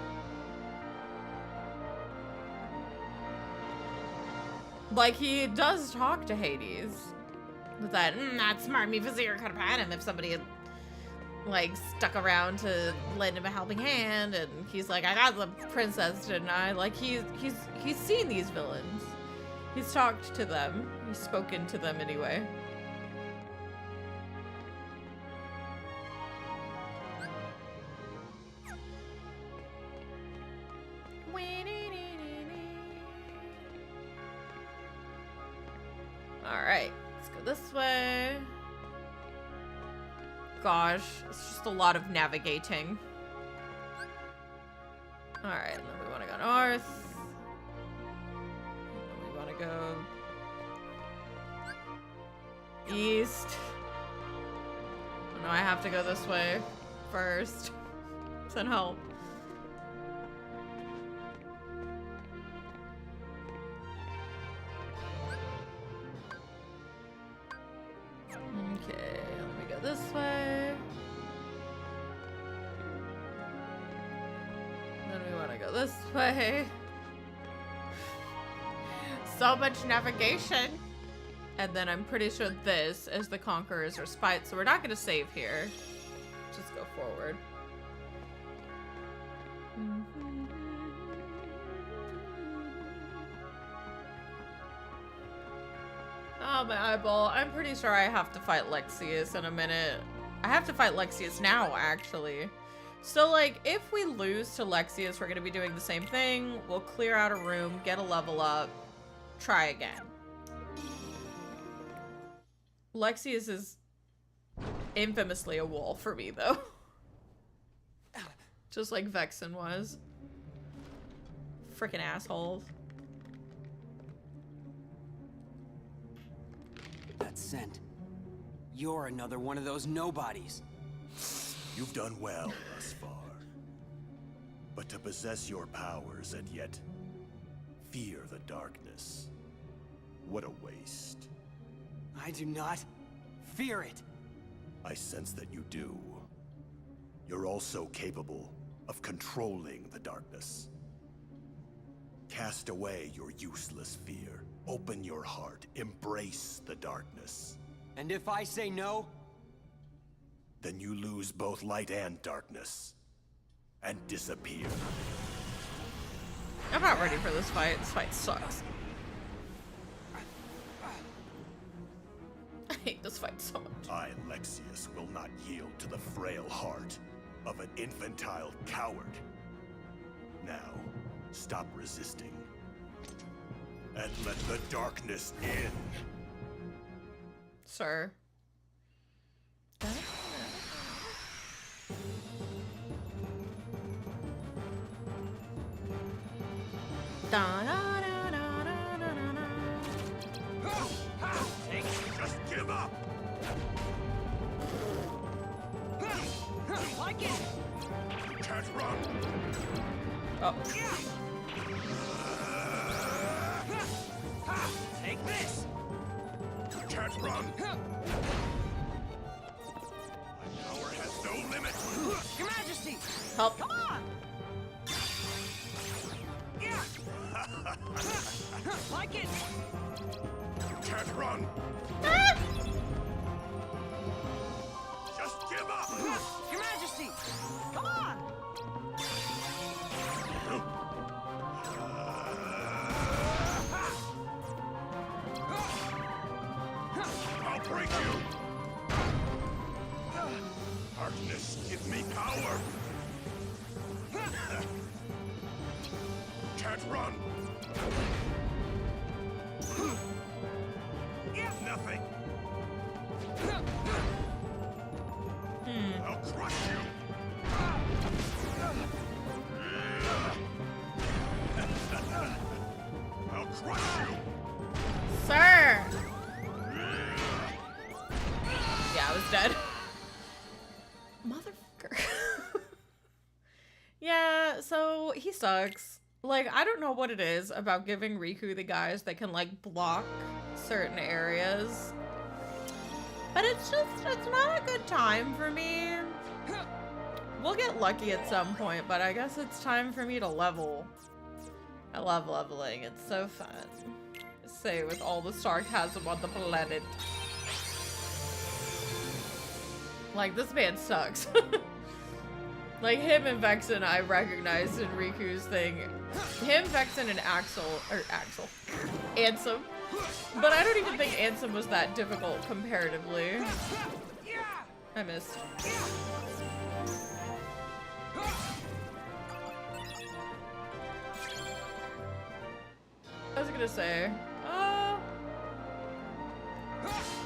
Like, he does talk to Hades. With that, not smart, me Vizier could have had him if somebody had, like, stuck around to lend him a helping hand, and he's like, I got the princess, didn't I? Like, he's seen these villains. He's talked to them. He's spoken to them anyway. Alright, let's go this way. Gosh, it's just a lot of navigating. Alright, and then we want to go north. And then we want to go east. Oh no, I have to go this way first. Send help. Okay, let me go this way. Then we want to go this way. So much navigation. And then I'm pretty sure this is the Conqueror's Respite, so we're not going to save here. Just go forward. Oh, my eyeball. I'm pretty sure I have to fight Lexius in a minute. I have to fight Lexius now, actually. So, like, if we lose to Lexius, we're going to be doing the same thing. We'll clear out a room, get a level up, try again. Lexius is infamously a wall for me, though. Just like Vexen was. Frickin' assholes. That scent. You're another one of those nobodies. You've done well thus far. But to possess your powers and yet fear the darkness, what a waste. I do not fear it. I sense that you do. You're also capable of controlling the darkness. Cast away your useless fear. Open your heart. Embrace the darkness. And if I say no? Then you lose both light and darkness. And disappear. I'm not ready for this fight. This fight sucks. I hate this fight so much. I, Lexius, will not yield to the frail heart of an infantile coward. Now, stop resisting. And let the darkness in. Sir. Da, da, da, da, da, da, da. Just give up! Like it! Can't run! Oh. Take this! Can't run! My power has no limit! Your Majesty! Help. Come on! Yeah! Like it! Can't run! Ah! Just give up! Your Majesty! Come on! I'll break you! Darkness, give me power! Can't run! Nothing! I'll crush you! I'll crush you! Sir! Yeah, I was dead. Motherfucker. Yeah, so he sucks. Like, I don't know what it is about giving Riku the guys that can, like, block certain areas. But it's not a good time for me. We'll get lucky at some point, but I guess it's time for me to level. I love leveling, it's so fun. Say with all the sarcasm on the planet. Like, this man sucks. Like, him and Vexen I recognized in Riku's thing. Him, Vexen, and Ansem. But I don't even think Ansem was that difficult comparatively. I missed. I was gonna say,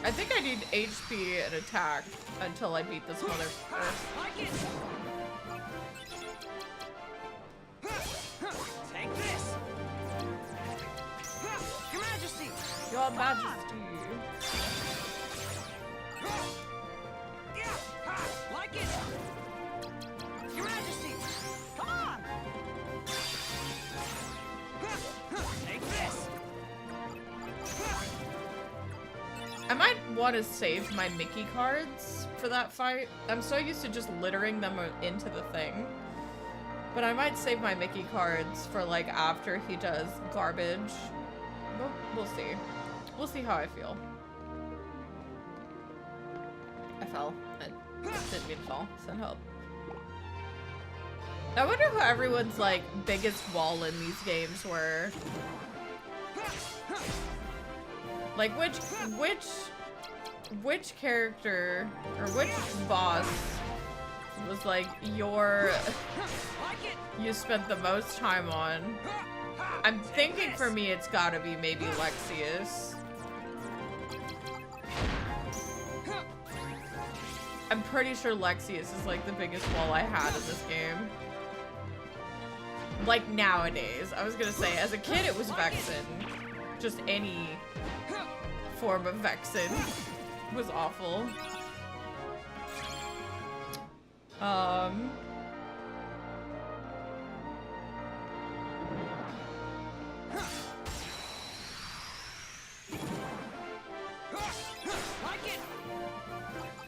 I think I need HP and attack until I beat this motherfucker. Take this! Your Majesty! Your Majesty. Like it! Your Majesty! Come on! Take this! I might want to save my Mickey cards for that fight. I'm so used to just littering them into the thing. But I might save my Mickey cards for, like, after he does garbage. We'll see. We'll see how I feel. I fell. I didn't mean to fall. Send help. I wonder who everyone's, like, biggest wall in these games were. Like, which character, or which boss was, like, you spent the most time on? I'm thinking for me it's gotta be maybe Lexius. I'm pretty sure Lexius is, like, the biggest wall I had in this game. Like, nowadays. I was gonna say, as a kid it was Vexen. Just any form of Vexen was awful. Like it!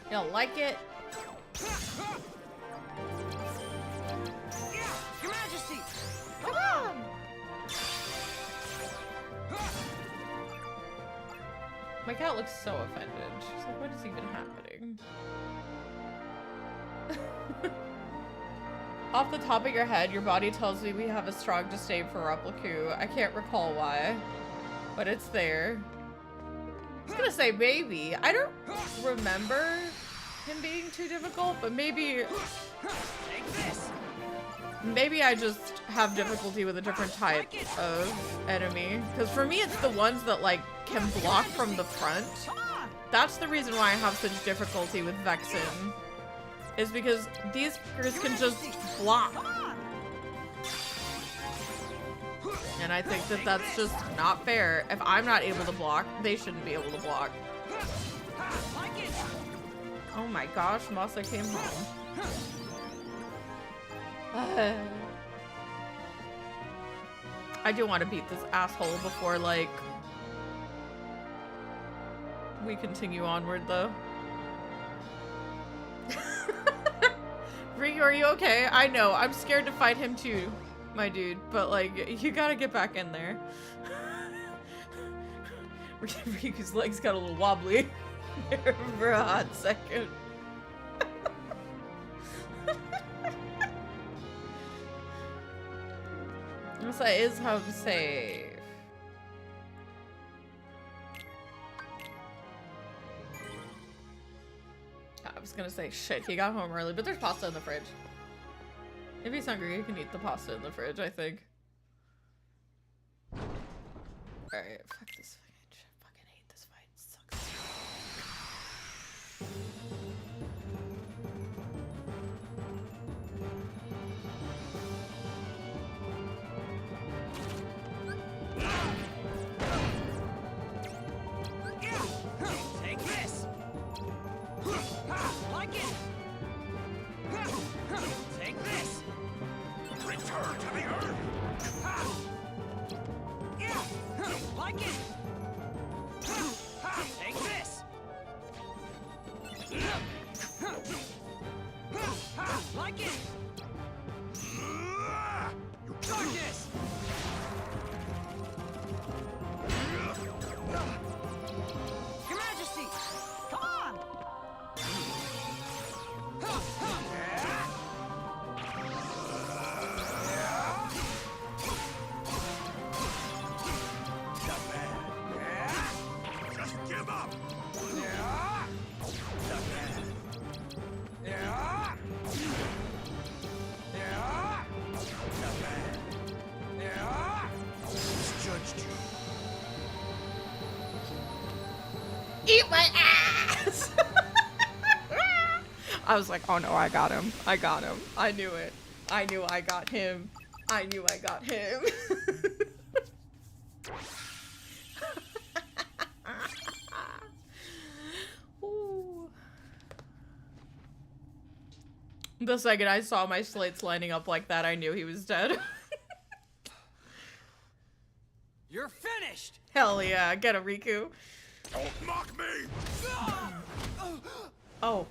You don't like it? Your Majesty! Come on! My cat looks so offended. She's like, what is even happening? Off the top of your head, your body tells me we have a strong disdain for Repliku. I can't recall why, but it's there. I was gonna say maybe. I don't remember him being too difficult, but maybe I just have difficulty with a different type of enemy. Because for me, it's the ones that like can block from the front. That's the reason why I have such difficulty with Vexen. Is because these fuckers can just block. And I think that that's just not fair. If I'm not able to block, they shouldn't be able to block. Oh my gosh, Masa came home. I do want to beat this asshole before, like, we continue onward, though. Riku, are you okay? I know, I'm scared to fight him too, my dude, but, like, you gotta get back in there. Riku's legs got a little wobbly there for a hot second. Yes, that is home safe. I was gonna say, shit, he got home early, but there's pasta in the fridge. If he's hungry, he can eat the pasta in the fridge, I think. Alright, fuck this fucking shit. Fucking hate this fight. It sucks. Take this. Like it. Take this. Return to the earth! Like it. Take this. Like it. Darkness. Your Majesty, come on. Just give up! Misjudged you. Eat my ass! I was like, oh no, I got him. I got him. I knew it. I knew I got him. I knew I got him. Ooh. The second I saw my slates lining up like that, I knew he was dead. You're finished! Hell yeah, get a Riku. Don't mock me! Oh.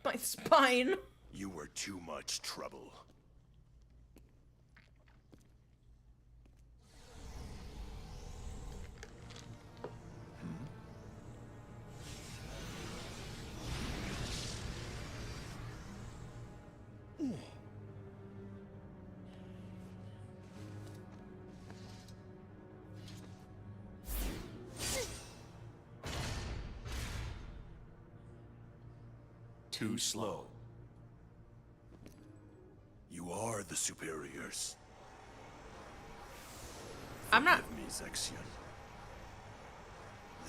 My spine. You were too much trouble. Too slow. You are the superiors. I'm not. Forgive me, Zexion.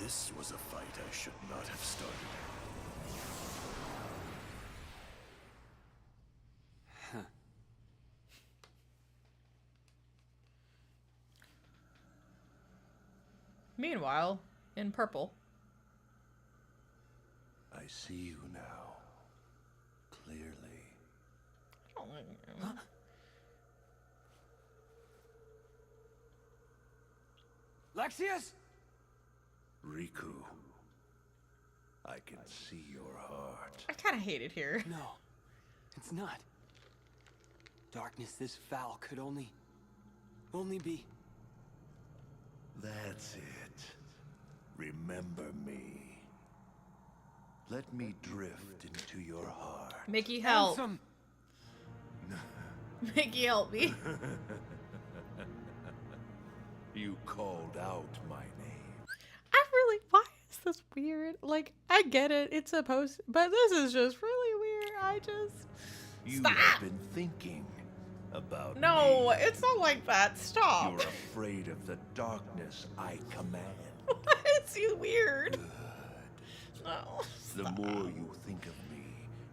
This was a fight I should not have started. Meanwhile, in purple. I see you now. Clearly. Lexius? Riku. I can see your heart. I kind of hate it here. No, it's not. Darkness this foul could only be. That's it. Remember me. Let me drift into your heart. Mickey, help. Ansem! Mickey, help me. You called out my name. Why is this weird? Like, I get it, it's supposed, but this is just really weird. You Stop! have been thinking about No, me. it's not like that. Stop. You're afraid of the darkness I command. Why is he weird? No. The more you think of me,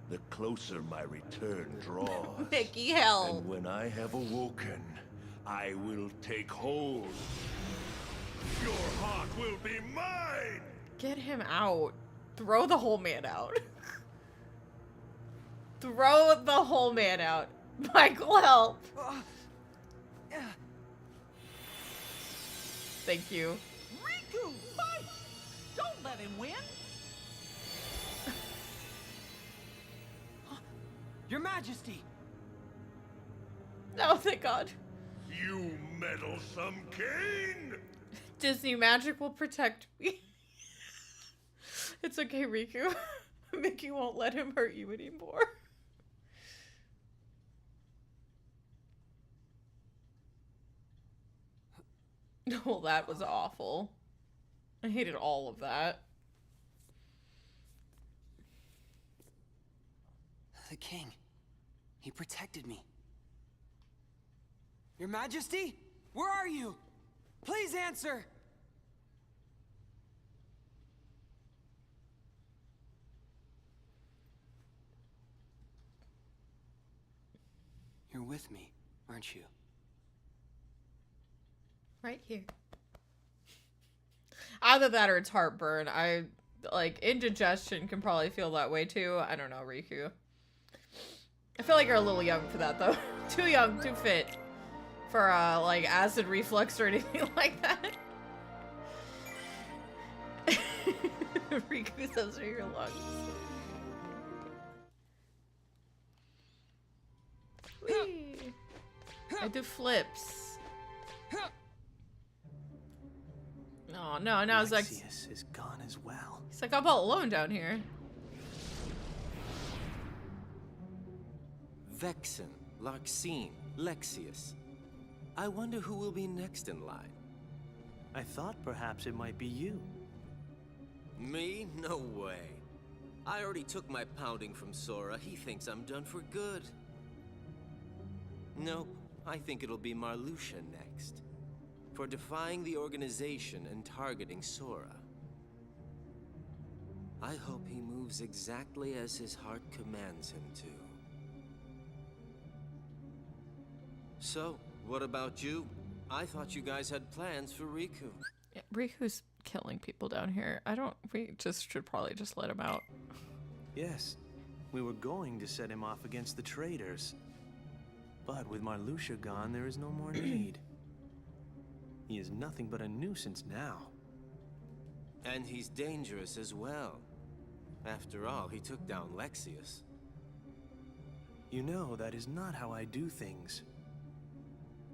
the closer my return draws. Mickey, help. And when I have awoken, I will take hold. Your heart will be mine! Get him out. Throw the whole man out. Throw the whole man out. Michael, help. Thank you. Riku, fight! Don't let him win! Your Majesty! Oh, thank God. You meddlesome king! Disney magic will protect me. It's okay, Riku. Mickey won't let him hurt you anymore. Well, that was awful. I hated all of that. The king. He protected me. Your Majesty? Where are you? Please answer! You're with me, aren't you? Right here. Either that or it's heartburn. Like, indigestion can probably feel that way too. I don't know, Riku. I feel like you're a little young for that though. Too young, too fit for like acid reflux or anything like that. Riku says are your lungs. Whee! I do flips. Oh no, now it's like Alexius is gone as well. he's like I'm all alone down here. Vexen, Larxene, Lexius. I wonder who will be next in line. I thought perhaps it might be you. Me? No way. I already took my pounding from Sora. He thinks I'm done for good. Nope. I think it'll be Marluxia next. For defying the organization and targeting Sora. I hope he moves exactly as his heart commands him to. So, what about you? I thought you guys had plans for Riku. Yeah, Riku's killing people down here. We just should probably just let him out. Yes, we were going to set him off against the traitors. But with Marluxia gone, there is no more need. He is nothing but a nuisance now. And he's dangerous as well. After all, he took down Lexius. You know, that is not how I do things.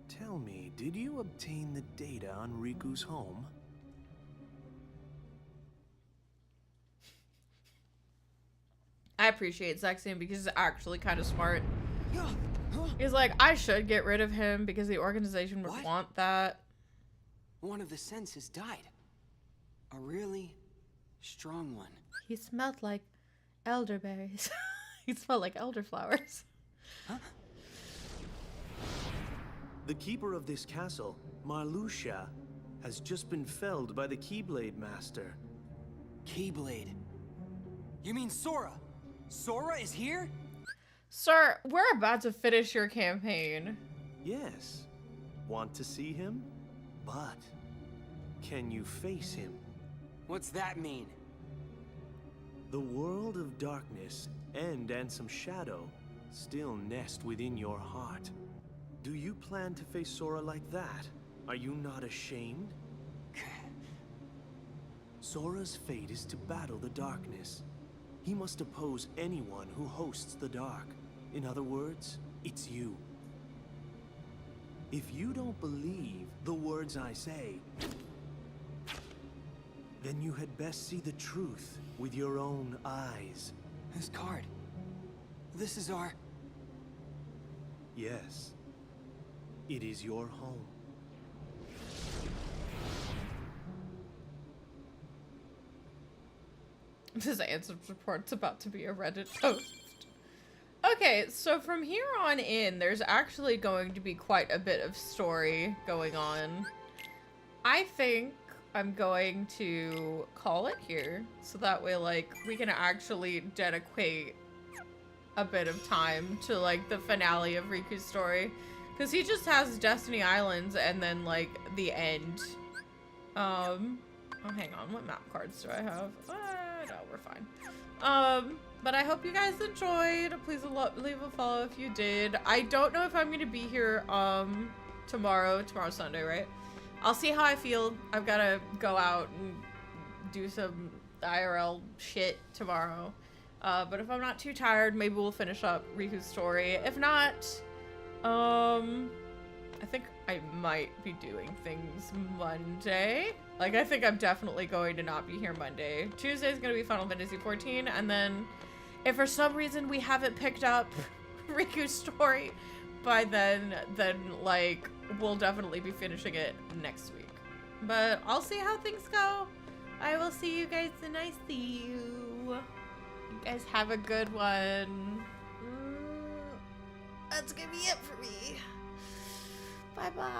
Tell me, did you obtain the data on Riku's home? I appreciate Zexion because he's actually kind of smart. He's like, I should get rid of him because the organization would want that. One of the senses died. A really strong one. He smelled like elderberries. He smelled like elderflowers. Huh? The keeper of this castle, Marluxia, has just been felled by the Keyblade Master. Keyblade. You mean Sora? Sora is here? Sir, we're about to finish your campaign. Yes. Want to see him? But can you face him? What's that mean? The world of darkness and Ansem Shadow still nest within your heart. Do you plan to face Sora like that? Are you not ashamed? Sora's fate is to battle the darkness. He must oppose anyone who hosts the dark. In other words, it's you. If you don't believe the words I say, Then you had best see the truth with your own eyes. This card. This is our... Yes. It is your home. This answer report's about to be a Reddit post. Okay, so from here on in, there's actually going to be quite a bit of story going on. I think I'm going to call it here, so that way, like, we can actually dedicate a bit of time to, like, the finale of Riku's story. Because he just has Destiny Islands and then, like, the end. Oh, hang on. What map cards do I have? No, we're fine. But I hope you guys enjoyed. Please leave a follow if you did. I don't know if I'm going to be here, tomorrow. Tomorrow's Sunday, right? I'll see how I feel. I've got to go out and do some IRL shit tomorrow. But if I'm not too tired, maybe we'll finish up Riku's story. If not, I think I might be doing things Monday. Like, I think I'm definitely going to not be here Monday. Tuesday is going to be Final Fantasy 14, and then if for some reason we haven't picked up Riku's story by then, like, we'll definitely be finishing it next week. But I'll see how things go. I will see you guys when I see you. You guys have a good one. That's gonna be it for me. Bye-bye.